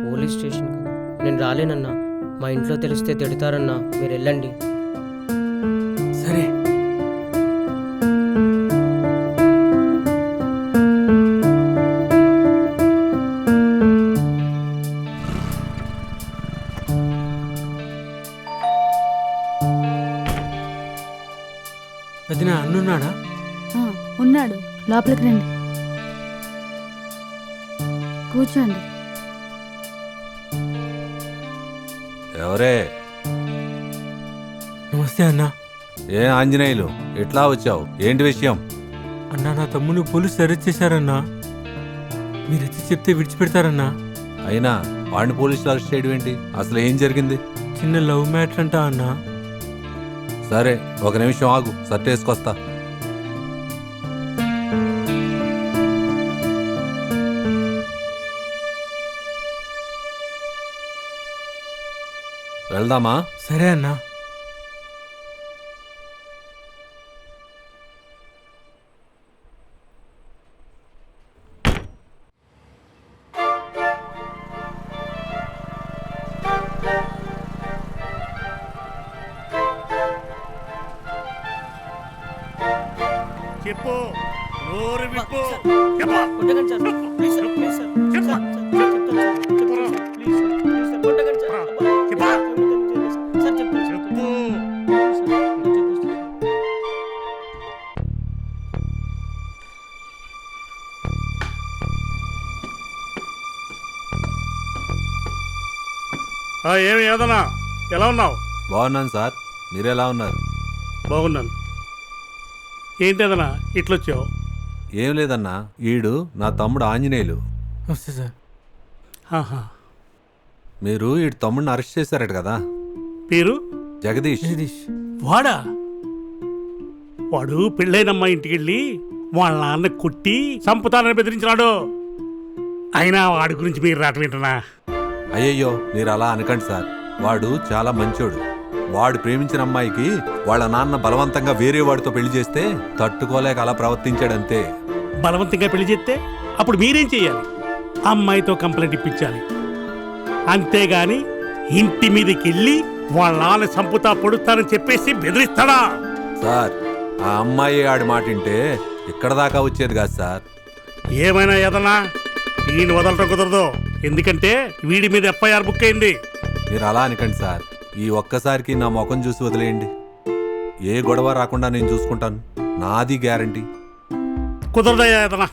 Speaker 11: పోలీస్ స్టేషన్ కదా, నేను రాలేనన్నా. మా ఇంట్లో తెలిస్తే తిడతారన్నా, మీరు వెళ్ళండి.
Speaker 4: సరే. వదినా, అన్నున్నాడా?
Speaker 5: ఉన్నాడు, లోపలికి రండి, కూర్చోండి.
Speaker 17: ఎవరే?
Speaker 4: నమస్తే అన్నా.
Speaker 17: ఏ ఆంజనేయులు, ఎట్లా వచ్చావు? ఏంటి విషయం?
Speaker 4: అన్నా, నా తమ్ముని పోలీసులు అరెస్ట్ చేశారన్నా. మీరు వచ్చి చెప్తే విడిచిపెడతారన్నా.
Speaker 17: అయినా వాడిని పోలీసులు అరెస్ట్ చేయడం ఏంటి? అసలు ఏం జరిగింది?
Speaker 4: చిన్న లవ్ మ్యాటర్ అంటా అన్నా.
Speaker 17: సరే, ఒక నిమిషం ఆగు, షర్ట్ వేసుకొస్తా. వెళ్దామా?
Speaker 4: సరే అన్నా.
Speaker 8: చెప్పు, నోరు విప్పు. ఏమి ఏదన్నా, ఎలా ఉన్నావు?
Speaker 17: బాగున్నాను సార్, మీరెలా ఉన్నారు?
Speaker 8: బాగున్నాను. ఏంటేదన్నా ఇట్లొచ్చావు?
Speaker 17: ఏం లేదన్నా, ఈడు నా తమ్ముడు ఆంజనేయులు.
Speaker 4: వస్తే సార్.
Speaker 17: మీరు ఈడు తమ్ముడిని అరెస్ట్ చేశారట కదా?
Speaker 8: పేరు
Speaker 17: జగదీష్.
Speaker 4: జగదీష్.
Speaker 8: వాడా? వాడు పెళ్ళైనమ్మ ఇంటికి వెళ్ళి వాళ్ళ నాన్న కొట్టి చంపుతానని బెదిరించినాడు. అయినా వాడి గురించి మీరు రావటం ఏంటనా?
Speaker 17: అయ్యయ్యో, మీరు అలా అనకండి సార్. వాడు చాలా మంచోడు. వాడు ప్రేమించిన అమ్మాయికి వాళ్ళ నాన్న బలవంతంగా వేరే వాడితో పెళ్లి చేస్తే తట్టుకోలేక అలా ప్రవర్తించాడంతే.
Speaker 8: బలవంతంగా పెళ్లి చేస్తే అప్పుడు మీరేం చెయ్యాలి? అమ్మాయితో కంప్లైంట్ ఇప్పించాలి. అంతేగాని ఇంటి మీదకి వెళ్ళి వాళ్ళ నాన్న చంపుతా పొడుస్తానని చెప్పేసి బెదిరిస్తాడా?
Speaker 17: సార్, ఆ అమ్మాయి ఆడి మాట వింటే ఇక్కడ దాకా వచ్చేది కాదు సార్.
Speaker 8: ఏమైనా ఏదన్నా ఈయన వదలటం కుదరదు. ఎందుకంటే వీడి మీద ఎఫ్ఐఆర్ బుక్ అయింది.
Speaker 17: మీరు అలా అనకండి సార్. ఈ ఒక్కసారికి నా ముఖం చూసి వదిలేయండి. ఏ గొడవ రాకుండా నేను చూసుకుంటాను, నాది గ్యారంటీ.
Speaker 8: కుదరదయ్యా ఏదన్నా.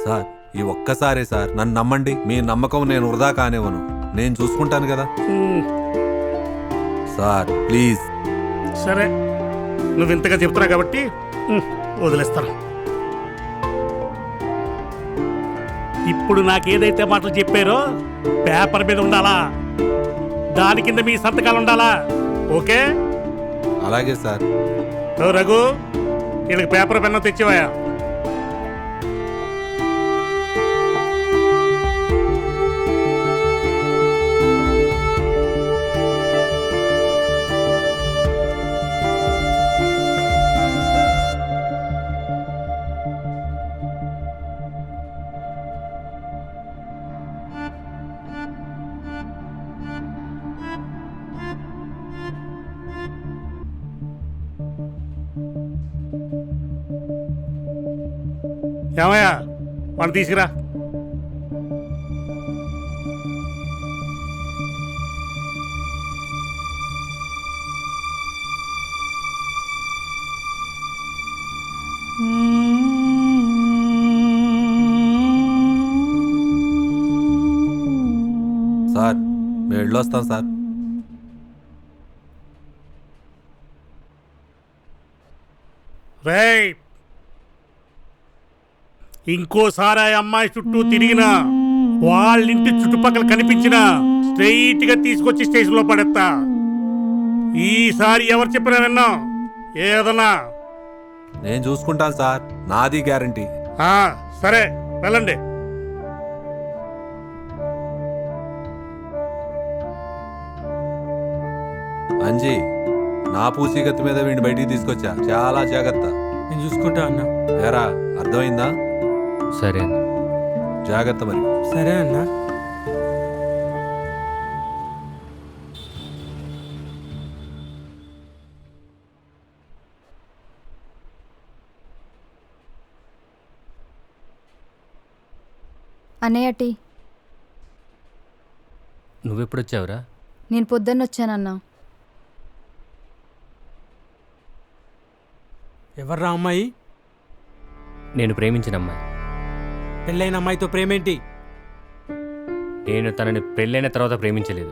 Speaker 17: సార్, ఈ ఒక్కసారే సార్, నన్ను నమ్మండి. మీ నమ్మకం నేను వృధా కానివ్వను. నేను చూసుకుంటాను కదా. Sir please.
Speaker 8: సరే నువ్వు ఇంతగా చెప్తున్నావు కాబట్టి వదిలేస్తాను. ఇప్పుడు నాకేదైతే మాటలు చెప్పారో పేపర్ మీద ఉండాలా, దాని కింద మీ సంతకాలు ఉండాలా. ఓకే?
Speaker 17: అలాగే సార్.
Speaker 8: ఓ రఘు, వీళ్ళకి పేపర్ పెన్ను తెచ్చివాయా? ఏమయ్యా వాడిని తీసుకురా.
Speaker 17: సార్ మేము వెళ్ళొస్తాం సార్.
Speaker 8: రేయ్, ఇంకోసారి ఆ అమ్మాయి చుట్టూ తిరిగినా, వాళ్ళింటి చుట్టుపక్కల కనిపించినా స్ట్రెయిట్ గా తీసుకొచ్చి స్టేషన్ లో పడేస్తా. ఈసారి ఎవరు చెప్పినా విన్నా ఏదన్నా.
Speaker 17: నేను చూసుకుంటాను సార్, నాది గ్యారంటీ.
Speaker 8: సరే వెళ్ళండి.
Speaker 17: అంజీ, నా పూసీగత్తి మీద వీడిని బయటికి తీసుకొచ్చా, చాలా జాగ్రత్త.
Speaker 4: నేను చూసుకుంటా అన్నా.
Speaker 17: ఏరా అర్థమైందా?
Speaker 3: సరే అన్న.
Speaker 17: జాగ్రత్త మరి.
Speaker 4: సరే అన్నా.
Speaker 5: అన్నయ్య టీ.
Speaker 3: నువ్వెప్పుడొచ్చావురా?
Speaker 5: నేను పొద్దున్న వచ్చానన్నా.
Speaker 4: ఎవర్రా అమ్మాయి?
Speaker 3: నేను ప్రేమించిన అమ్మాయి.
Speaker 4: పెళ్ళైన అమ్మాయితో ప్రేమేంటి?
Speaker 3: నేను తనని పెళ్ళైన తర్వాత ప్రేమించలేదు.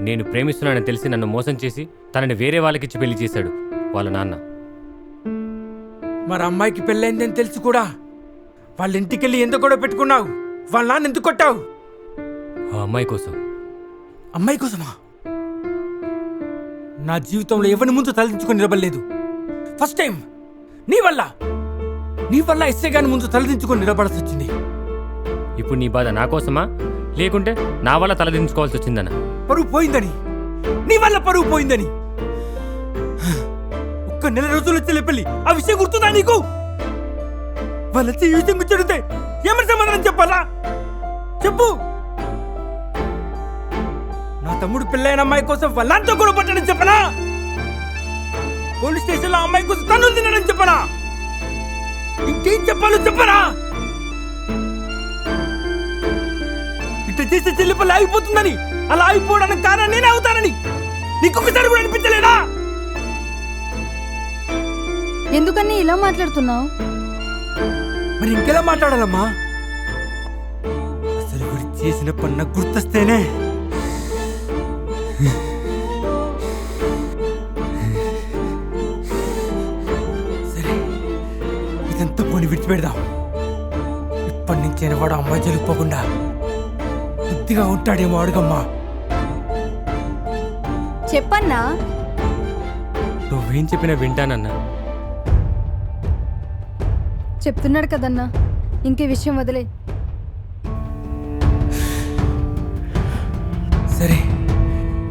Speaker 3: నేను ప్రేమిస్తున్నానని తెలిసి నన్ను మోసం చేసి తనని వేరే వాళ్ళకిచ్చి పెళ్లి చేశాడు వాళ్ళ నాన్న.
Speaker 4: మరి అమ్మాయికి పెళ్ళైందని తెలిసి కూడా వాళ్ళ ఇంటికెళ్ళి ఎందుకు కూడా పెట్టుకున్నావు? వాళ్ళ నాన్న ఎందుకు కొట్టావు?
Speaker 3: ఆ అమ్మాయి కోసం.
Speaker 4: అమ్మాయి కోసమా? నా జీవితంలో ఎవరి ముందు తలదించుకొని నిలబడలేదు. ఫస్ట్ టైం నీ వల్ల ఎస్ఏ గాని ముందు తలదించుకొని నిలబడాల్సి వచ్చింది.
Speaker 3: ఇప్పుడు నీ బాధ నా కోసమా, లేకుంటే నా వల్ల తలదించుకోవాల్సి వచ్చిందన్న?
Speaker 4: పరువు పోయిందని, నీ వల్ల పరువు పోయిందని. ఒక్క నెల రోజులు వచ్చే పెళ్ళి, ఆ విషయం గుర్తుందా నీకు? వాళ్ళు వచ్చి ఈ విషయం గుర్తుంటే ఏమని సమాధానం చెప్పాలా? చెప్పు. నా తమ్ముడు పెళ్ళైన అమ్మాయి కోసం వాళ్ళంతా కూడా పట్టడం చెప్పనా? పోలీస్ స్టేషన్ లో అమ్మాయి కోసం తన్నులు తినడం చెప్పనా? ఇంకేం చెప్పాలో చెప్పనా? ఇట్లా చేస్తే చెల్లిపల్లి ఆగిపోతుందని, అలా ఆగిపోవడానికి కారణం నేనే అవుతానని నీకు ఒకసారి కూడా అనిపించలేదా?
Speaker 5: ఎందుకని ఇలా మాట్లాడుతున్నావు?
Speaker 4: మరి ఇంకెలా మాట్లాడాలమ్మా? అసలు వీడు చేసిన పన్న గుర్తొస్తేనే సరే, ఇదంతా పోని విడిచిపెడదాం. ఇప్పటి నుంచైనా వాడు అమ్మాయి జరిగిపోకుండా బుద్ధిగా ఉంటాడేమో అడుగమ్మా.
Speaker 5: చెప్పన్నా.
Speaker 3: నువ్వేం చెప్పినా వింటానన్నా.
Speaker 5: చెప్తున్నాడు కదన్నా, ఇంకే విషయం వదిలే.
Speaker 4: సరే,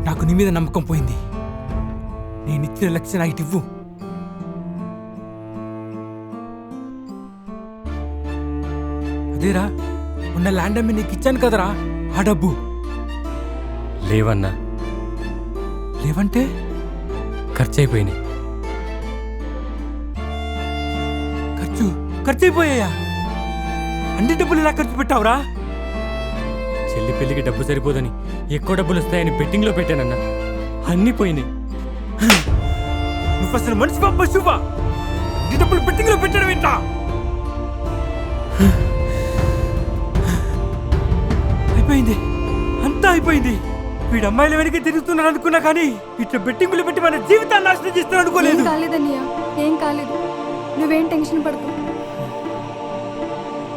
Speaker 4: నాకు నీ మీద నమ్మకం పోయింది. నేను ఇచ్చిన లక్ష్యం నాకు ఇవ్వు. అదేరా, ఉన్న ల్యాండ్ అమ్మి నీకు ఇచ్చాను కదరా, ఆ డబ్బు.
Speaker 3: లేవన్నా.
Speaker 4: లేవంటే?
Speaker 3: ఖర్చు అయిపోయినాయి.
Speaker 4: ఖర్చు అయిపోయాయా? అన్ని డబ్బులు ఎలా ఖర్చు పెట్టావురా?
Speaker 3: చెల్లి పెళ్లికి డబ్బు సరిపోదని ఎక్కువ డబ్బులు వస్తాయని బెట్టింగ్లో పెట్టానన్నా. అన్నీ పోయినాయి.
Speaker 4: నువ్వు అసలు మనిషి బాబా శుభా? ఈ డబ్బులు బెట్టింగ్లో పెట్టడం ఏంటా? అయిపోయింది, అంతా అయిపోయింది. వీడు అమ్మాయిల వెనక తిరుగుతున్నాడు అనుకున్నా కానీ ఇట్లా బెట్టింగులు పెట్టి మన జీవితాన్ని నాశనం చేస్తాడు
Speaker 5: ఏం
Speaker 4: అనుకోలేదు.
Speaker 5: కాలేదన్నయ్య, ఏం కాలేదు. నువ్వేం టెన్షన్ పడకు.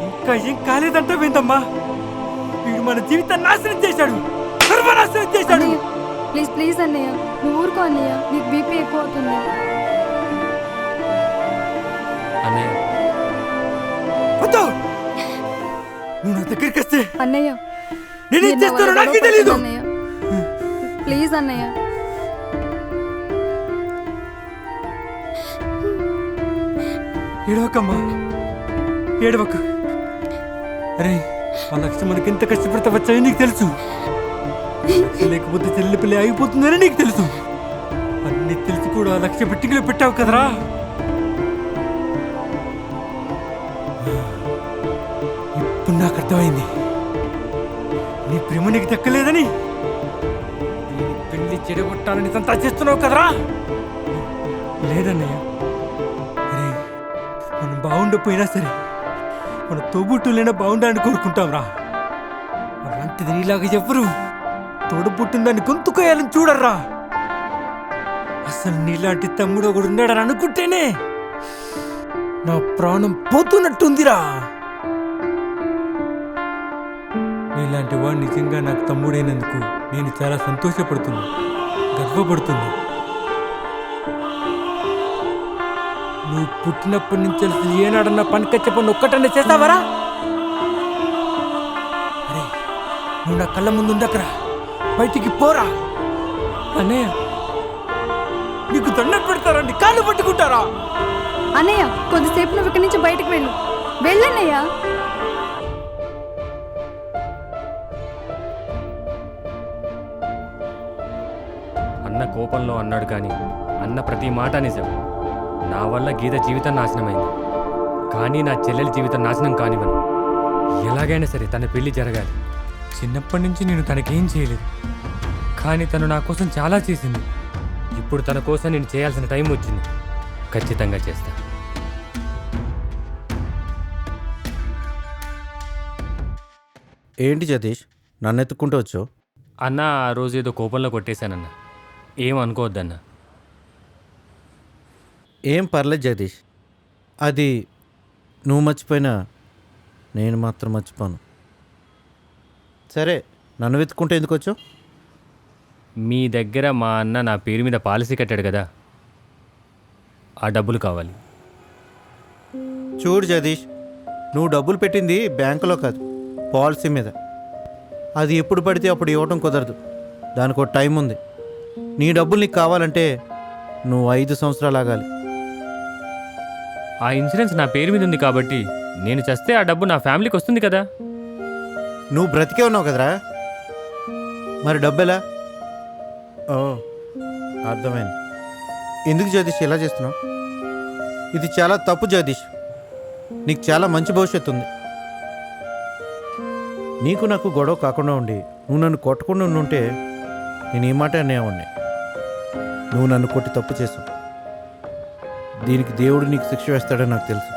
Speaker 4: ఇంకా ఏం కాలేదంటే విందమ్మా, వీడు మన జీవితాన్ని నాశనం చేశాడు, సర్వనాశనం చేశాడు.
Speaker 5: ప్లీజ్ ప్లీజ్ అన్నయ్య, నువ్వు ఊరుకో అన్నయ్య, నీకు బీపీ ఎక్కువ అవుతుంది.
Speaker 3: అన్నయ్య
Speaker 4: వద్దు, నువ్వు నా దగ్గరికి వస్తే
Speaker 5: అన్నయ్య
Speaker 4: నేనేం చేస్తానో నాకే తెలీదు.
Speaker 5: అన్నయ్య ప్లీజ్ అన్నయ్య.
Speaker 4: ఏడవకమ్మా, ఏడవకు. అరే ఆ లక్ష్యం మనకి ఎంత కష్టపడితే వచ్చాయో నీకు తెలుసు. లక్ష్యం లేకపోతే చెల్లి పిల్లి అయిపోతుందని నీకు తెలుసు. అన్ని తెలిసి కూడా ఆ లక్ష్య పెట్టిలో పెట్టావు కదరా. ఇప్పుడు నాకు అర్థమైంది, నీ ప్రేమ నీకు దక్కలేదని, దీని పెళ్లి చెడగొట్టాలని తంతా చేస్తున్నావు కదరా. లేదన్నయ్య, అరే మనం బాగుండకపోయినా సరే మన తోబుట్టులైనా బాగుండాలని కోరుకుంటాం రా. అలాంటిది నీలాగా ఎవరు తోడు పుట్టిందాన్ని గొంతుకోయాలని చూడర్రా. అసలు నీలాంటి తమ్ముడు ఒకడు ఉన్నాడని అనుకుంటేనే నా ప్రాణం పోతున్నట్టుందిరా. నీలాంటి వాడు నిజంగా నాకు తమ్ముడైనందుకు నేను చాలా సంతోషపడుతున్నా, గర్వపడుతున్నా. నువ్వు పుట్టినప్పటి నుంచి అసలు ఏనాడన్నా పనికొచ్చే పని ఒక్కటన్నా చేస్తావరా? అరే నువ్వు నా కళ్ళ ముందు ఉండకరా, బయటికి పోరా. అన్నయ్య నీకు దండం పెడతారా, నీ కాళ్ళు పట్టుకుంటారా?
Speaker 5: అన్నయ్య కొద్దిసేపు నువ్వు ఇక్కడి నుంచి బయటకు వెళ్ళు, వెళ్ళన్నయ్య.
Speaker 3: అన్న కోపంలో అన్నాడు కానీ అన్న ప్రతి మాట నిజం. నా వల్ల గీత జీవితం నాశనమైంది, కానీ నా చెల్లెలి జీవితం నాశనం కానివ్వను. ఎలాగైనా సరే తన పెళ్లి జరగాలి.
Speaker 4: చిన్నప్పటి నుంచి నేను తనకేం చేయలేదు,
Speaker 3: కానీ తను నా కోసం చాలా చేసింది. ఇప్పుడు తన కోసం నేను చేయాల్సిన టైం వచ్చింది. ఖచ్చితంగా చేస్తా.
Speaker 6: ఏంటి జతీష్ నన్ను ఎత్తుక్కుంటూ వచ్చావు?
Speaker 3: అన్న ఆ రోజు ఏదో కోపంలో కొట్టేశానన్న, ఏం అనుకోవద్దన్నా.
Speaker 6: ఏం పర్లేదు జగదీష్, అది నువ్వు మర్చిపోయినా నేను మాత్రం మర్చిపోను. సరే నన్ను వెతుక్కుంటే ఎందుకు వచ్చావు?
Speaker 3: మీ దగ్గర మా అన్న నా పేరు మీద పాలసీ కట్టాడు కదా, ఆ డబ్బులు కావాలి.
Speaker 6: చూడు జగదీష్, నువ్వు డబ్బులు పెట్టింది బ్యాంకులో కాదు, పాలసీ మీద. అది ఎప్పుడు పడితే అప్పుడు ఇవ్వటం కుదరదు, దానికి ఒక టైం ఉంది. నీ డబ్బులు నీకు కావాలంటే నువ్వు 5 సంవత్సరాలు ఆగాలి.
Speaker 3: ఆ ఇన్సూరెన్స్ నా పేరు మీద ఉంది కాబట్టి నేను చస్తే ఆ డబ్బు నా ఫ్యామిలీకి వస్తుంది కదా.
Speaker 6: నువ్వు బ్రతికే ఉన్నావు కదరా, మరి డబ్బెలా? ఓ అర్థమైంది. ఎందుకు జగదీష్ ఇలా చేస్తున్నావు? ఇది చాలా తప్పు జగదీష్. నీకు చాలా మంచి భవిష్యత్తు ఉంది. నీకు నాకు గొడవ కాకుండా ఉండి నువ్వు నన్ను కొట్టకుండా ఉంటే నేను ఈ మాట అనేవాడిని. నువ్వు నన్ను కొట్టి తప్పు చేసావు. దీనికి దేవుడు నీకు శిక్ష వేస్తాడని నాకు తెలుసు.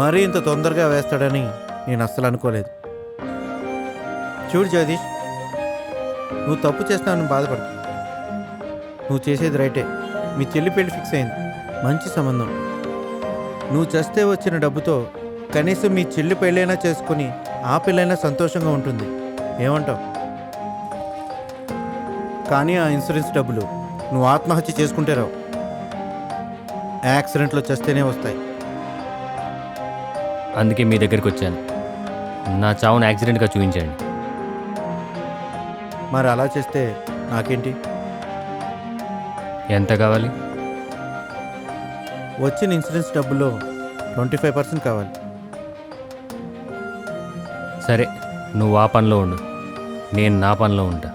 Speaker 6: మరీ ఇంత తొందరగా వేస్తాడని నేను అస్సలు అనుకోలేదు. చూడు జగదీష్, నువ్వు తప్పు చేస్తావని బాధపడదు. నువ్వు చేసేది రైటే. మీ చెల్లి పెళ్లి ఫిక్స్ అయింది, మంచి సంబంధం. నువ్వు చేస్తే వచ్చిన డబ్బుతో కనీసం మీ చెల్లి పెళ్ళైనా చేసుకుని ఆ పిల్లైనా సంతోషంగా ఉంటుంది. ఏమంటావు? కానీ ఆ ఇన్సూరెన్స్ డబ్బులు నువ్వు ఆత్మహత్య చేసుకుంటే రావు, యాక్సిడెంట్లో చేస్తేనే వస్తాయి.
Speaker 3: అందుకే మీ దగ్గరికి వచ్చాను. నా చావును యాక్సిడెంట్గా చూపించండి.
Speaker 6: మరి అలా చేస్తే నాకేంటి?
Speaker 3: ఎంత కావాలి?
Speaker 6: వచ్చిన ఇన్సూరెన్స్ డబ్బులో 25% కావాలి.
Speaker 3: సరే, నువ్వు ఆ పనిలో ఉండు, నేను నా పనిలో ఉంటా.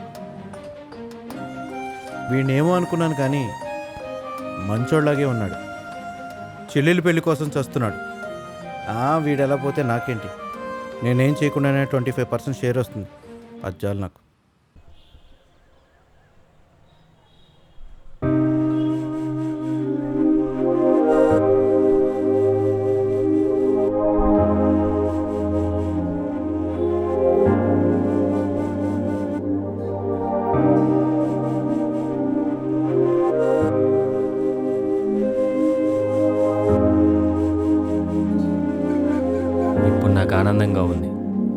Speaker 6: వీడినేమో అనుకున్నాను కానీ మంచోళ్ళలాగే ఉన్నాడు. చెల్లెలు పెళ్లి కోసం చస్తున్నాడు. వీడెలా పోతే నాకేంటి? నేనేం చేయకుండానే 25% షేర్ వస్తుంది. అది చాలు నాకు.
Speaker 3: ఇప్పుడు నాకు ఆనందంగా ఉంది.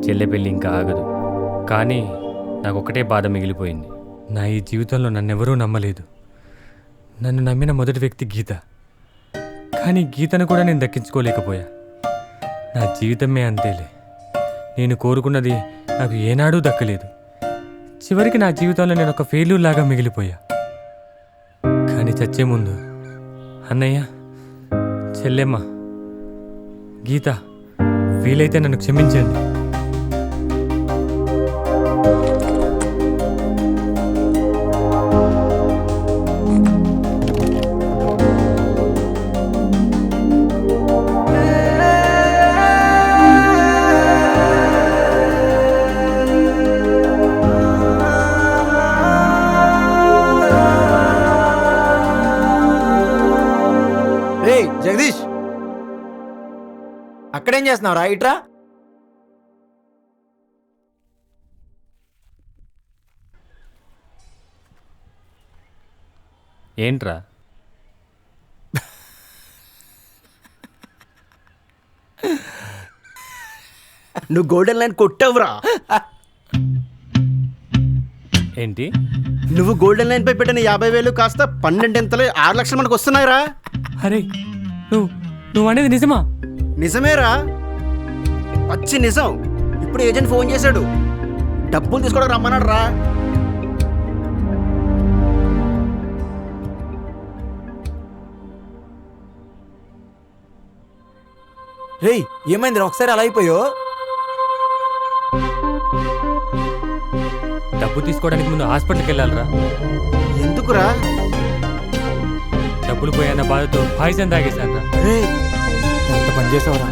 Speaker 3: చెల్లె పెళ్ళి ఇంకా ఆగదు. కానీ నాకు ఒకటే బాధ మిగిలిపోయింది. నా ఈ జీవితంలో నన్నెవరూ నమ్మలేదు. నన్ను నమ్మిన మొదటి వ్యక్తి గీత. కానీ గీతను కూడా నేను దక్కించుకోలేకపోయా. నా జీవితమే అంతేలే. నేను కోరుకున్నది నాకు ఏనాడూ దక్కలేదు. చివరికి నా జీవితంలో నేను ఒక ఫెయిల్యూర్ లాగా మిగిలిపోయా. కానీ చచ్చే ముందు అన్నయ్య, చెల్లెమ్మ, గీత, వీలైతే నన్ను క్షమించండి.
Speaker 10: రే జగదీష్, అక్కడేం చేస్తున్నావురా? ఇట్రా.
Speaker 3: ఏంట్రా?
Speaker 15: నువ్వు గోల్డెన్ లైన్ కొట్టావురా.
Speaker 3: ఏంటి?
Speaker 15: నువ్వు గోల్డెన్ లైన్ పై పెట్టిన 50,000 కాస్త 12 6 లక్షలు మనకు వస్తున్నాయిరా.
Speaker 3: అరే నువ్వు అనేది నిజమా?
Speaker 15: నిజమేరా, పచ్చి నిజం. ఇప్పుడు ఏజెంట్ ఫోన్ చేశాడు, డబ్బులు తీసుకోవడానికి రమ్మన్నాడు రా.
Speaker 10: రేయ్ ఏమైందిరా ఒకసారి అలా అయిపోయో?
Speaker 3: డబ్బు తీసుకోవడానికి ముందు హాస్పిటల్కి వెళ్ళాలరా.
Speaker 15: ఎందుకురా?
Speaker 3: డబ్బులు పోయాన్న బాధతో పాయిజన్ తాగేశాను.
Speaker 10: ఎంత పని చేసావురా?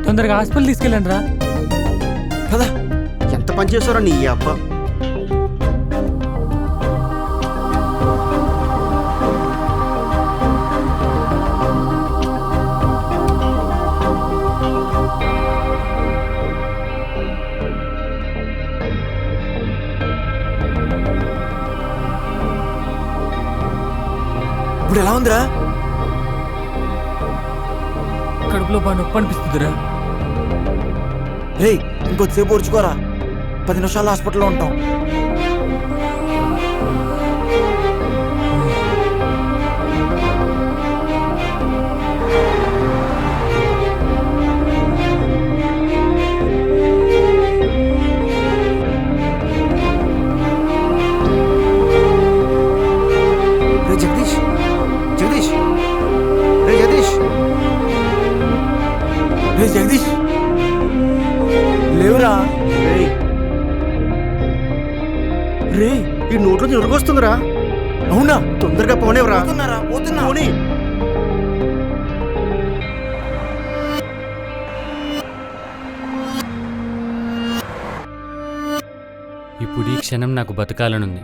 Speaker 3: తొందరగా హాస్పిటల్ తీసుకెళ్ళండి రా.
Speaker 15: కదా ఎంత పని చేసావురా నీ అబ్బా.
Speaker 10: ఇప్పుడు ఎలా ఉందిరా?
Speaker 3: కడుపులో బాగా నొప్పి అనిపిస్తుందిరా.
Speaker 10: రేయ్ ఇంకొద్దిసేపు ఓర్చుకోరా, 10 నిమిషాలు హాస్పిటల్లో ఉంటాం.
Speaker 15: జగదీష్, జగదీష్, రే జగదీష్,
Speaker 10: రే జగదీష్ లేవురా.
Speaker 15: రే ఈ నోట్లో నిరుగొస్తుందిరా.
Speaker 10: అవునా?
Speaker 15: తొందరగా పోనేవరా.
Speaker 10: పోనీ.
Speaker 3: ఇప్పుడు ఈ క్షణం నాకు బతకాలనుంది.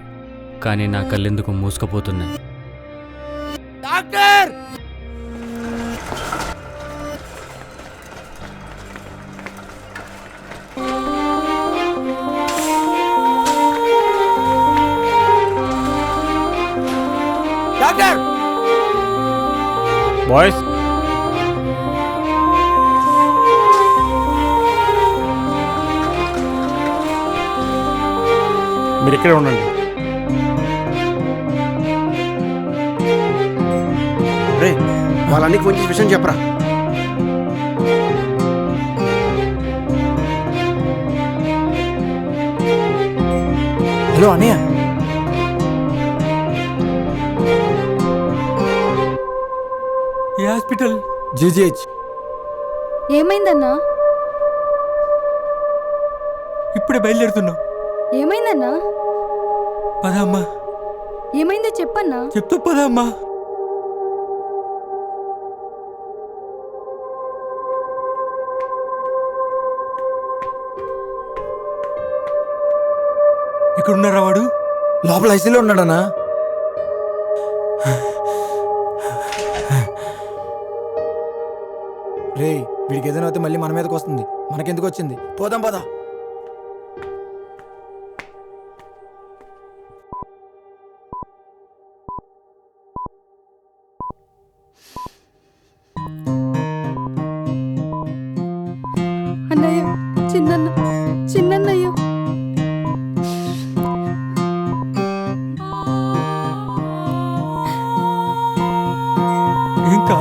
Speaker 3: కానీ నా కళ్ళెందుకు మూసుకుపోతున్నాయి.
Speaker 10: డాక్టర్! డాక్టర్!
Speaker 2: బాయ్స్, మీరు ఇక్కడే ఉండండి.
Speaker 15: రే వాళ్ళన్నీ ఫోన్ చేసి విషయం చెప్పరా.
Speaker 10: హలో అన్నయ్య.
Speaker 4: ఏ హాస్పిటల్?
Speaker 10: జీజీహెచ్.
Speaker 5: ఏమైందన్నా?
Speaker 4: ఇప్పుడే బయలుదేరుతున్నాం.
Speaker 5: ఏమైందన్నా?
Speaker 4: పదా అమ్మా.
Speaker 5: ఏమైందో చెప్పన్నా.
Speaker 4: చెప్తూ పదా అమ్మా. ఇక్కడ ఉన్నారా వాడు?
Speaker 10: లోపల ఐసీలో ఉన్నాడనా? రే వీడికి ఏదైనా అయితే మళ్ళీ మన మీదకి వస్తుంది. మనకెందుకు వచ్చింది? పోదాం పదా.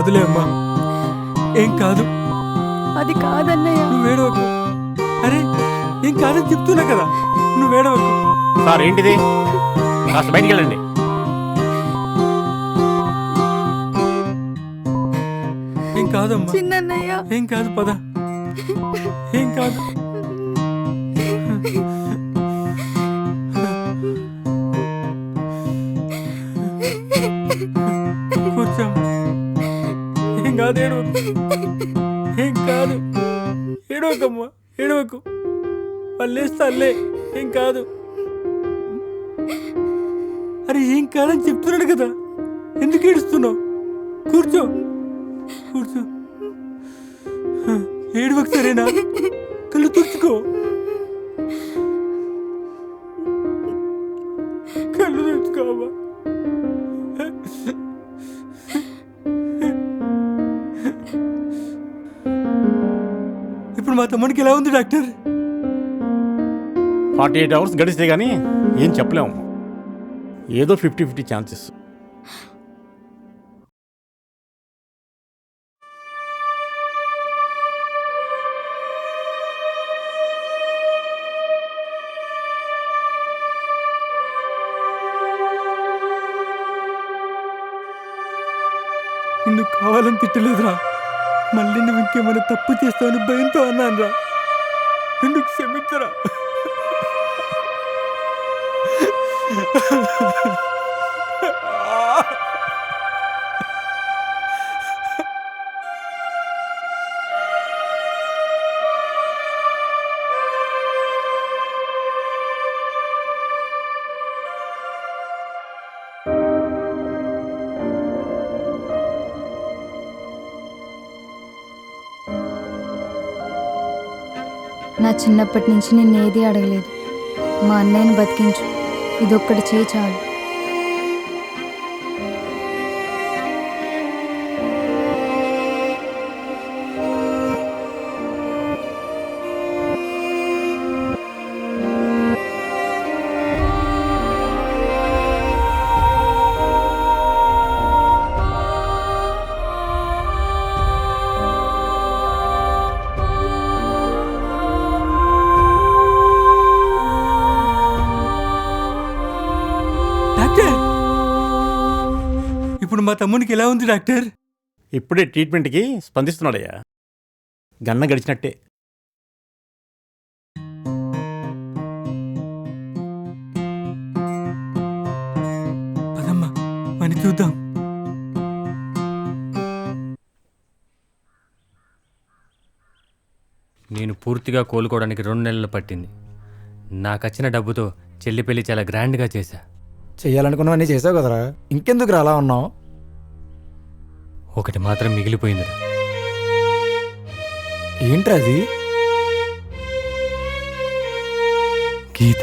Speaker 4: కాదులే అమ్మా, ఏం కాదు.
Speaker 5: అది కాదన్నయ్య.
Speaker 4: నువ్వు ఏడవకు. అరే ఏం కాదని చెప్తున్నా కదా, నువ్వు ఏడవకు.
Speaker 7: సార్ ఏంటిది? కాస్త బయటికి వెళ్ళండి.
Speaker 4: ఏం కాదమ్మా,
Speaker 5: చిన్నయ్య.
Speaker 4: ఏం కాదు, పద. ఏం కాదు. కూర్చో. ఏం కాదు, ఏడవకు. ఏం కాదు, ఏడవకమ్మా, ఏడవకు. వాళ్ళు లేస్తాలే, ఏం కాదు. అరే ఏం కాదని చెప్తున్నాడు కదా, ఎందుకు ఏడుస్తున్నావు? కూర్చో, కూర్చో. ఏడవకు, సరేనా? కళ్ళు తుడుచుకో, కళ్ళు తుడుచుకోవా. ఇప్పుడు మా తమ్మునికి ఎలా ఉంది డాక్టర్?
Speaker 7: 48 అవర్స్ గడిస్తే కానీ ఏం చెప్పలేము. ఏదో 50-50 ఛాన్సెస్.
Speaker 4: నిన్ను కావాలని తిట్టలేదురా, మళ్ళీ నువ్వు ఇంకేమైనా తప్పు చేస్తావని భయంతో అన్నాను రా. నన్ను క్షమించరా.
Speaker 5: నా చిన్నప్పటి నుంచి నిన్నేది అడగలేదు. మా అన్నయ్యని బతికించు, ఇదొక్కటి చేయి చాలు.
Speaker 4: డాక్టర్, ఇప్పుడు మా తమ్మునికి ఎలా ఉంది డాక్టర్?
Speaker 7: ఇప్పుడే ట్రీట్మెంట్కి స్పందిస్తున్నాడయ్యా. గన్న గడిచినట్టే.
Speaker 4: పదమ్మా, మని చూద్దాం.
Speaker 3: నేను పూర్తిగా కోలుకోవడానికి 2 నెలలు పట్టింది. నాకు వచ్చిన డబ్బుతో చెల్లి పెళ్లి చాలా గ్రాండ్గా చేశా.
Speaker 10: చెయ్యాలనుకున్నవన్నీ చేసావు కదరా, ఇంకెందుకు అలా ఉన్నావు?
Speaker 3: ఒకటి మాత్రం మిగిలిపోయిందిరా.
Speaker 10: ఏంట్రా అది?
Speaker 3: గీత.